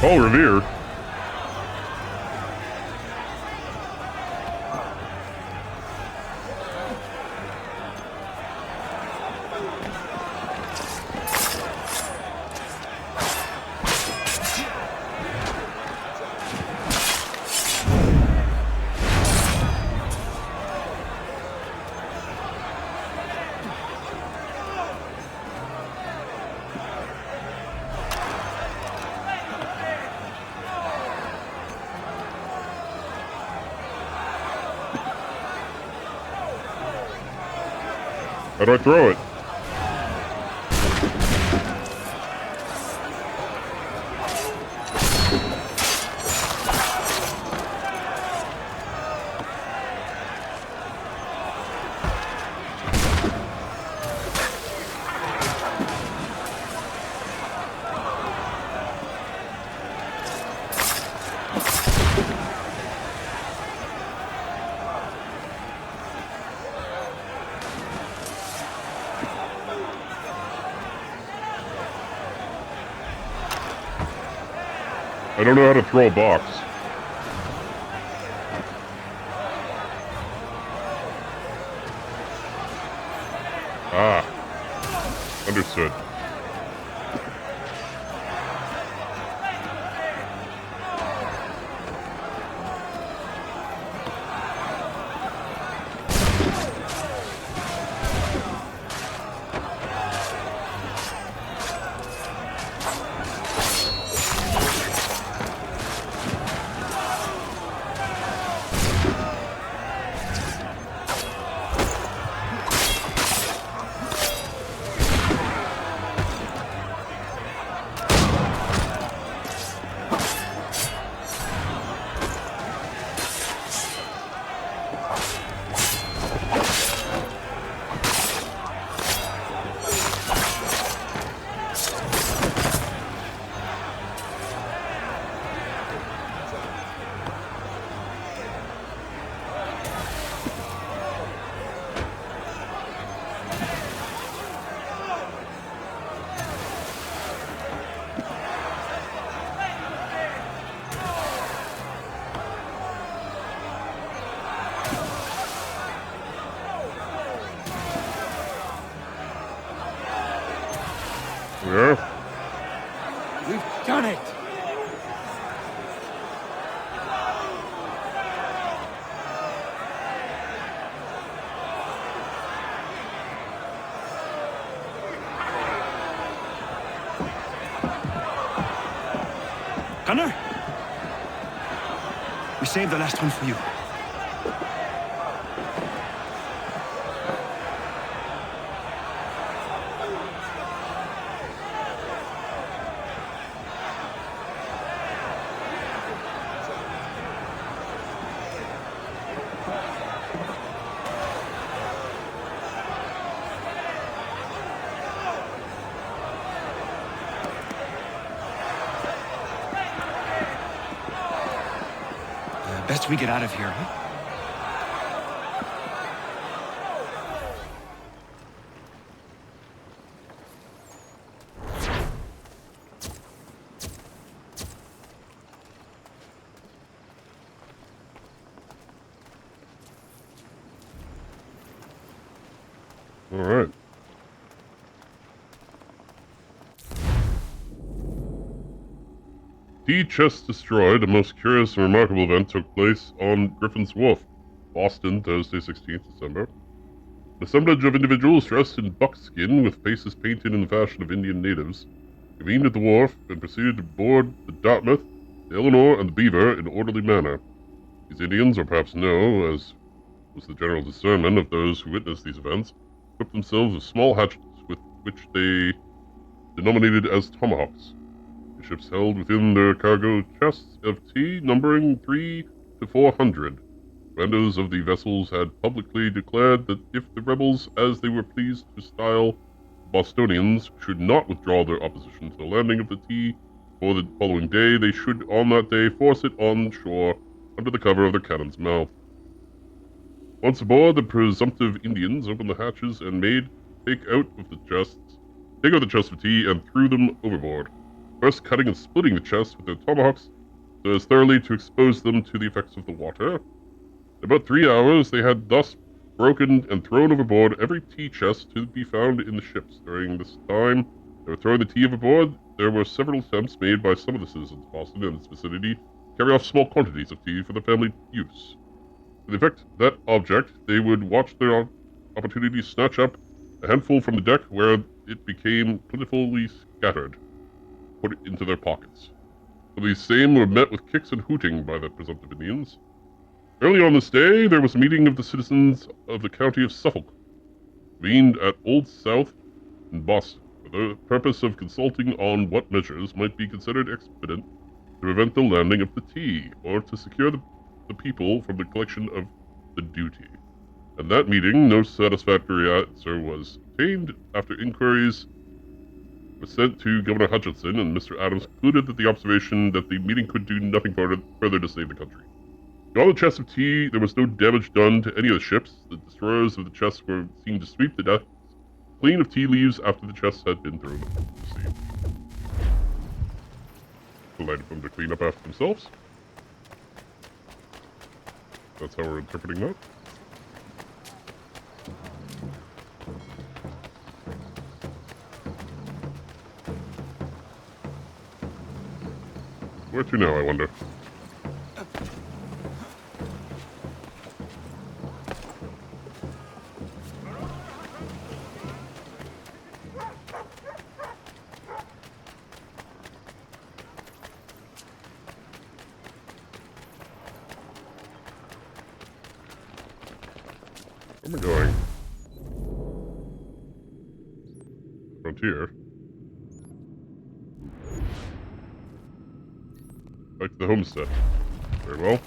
Paul Revere. How do I throw it? I don't know how to throw a box. Ah. Understood. Yeah? We've done it! Gunner? We saved the last one for you. Best we get out of here, huh? All right. Tea chest destroyed. A most curious and remarkable event took place on Griffin's Wharf, Boston, Thursday, 16th December. An assemblage of individuals dressed in buckskin with faces painted in the fashion of Indian natives convened at the wharf and proceeded to board the Dartmouth, the Eleanor, and the Beaver in orderly manner. These Indians, or perhaps no, as was the general discernment of those who witnessed these events, equipped themselves with small hatchets with which they denominated as tomahawks. The ships held within their cargo chests of tea numbering 300 to 400. Commanders of the vessels had publicly declared that if the rebels, as they were pleased to style Bostonians, should not withdraw their opposition to the landing of the tea for the following day, they should on that day force it on shore under the cover of their cannon's mouth. Once aboard, the presumptive Indians opened the hatches and made take out the chests of tea and threw them overboard, first cutting and splitting the chests with their tomahawks so as thoroughly to expose them to the effects of the water. In about 3 hours, they had thus broken and thrown overboard every tea chest to be found in the ships. During this time they were throwing the tea overboard, there were several attempts made by some of the citizens of Boston and its vicinity to carry off small quantities of tea for the family use. To effect that object, they would watch their opportunity to snatch up a handful from the deck where it became plentifully scattered, put it into their pockets. So these same were met with kicks and hooting by the presumptive Indians. Early on this day, there was a meeting of the citizens of the county of Suffolk. convened at Old South in Boston for the purpose of consulting on what measures might be considered expedient to prevent the landing of the tea, or to secure the people from the collection of the duty. At that meeting, no satisfactory answer was obtained. After inquiries were sent to Governor Hutchinson, and Mr. Adams concluded that the observation that the meeting could do nothing further to save the country. To all the chests of tea, there was no damage done to any of the ships. The destroyers of the chests were seen to sweep the decks clean of tea leaves after the chests had been thrown into the sea. Delighted them to clean up after themselves. That's how we're interpreting that. Where to now, I wonder? Where am I going? Frontier. Back to the homestead. Very well.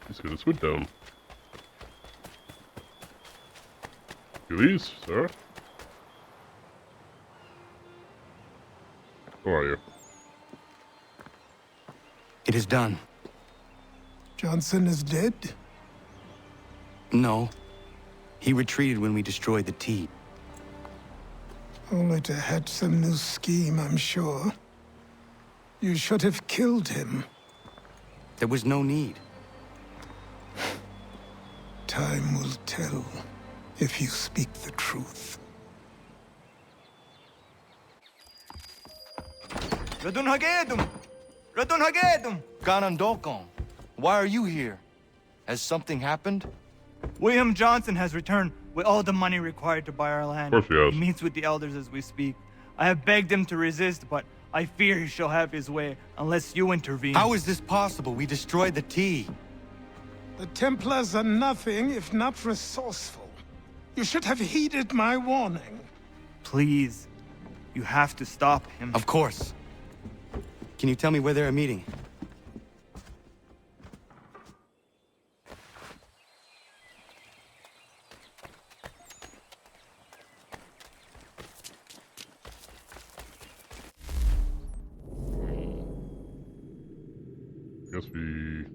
Let's get this wood down. Please, sir. How are you? It is done. Johnson is dead? No. He retreated when we destroyed the tea. Only to hatch some new scheme, I'm sure. You should have killed him. There was no need. Time will tell if you speak the truth. Radun Hagedum! Radun Hagedum! Ganandokon, why are you here? Has something happened? William Johnson has returned with all the money required to buy our land. Of course he has. He meets with the elders as we speak. I have begged him to resist, but I fear he shall have his way unless you intervene. How is this possible? We destroyed the tea. The Templars are nothing if not resourceful. You should have heeded my warning. Please, you have to stop him. Of course. Can you tell me where they're meeting? Guess we...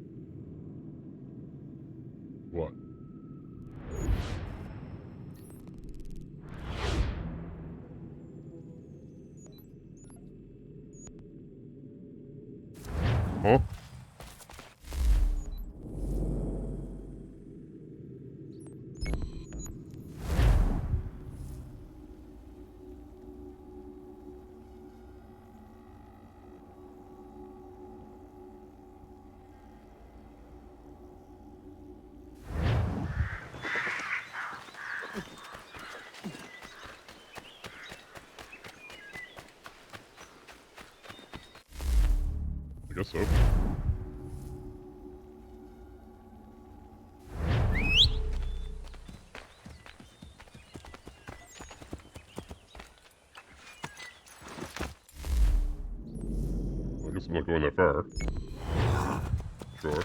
What? Huh? I guess so. Well, I guess I'm not going that far. Sure.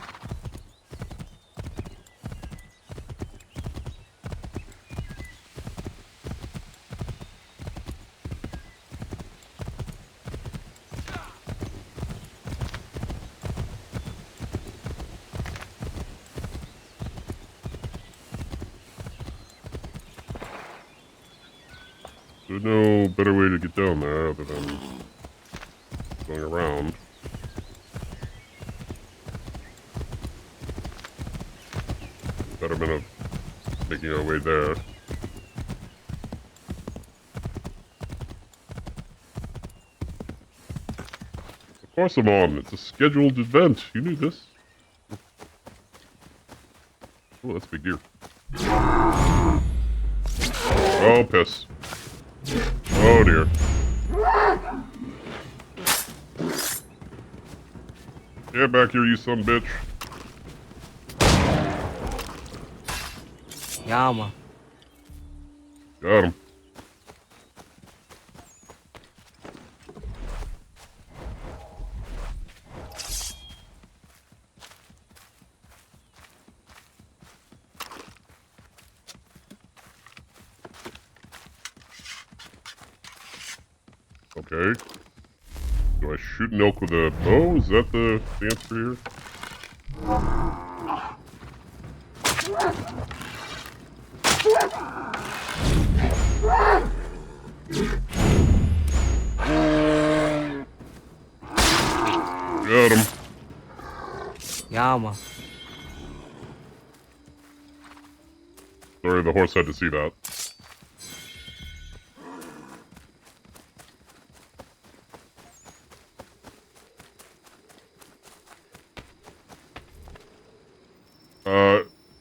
There's no better way to get down there other than going around. Betterment of making our way there. Of course I'm on. It's a scheduled event. You knew this. Oh, that's a big deer. Oh, piss. Oh, dear. Get back here, you son of a bitch. Yeah, man. Got him. Okay. Do I shoot an elk with a bow? Is that the answer here? Got him. Yeah, man. Sorry, the horse had to see that.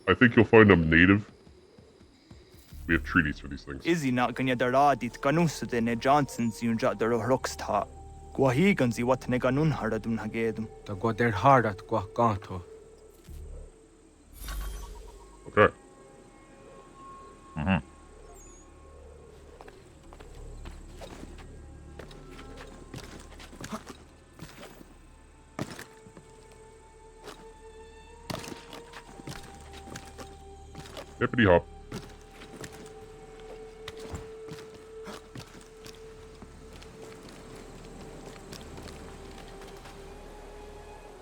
I think you'll find them native. We have treaties for these things. Izzy not gonna daradit ganus de ne Johnsons yun jat der rocksta. Gwahiganzi what ne ganun haradun hagedum. Da gwa der hardat gwa ganto. Okay. Mm-hmm. Hippity hop.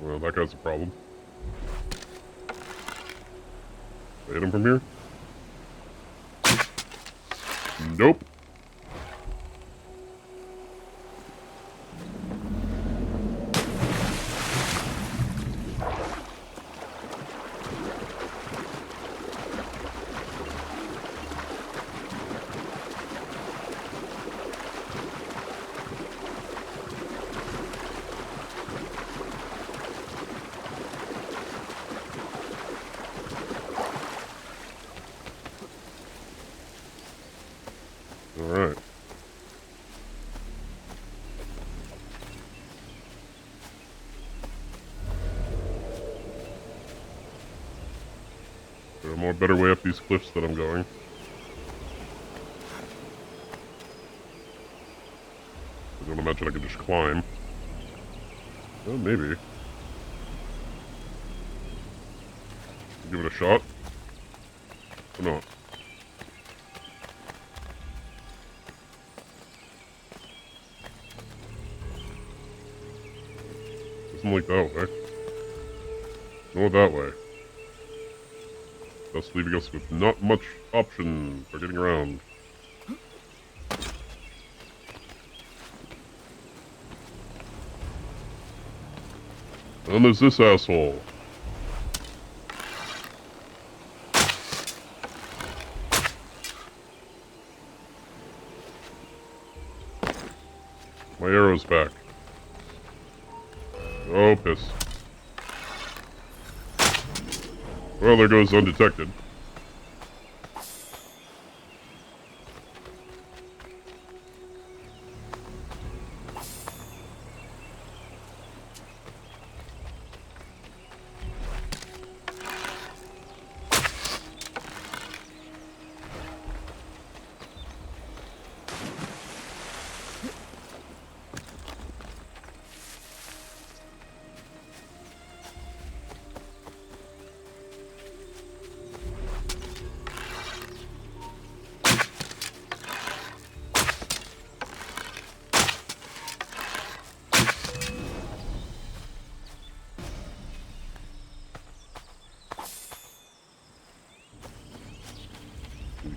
Well, that guy's a problem. Hit him from here? Nope. Alright. There a more better way up these cliffs that I'm going. I don't imagine I can just climb. Well, maybe. Give it a shot. Or not. Doesn't like that way. Go that way. Thus leaving us with not much option for getting around. And there's this asshole. My arrow's back. Oh, piss. Well, there goes undetected.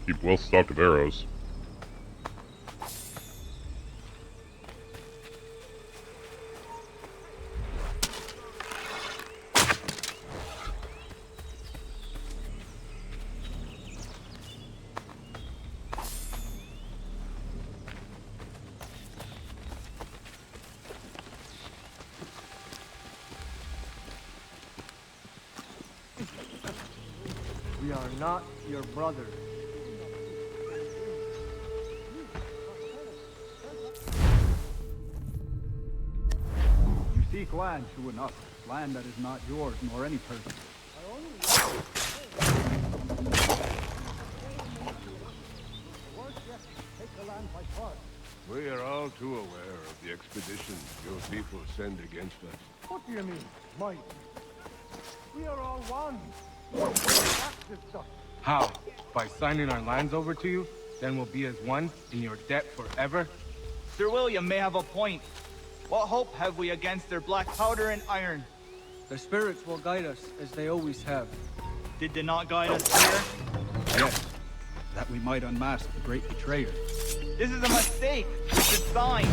Keep well stocked of arrows. We are not your brothers. You seek land, true enough. Land that is not yours, nor any person. We are all too aware of the expeditions your people send against us. What do you mean, might? We are all one. This stuff. How? By signing our lands over to you? Then we'll be as one in your debt forever? Sir William may have a point. What hope have we against their black powder and iron? The spirits will guide us, as they always have. Did they not guide us here? Yes, that we might unmask the great betrayer. This is a mistake. We should sign.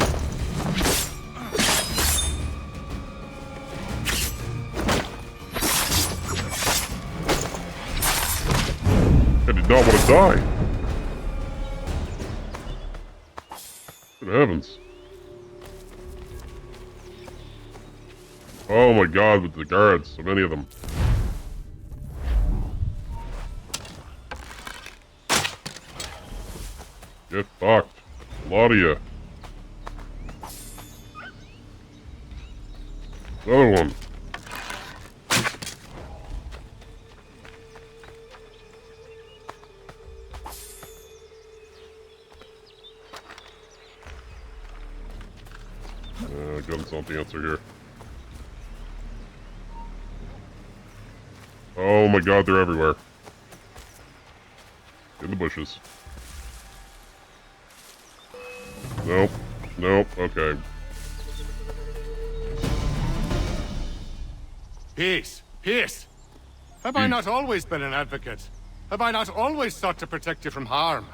I did not want to die. Good heavens. Oh my god, with the guards, so many of them. Get fucked. A lot of you. Another one. Guns don't the answer here. Oh my god, they're everywhere. In the bushes. Nope. Nope. Okay. Peace. Peace. Have I not always been an advocate? Have I not always sought to protect you from harm?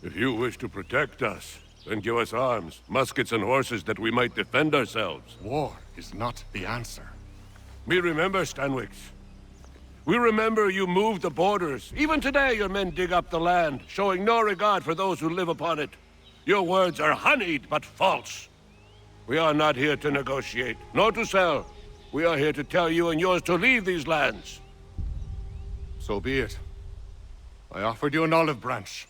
If you wish to protect us, then give us arms, muskets and horses that we might defend ourselves. War is not the answer. We remember, Stanwix. We remember you moved the borders. Even today your men dig up the land, showing no regard for those who live upon it. Your words are honeyed, but false. We are not here to negotiate, nor to sell. We are here to tell you and yours to leave these lands. So be it. I offered you an olive branch,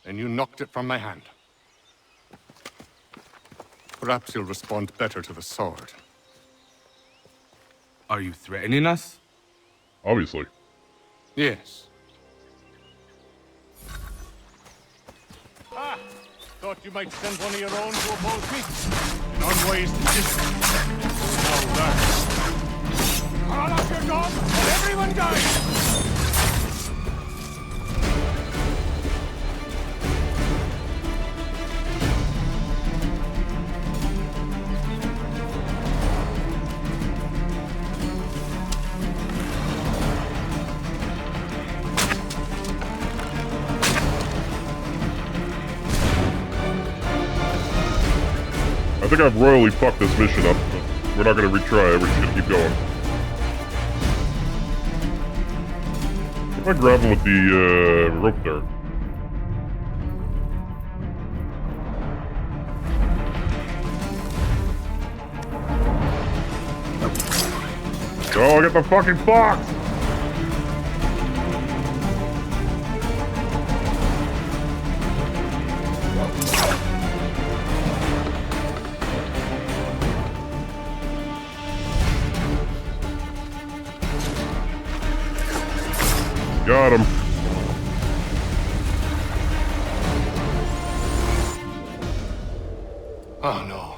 and you knocked it from my hand. Perhaps you'll respond better to the sword. Are you threatening us? Obviously. Yes. Ah! Thought you might send one of your own to oppose me. An unwise decision. Now learn. Call up your dog, and everyone dies! I think I've royally fucked this mission up, but we're not gonna retry it, we're just gonna keep going. If I grab him with the rope there. Oh, I got the fucking fox! Got him. Oh no.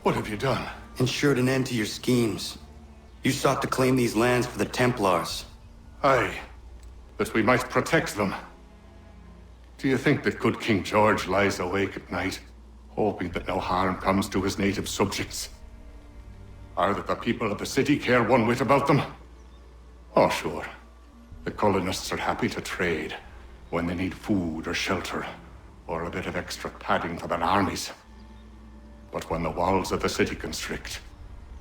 What have you done? Ensured an end to your schemes. You sought to claim these lands for the Templars. Aye. That we might protect them. Do you think that good King George lies awake at night, hoping that no harm comes to his native subjects? Or that the people of the city care one whit about them? Oh, sure. The colonists are happy to trade when they need food or shelter, or a bit of extra padding for their armies. But when the walls of the city constrict,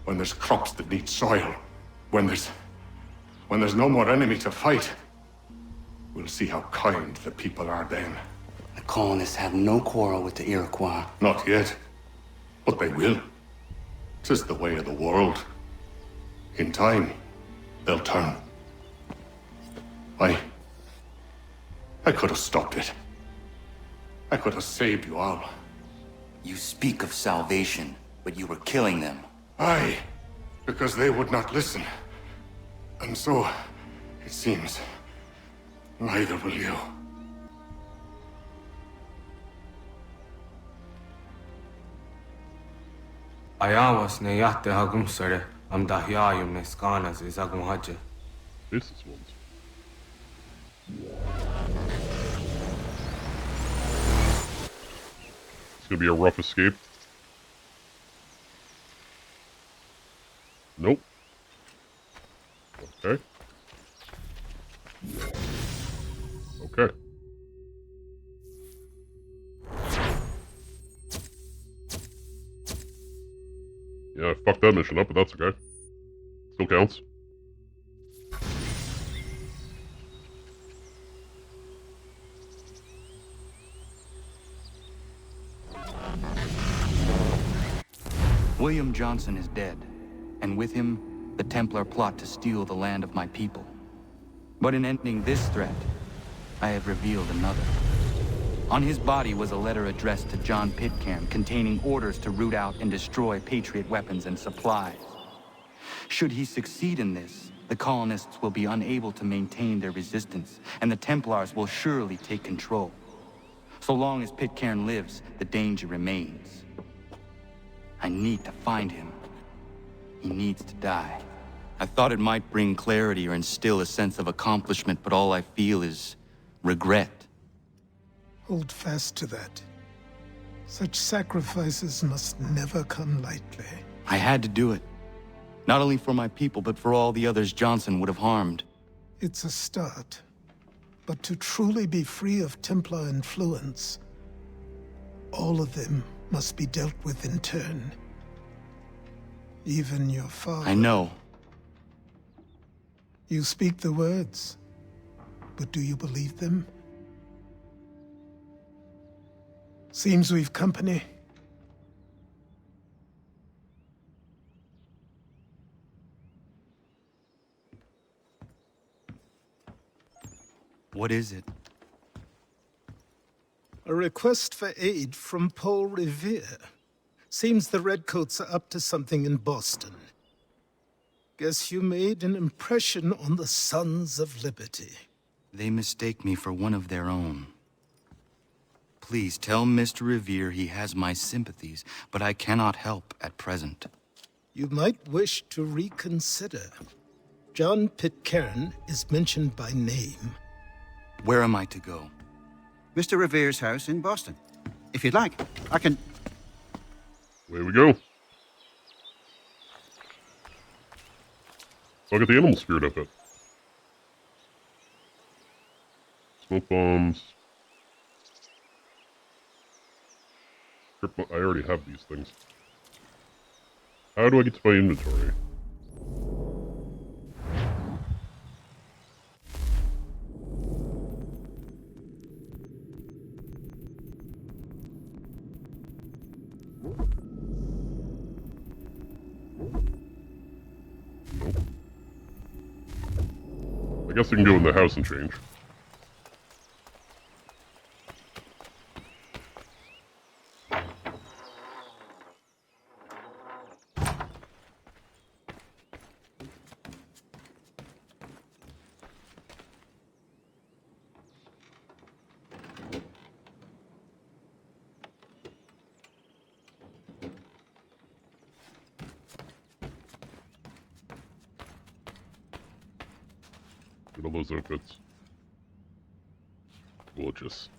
when there's crops that need soil, when there's no more enemy to fight, we'll see how kind the people are then. The colonists have no quarrel with the Iroquois. Not yet, but they will. 'Tis the way of the world. In time, they'll turn. Aye, I could have stopped it. I could have saved you all. You speak of salvation, but you were killing them. Aye, because they would not listen. And so, it seems, neither will you. Ayawas ne yate hagum sare am dahyayum ne skanas is agum haje. This is ones. It's gonna be a rough escape. Nope. Okay. Okay. Yeah, I fucked that mission up, but that's okay. Still counts. William Johnson is dead, and with him, the Templar plot to steal the land of my people. But in ending this threat, I have revealed another. On his body was a letter addressed to John Pitcairn containing orders to root out and destroy Patriot weapons and supplies. Should he succeed in this, the colonists will be unable to maintain their resistance, and the Templars will surely take control. So long as Pitcairn lives, the danger remains. I need to find him. He needs to die. I thought it might bring clarity or instill a sense of accomplishment, but all I feel is regret. Hold fast to that. Such sacrifices must never come lightly. I had to do it. Not only for my people, but for all the others Johnson would have harmed. It's a start. But to truly be free of Templar influence, all of them must be dealt with in turn. Even your father. I know. You speak the words, but do you believe them? Seems we've company. What is it? A request for aid from Paul Revere. Seems the Redcoats are up to something in Boston. Guess you made an impression on the Sons of Liberty. They mistake me for one of their own. Please tell Mr. Revere he has my sympathies, but I cannot help at present. You might wish to reconsider. John Pitcairn is mentioned by name. Where am I to go? Mr. Revere's house in Boston. If you'd like, I can... Away we go. I'll get the animal spirit up it. Smoke bombs. I already have these things. How do I get to my inventory? Nope. I guess I can go in the house and change. Get all those outfits. Gorgeous.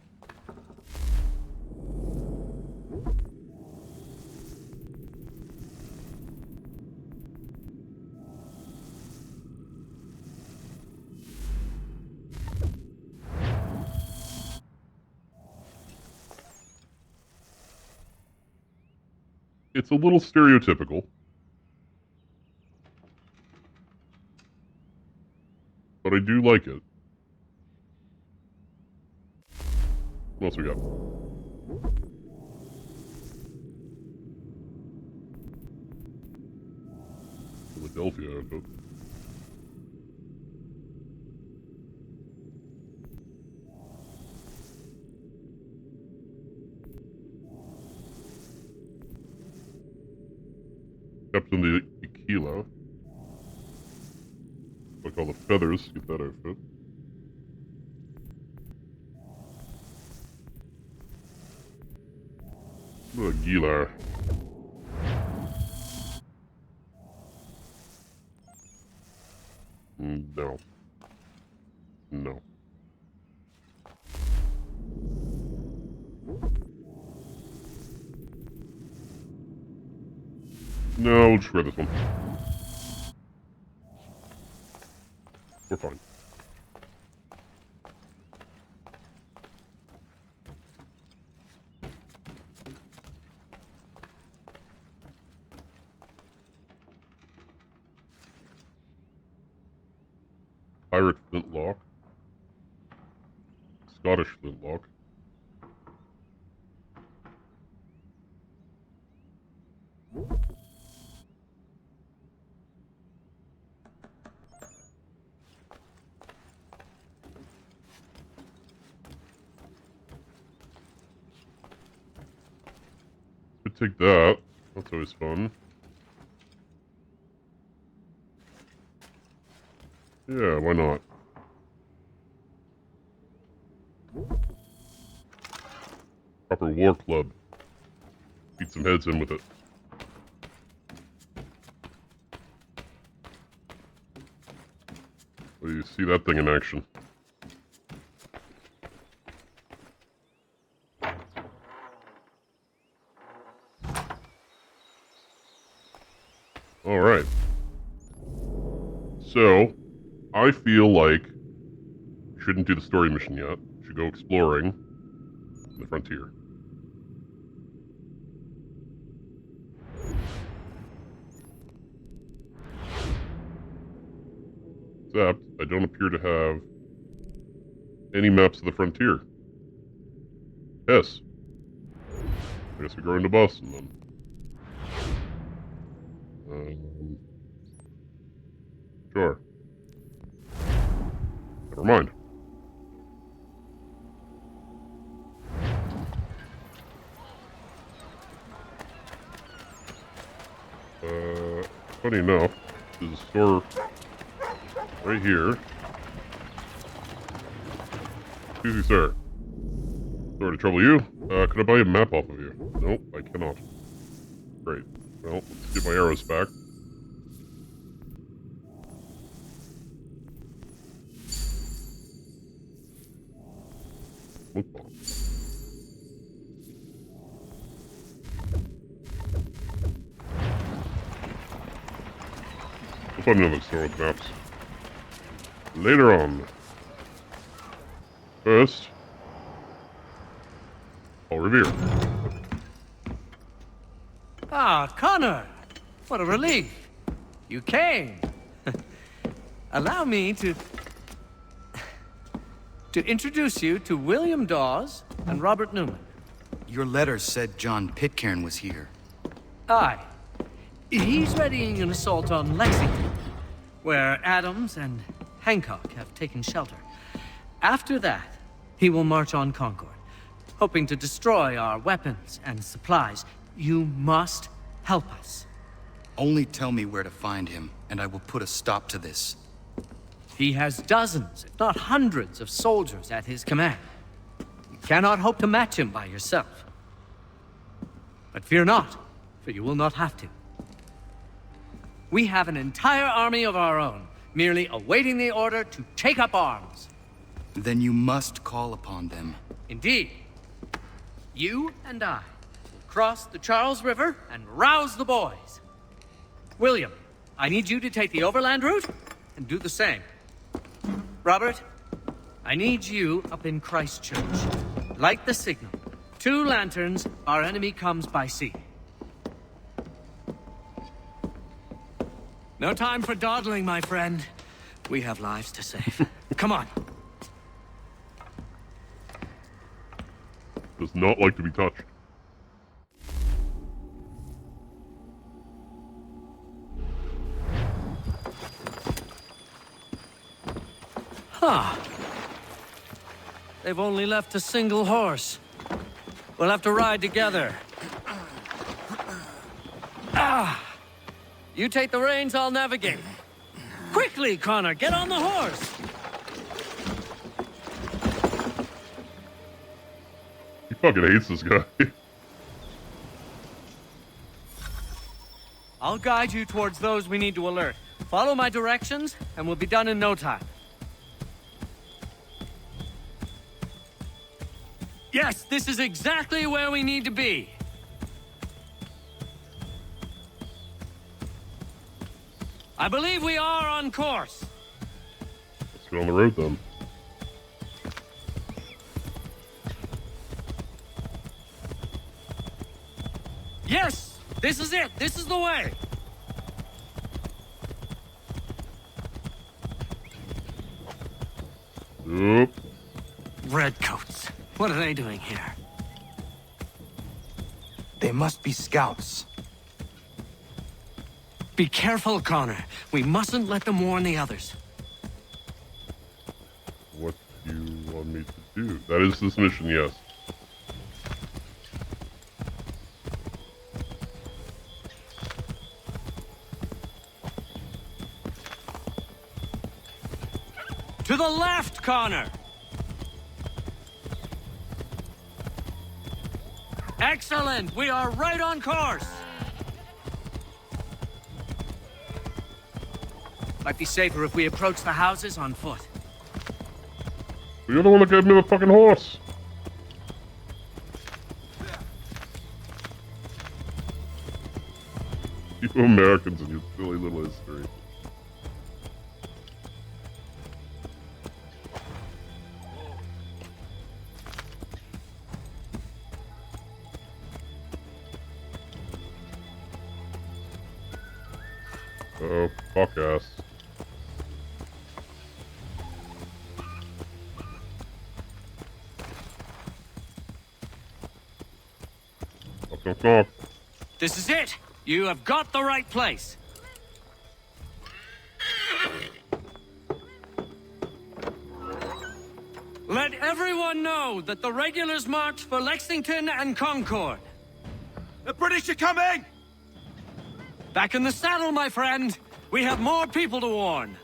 It's a little stereotypical. But I do like it. What else we got? Philadelphia outfit. kept in the Aquila. Like all the feathers, get that outfit. Aguilar. No. No. No, we'll just wear this one. We're fine. Pirate flintlock. Scottish flintlock. Could take that. That's always fun. Yeah, why not? Proper war club. Beat some heads in with it. So you see that thing in action. Alright. So, I feel like we shouldn't do the story mission yet. We should go exploring the frontier. Except, I don't appear to have any maps of the frontier. Yes. I guess we go into Boston then. Sure. Never mind. Funny enough, there's a store right here. Excuse me, sir. Sorry to trouble you. Could I buy a map off of you? Nope, I cannot. Great. Well, let's get my arrows back. Smoke bomb. We'll find another store with maps. Later on. First, Paul Revere. Ah, Connor! What a relief. You came. Allow me to introduce you to William Dawes and Robert Newman. Your letter said John Pitcairn was here. Aye. He's readying an assault on Lexington, where Adams and Hancock have taken shelter. After that, he will march on Concord, hoping to destroy our weapons and supplies. You must help us. Only tell me where to find him, and I will put a stop to this. He has dozens, if not hundreds, of soldiers at his command. You cannot hope to match him by yourself. But fear not, for you will not have to. We have an entire army of our own, merely awaiting the order to take up arms. Then you must call upon them. Indeed. You and I will cross the Charles River and rouse the boys. William, I need you to take the overland route and do the same. Robert, I need you up in Christchurch. Light the signal. 2 lanterns, our enemy comes by sea. No time for dawdling, my friend. We have lives to save. Come on. Does not like to be touched. Huh. They've only left a single horse. We'll have to ride together. Ah! You take the reins, I'll navigate. Quickly, Connor, get on the horse! He fucking hates this guy. I'll guide you towards those we need to alert. Follow my directions, and we'll be done in no time. Yes, this is exactly where we need to be. I believe we are on course. Let's get on the road then. Yes, this is it. This is the way. Oop. Redcoats. What are they doing here? They must be scouts. Be careful, Connor. We mustn't let them warn the others. What do you want me to do? That is this mission, yes. To the left, Connor! Excellent! We are right on course! Might be safer if we approach the houses on foot. You're the one that gave me the fucking horse! You Americans and your silly little history. Oh, fuck ass. Fuck. This is it! You have got the right place! Let everyone know that the regulars marched for Lexington and Concord. The British are coming! Back in the saddle, my friend. We have more people to warn.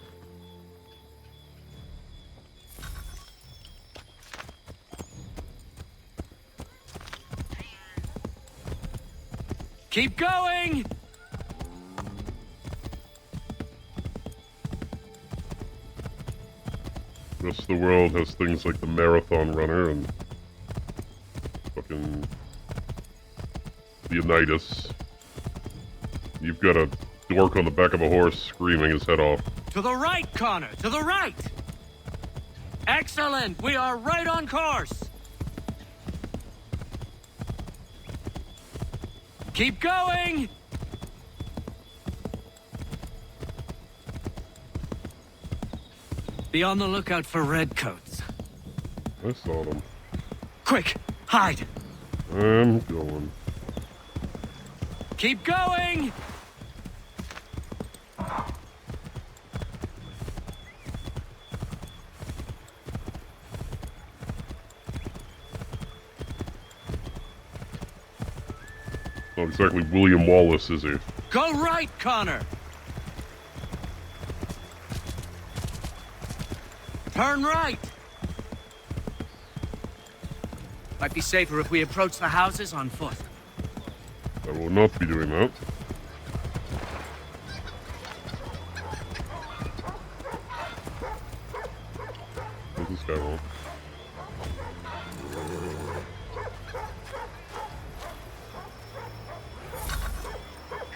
Keep going! The rest of the world has things like the marathon runner and fucking Leonidas. You've got a dork on the back of a horse screaming his head off. To the right, Connor! To the right! Excellent! We are right on course! Keep going! Be on the lookout for redcoats. I saw them. Quick! Hide! I'm going. Keep going! Not exactly William Wallace, is he? Go right, Connor! Turn right! Might be safer if we approach the houses on foot. I will not be doing that. What's this guy want?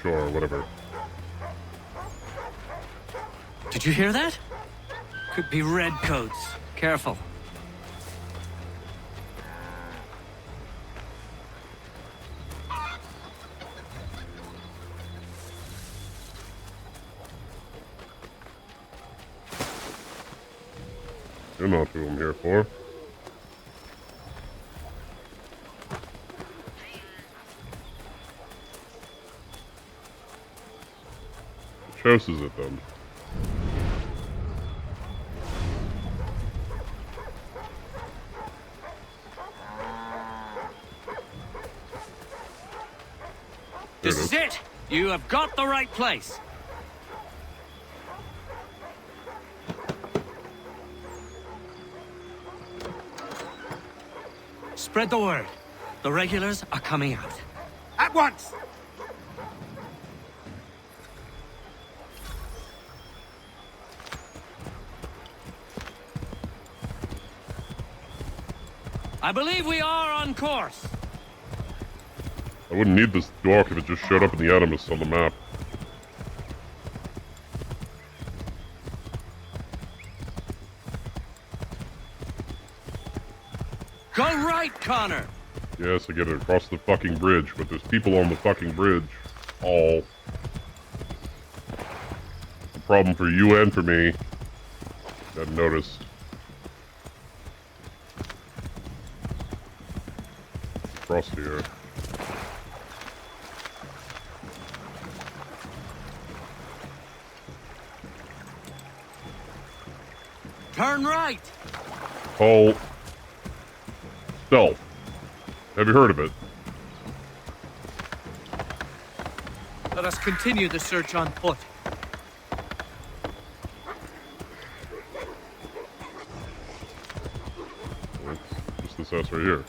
Sure, whatever. Did you hear that? Could be redcoats. Careful. You're not who I'm here for. Which house is it then? This is it! You have got the right place. Spread the word. The regulars are coming out. At once! I believe we are on course. I wouldn't need this dock if it just showed up in the Animus on the map. Go right, Connor! Yes, I get it across the fucking bridge, but there's people on the fucking bridge. All. It's a problem for you and for me. Hadn't noticed. Across here. Turn right! Call Stealth. Have you heard of it? Let us continue the search on foot. It's just this house right here.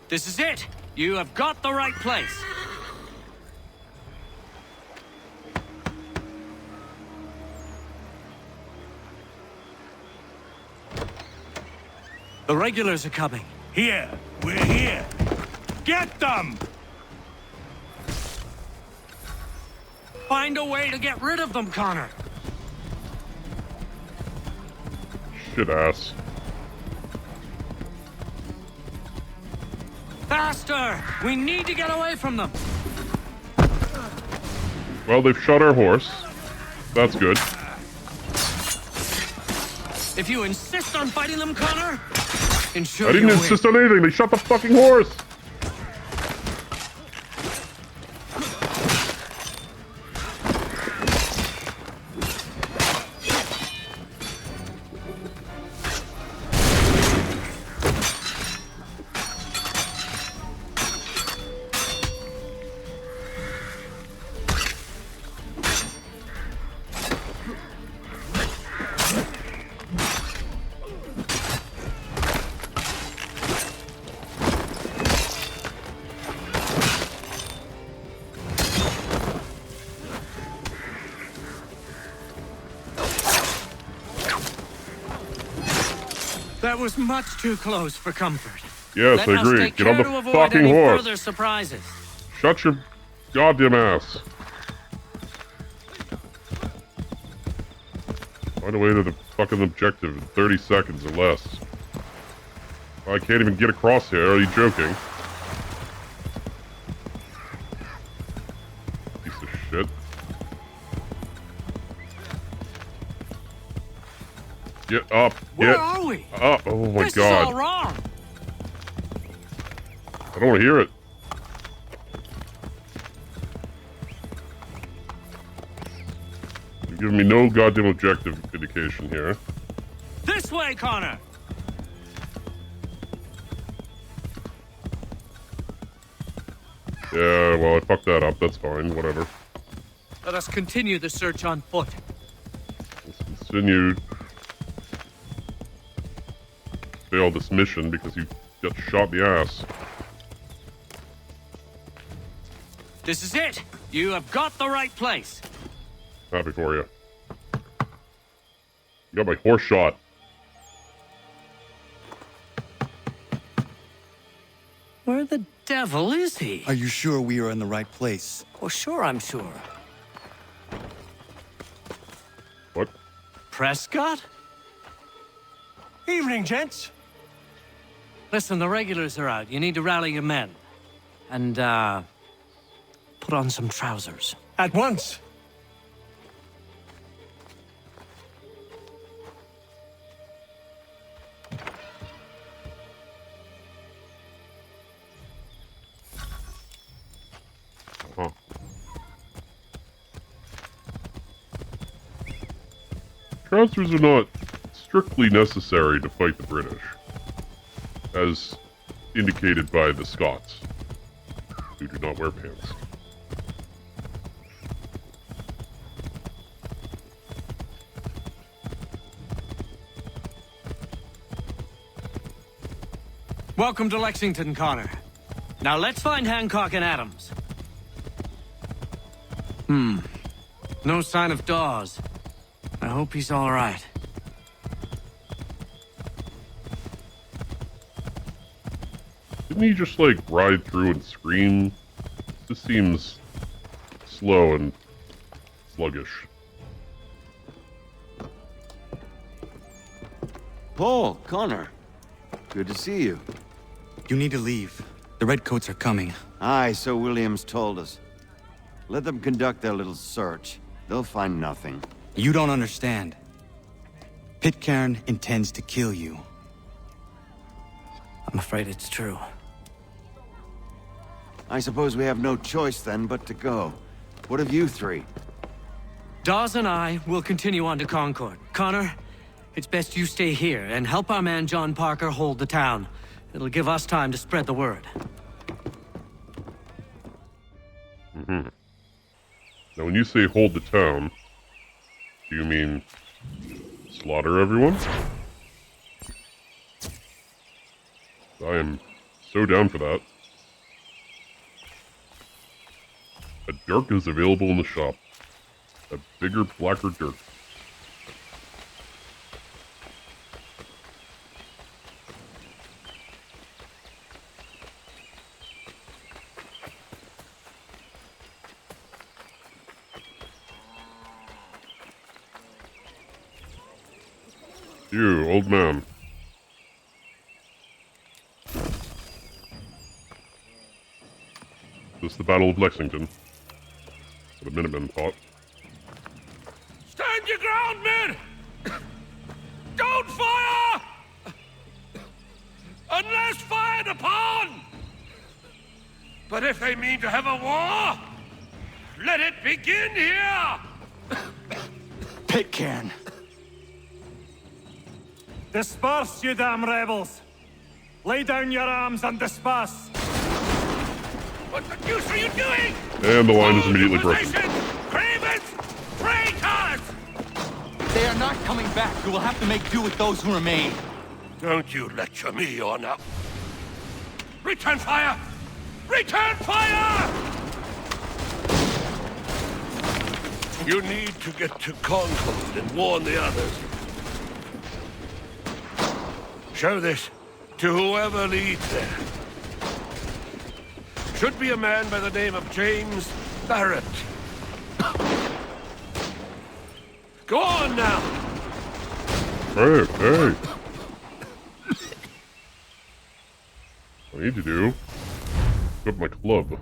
This is it! You have got the right place! The regulars are coming. Here! We're here! Get them! Find a way to get rid of them, Connor! Shit ass. Faster! We need to get away from them! Well, they've shot our horse. That's good. If you insist on fighting them, Connor, ensure I didn't you insist on anything. They shot the fucking horse. That was much too close for comfort. Yes, Let I us agree. take Get on care the to avoid fucking any horse. further surprises. Shut your goddamn ass. Find a way to the fucking objective in 30 seconds or less. I can't even get across here. Are you joking? Piece of shit. Get up. Where Get are we? up. Oh my This god. is all wrong. I don't want to hear it. You're giving me no goddamn objective indication here. This way, Connor. Yeah, well, I fucked that up. That's fine. Whatever. Let us continue the search on foot. Let's continue. Fail this mission because you got shot in the ass. This is it. You have got the right place. Happy for you. You got my horse shot. Where the devil is he? Are you sure we are in the right place? Well, sure, I'm sure. What? Prescott? Evening, gents. Listen, the regulars are out. You need to rally your men. And, put on some trousers. At once. Huh. Trousers are not strictly necessary to fight the British, as indicated by the Scots, who do not wear pants. Welcome to Lexington, Connor. Now let's find Hancock and Adams. No sign of Dawes. I hope he's all right. Didn't he just, like, ride through and scream? This seems slow and sluggish. Paul, Connor. Good to see you. You need to leave. The Redcoats are coming. Aye, so Williams told us. Let them conduct their little search. They'll find nothing. You don't understand. Pitcairn intends to kill you. I'm afraid it's true. I suppose we have no choice then but to go. What of you three? Dawes and I will continue on to Concord. Connor, it's best you stay here and help our man John Parker hold the town. It'll give us time to spread the word. Now, when you say hold the town, do you mean slaughter everyone? I am so down for that. A dirk is available in the shop. A bigger, blacker dirk. You, old man. This is the Battle of Lexington. The Minutemen fought. Stand your ground, men! Don't fire! Unless fired upon! But if they mean to have a war, let it begin here! Pitcairn! Disperse, you damn rebels! Lay down your arms and disperse! What the deuce are you doing? And the line is immediately broken. Cravens! Traitors! They are not coming back. You will have to make do with those who remain. Don't you lecture me on up. Return fire! Return fire! You need to get to Concord and warn the others. Show this to whoever leads there. Should be a man by the name of James Barrett. Go on now! Hey, hey! What I need to do is put my club.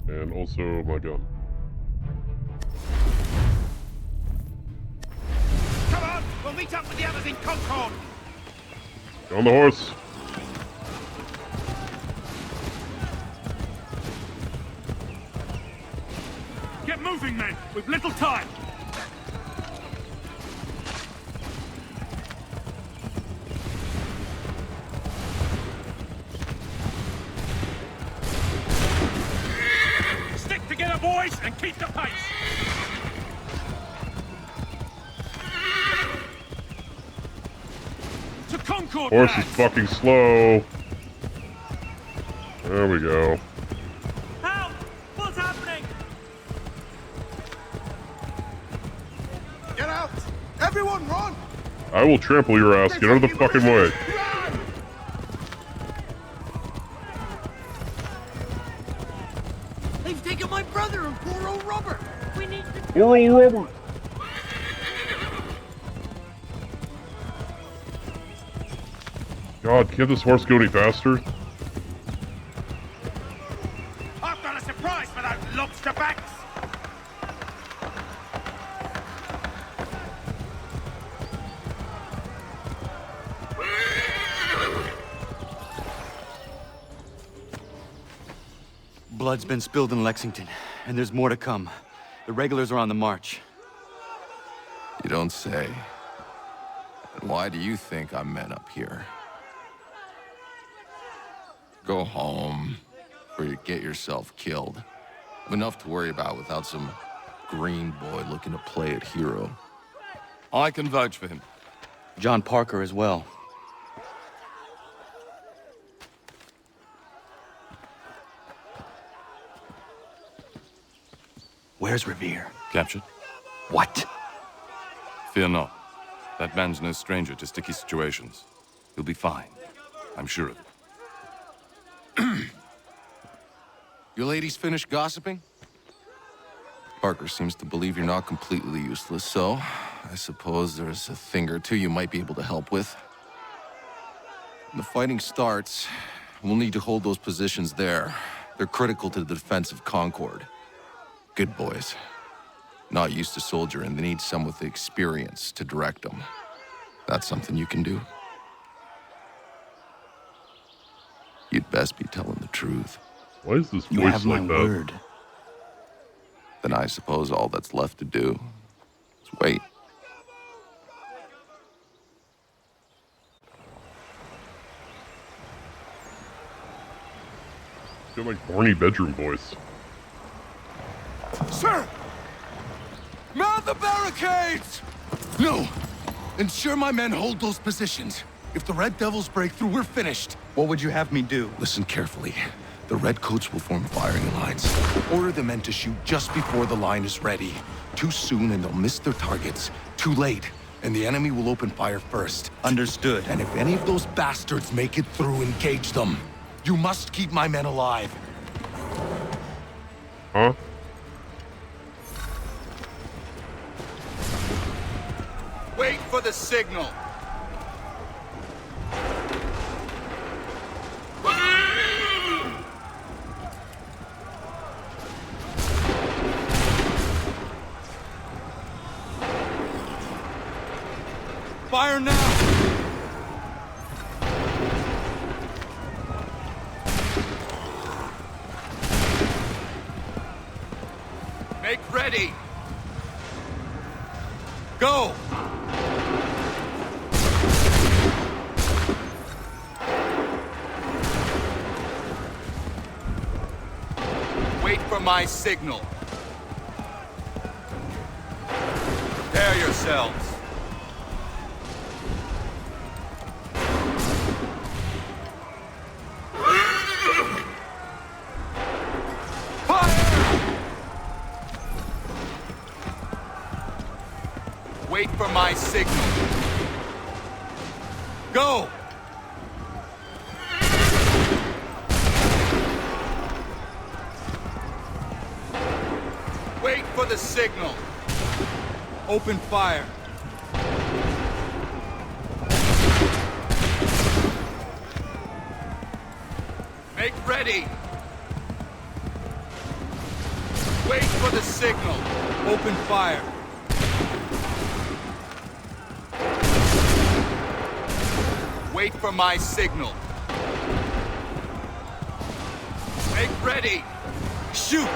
And also my gun. Come on! We'll meet up with the others in Concord! Get on the horse! Get moving, men! We've little time! Stick together, boys, and keep the pace! To Concord, Horse lads. is fucking slow. There we go. Help! What's happening? Get out! Everyone run! I will trample your ass. Get out of the fucking way. They've taken my brother and poor old Robert. We need to... Poor old Robert. God, can't this horse go any faster? I've got a surprise for those lobster backs! Blood's been spilled in Lexington, and there's more to come. The regulars are on the march. You don't say. And why do you think I'm men up here? Go home, or you get yourself killed. Enough to worry about without some green boy looking to play it hero. I can vouch for him. John Parker as well. Where's Revere? Captured? What? Fear not. That man's no stranger to sticky situations. He'll be fine. I'm sure of it. You ladies finished gossiping? Parker seems to believe you're not completely useless, so I suppose there's a thing or two you might be able to help with. When the fighting starts, we'll need to hold those positions there. They're critical to the defense of Concord. Good boys. Not used to soldiering, they need some with the experience to direct them. That's something you can do? You'd best be telling the truth. Why is this You voice have my like that? word. Then I suppose all that's left to do is wait. Got like horny bedroom voice. Sir! Mount the barricades! No! Ensure my men hold those positions. If the Red Devils break through, we're finished. What would you have me do? Listen carefully. The Redcoats will form firing lines. Order the men to shoot just before the line is ready. Too soon and they'll miss their targets. Too late, and the enemy will open fire first. Understood. And if any of those bastards make it through, engage them. You must keep my men alive. Huh? Wait for the signal. Fire now! Make ready! Go! Wait for my signal. Prepare yourselves. Wait for my signal. Go! Wait for the signal. Open fire. Make ready. Wait for the signal. Open fire. Wait for my signal. Make ready. Shoot!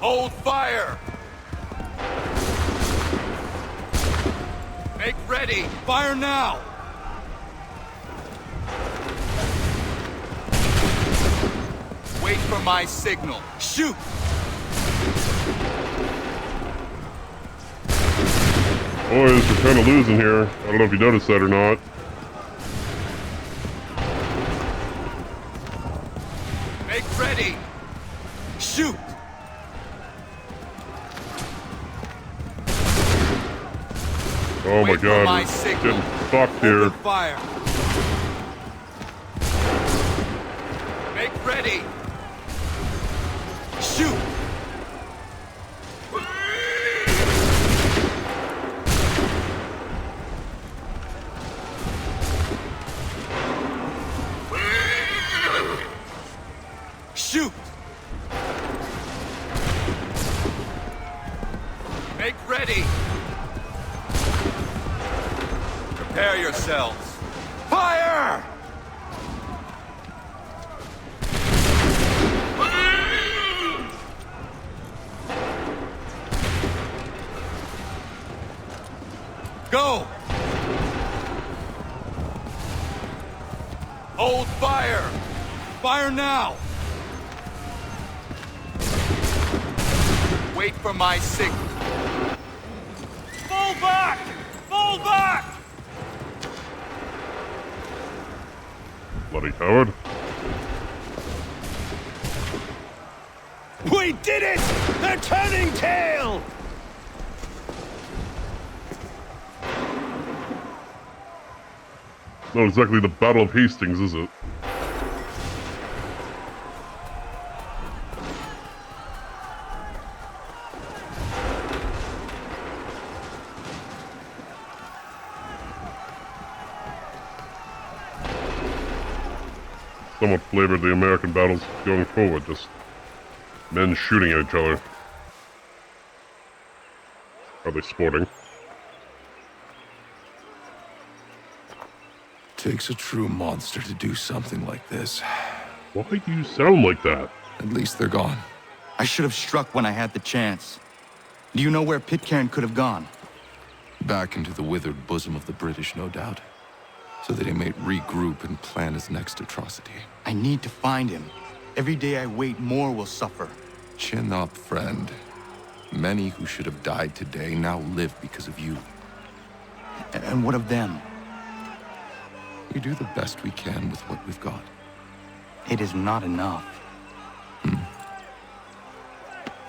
Hold fire! Make ready. Fire now! Wait for my signal. Shoot! Boys, we're kind of losing here. I don't know if you noticed that or not. Make ready. Shoot! Oh my Wait for god, my we're signal. getting fucked here. Open fire. Make ready. Shoot! Shoot! Make ready. Prepare yourselves. Fire! Go! Hold fire! Fire now! Wait for my signal. Fall back! Fall back! Bloody coward. We did it! They're turning tail! Not exactly the Battle of Hastings, is it? Somewhat flavored the American battles going forward, just men shooting at each other. Are they sporting? Takes a true monster to do something like this. Why do you sound like that? At least they're gone. I should have struck when I had the chance. Do you know where Pitcairn could have gone? Back into the withered bosom of the British, no doubt. So that he may regroup and plan his next atrocity. I need to find him. Every day I wait, more will suffer. Chin up, friend. Many who should have died today now live because of you. And what of them? We do the best we can with what we've got. It is not enough.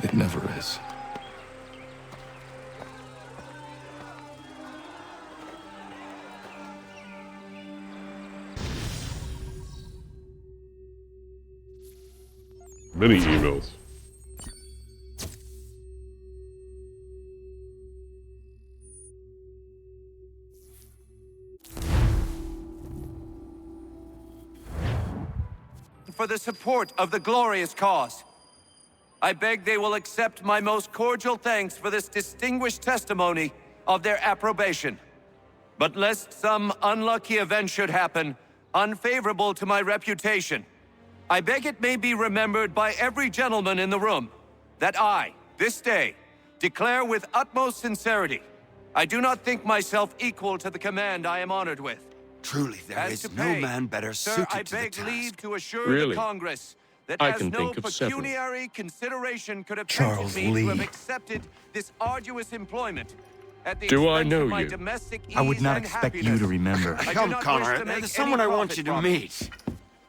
It never is. Many emails. For the support of the glorious cause. I beg they will accept my most cordial thanks for this distinguished testimony of their approbation. But lest some unlucky event should happen, unfavorable to my reputation, I beg it may be remembered by every gentleman in the room that I, this day, declare with utmost sincerity, I do not think myself equal to the command I am honored with. Truly, there As is to no pay, man better sir, suited I to the beg task. leave to assure Really? the Congress that I as can no think of several. pecuniary consideration could have Charles tempted me Lee. to have accepted this arduous employment at the Do I expense know of my you? domestic I would ease not and expect you happiness. to remember. I do Come, not wish Connor. to make There's someone any I want profit you to from it. meet.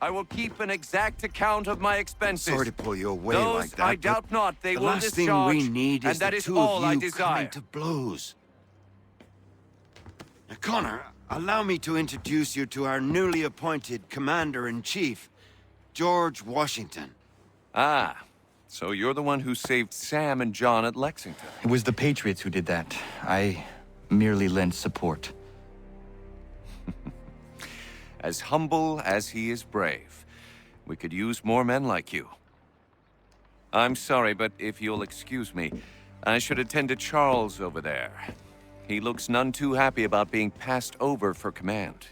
I will keep an exact account of my expenses. Sorry to pull you away Those like that, I but doubt not they the will last thing discharge, we need is and that the is two all of I you desire. coming to blows. Now, Connor, allow me to introduce you to our newly appointed Commander-in-Chief, George Washington. Ah, so you're the one who saved Sam and John at Lexington. It was the Patriots who did that. I merely lent support. As humble as he is brave. We could use more men like you. I'm sorry, but if you'll excuse me, I should attend to Charles over there. He looks none too happy about being passed over for command.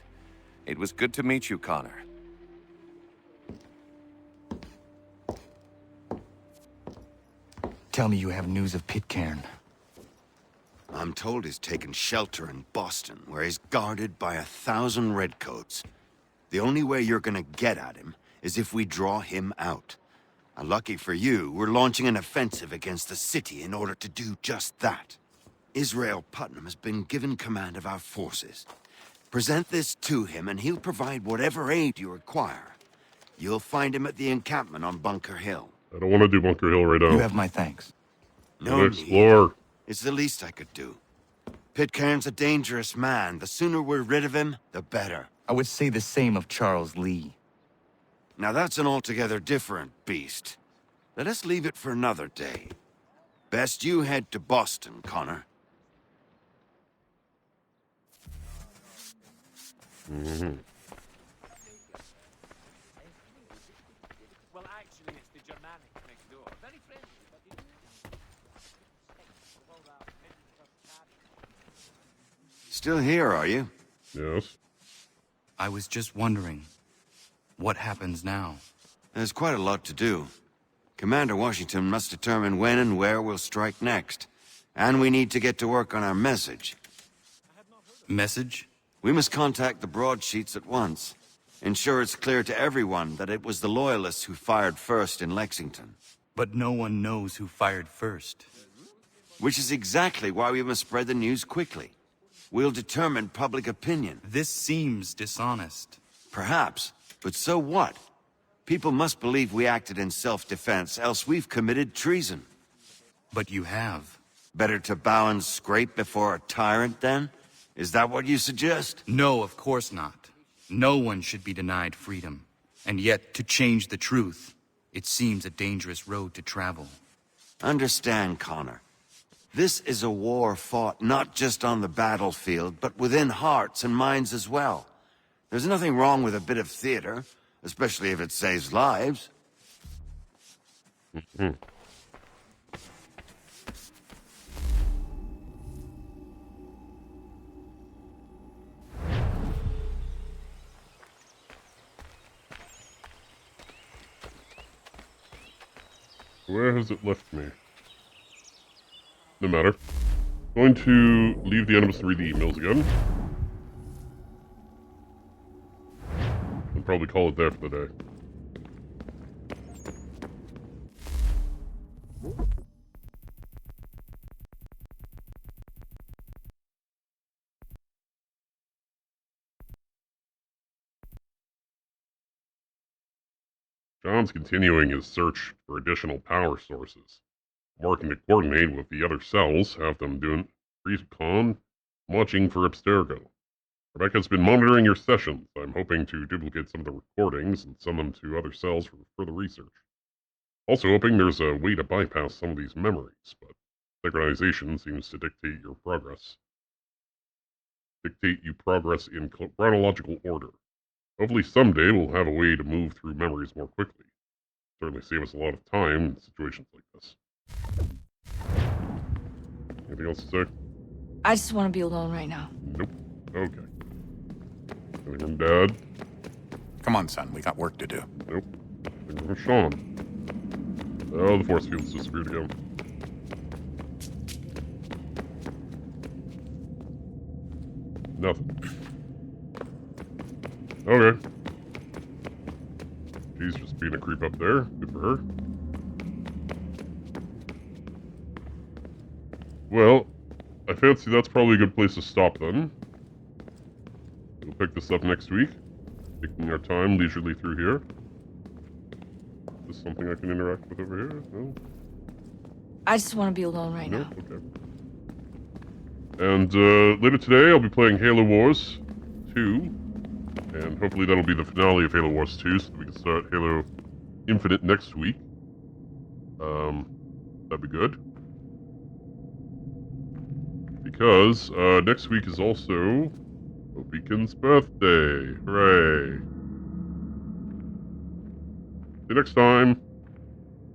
It was good to meet you, Connor. Tell me you have news of Pitcairn. I'm told he's taken shelter in Boston, where he's guarded by 1,000 redcoats. The only way you're gonna get at him is if we draw him out. Lucky for you, we're launching an offensive against the city in order to do just that. Israel Putnam has been given command of our forces. Present this to him and he'll provide whatever aid you require. You'll find him at the encampment on Bunker Hill. I don't want to do Bunker Hill right now. You have my thanks. No Explore. need. It's the least I could do. Pitcairn's a dangerous man. The sooner we're rid of him, the better. I would say the same of Charles Lee. Now that's an altogether different beast. Let us leave it for another day. Best you head to Boston, Connor. Mm-hmm. Well, actually, it's the Germanic next door. Very friendly, but Still here, are you? Yes. I was just wondering, what happens now? There's quite a lot to do. Commander Washington must determine when and where we'll strike next. And we need to get to work on our message. Message? We must contact the broadsheets at once. Ensure it's clear to everyone that it was the Loyalists who fired first in Lexington. But no one knows who fired first. Which is exactly why we must spread the news quickly. We'll determine public opinion. This seems dishonest. Perhaps. But so what? People must believe we acted in self-defense, else we've committed treason. But you have. Better to bow and scrape before a tyrant, then? Is that what you suggest? No, of course not. No one should be denied freedom. And yet, to change the truth, it seems a dangerous road to travel. Understand, Connor. This is a war fought not just on the battlefield, but within hearts and minds as well. There's nothing wrong with a bit of theater, especially if it saves lives. Where has it left me? No matter. Going to leave the Animus to read the emails again. And probably call it there for the day. John's continuing his search for additional power sources. Working to coordinate with the other cells, have them doing recon, watching for Abstergo. Rebecca's been monitoring your sessions. I'm hoping to duplicate some of the recordings and send them to other cells for further research. Also hoping there's a way to bypass some of these memories, but synchronization seems to dictate your progress. Dictate you progress in chronological order. Hopefully someday we'll have a way to move through memories more quickly. Certainly save us a lot of time in situations like this. Anything else to say? I just want to be alone right now. Nope. Okay. Anything from Dad? Come on, son. We got work to do. Nope. Anything from Sean? Oh, the force field's disappeared again. Nothing. Okay. She's just being a creep up there. Good for her. Well, I fancy that's probably a good place to stop then. We'll pick this up next week. Taking our time leisurely through here. Is this something I can interact with over here? No? I just want to be alone right now. Okay. And later today I'll be playing Halo Wars 2. And hopefully that'll be the finale of Halo Wars 2, so that we can start Halo Infinite next week. That'd be good. Because next week is also Beacon's birthday. Hooray. See you next time.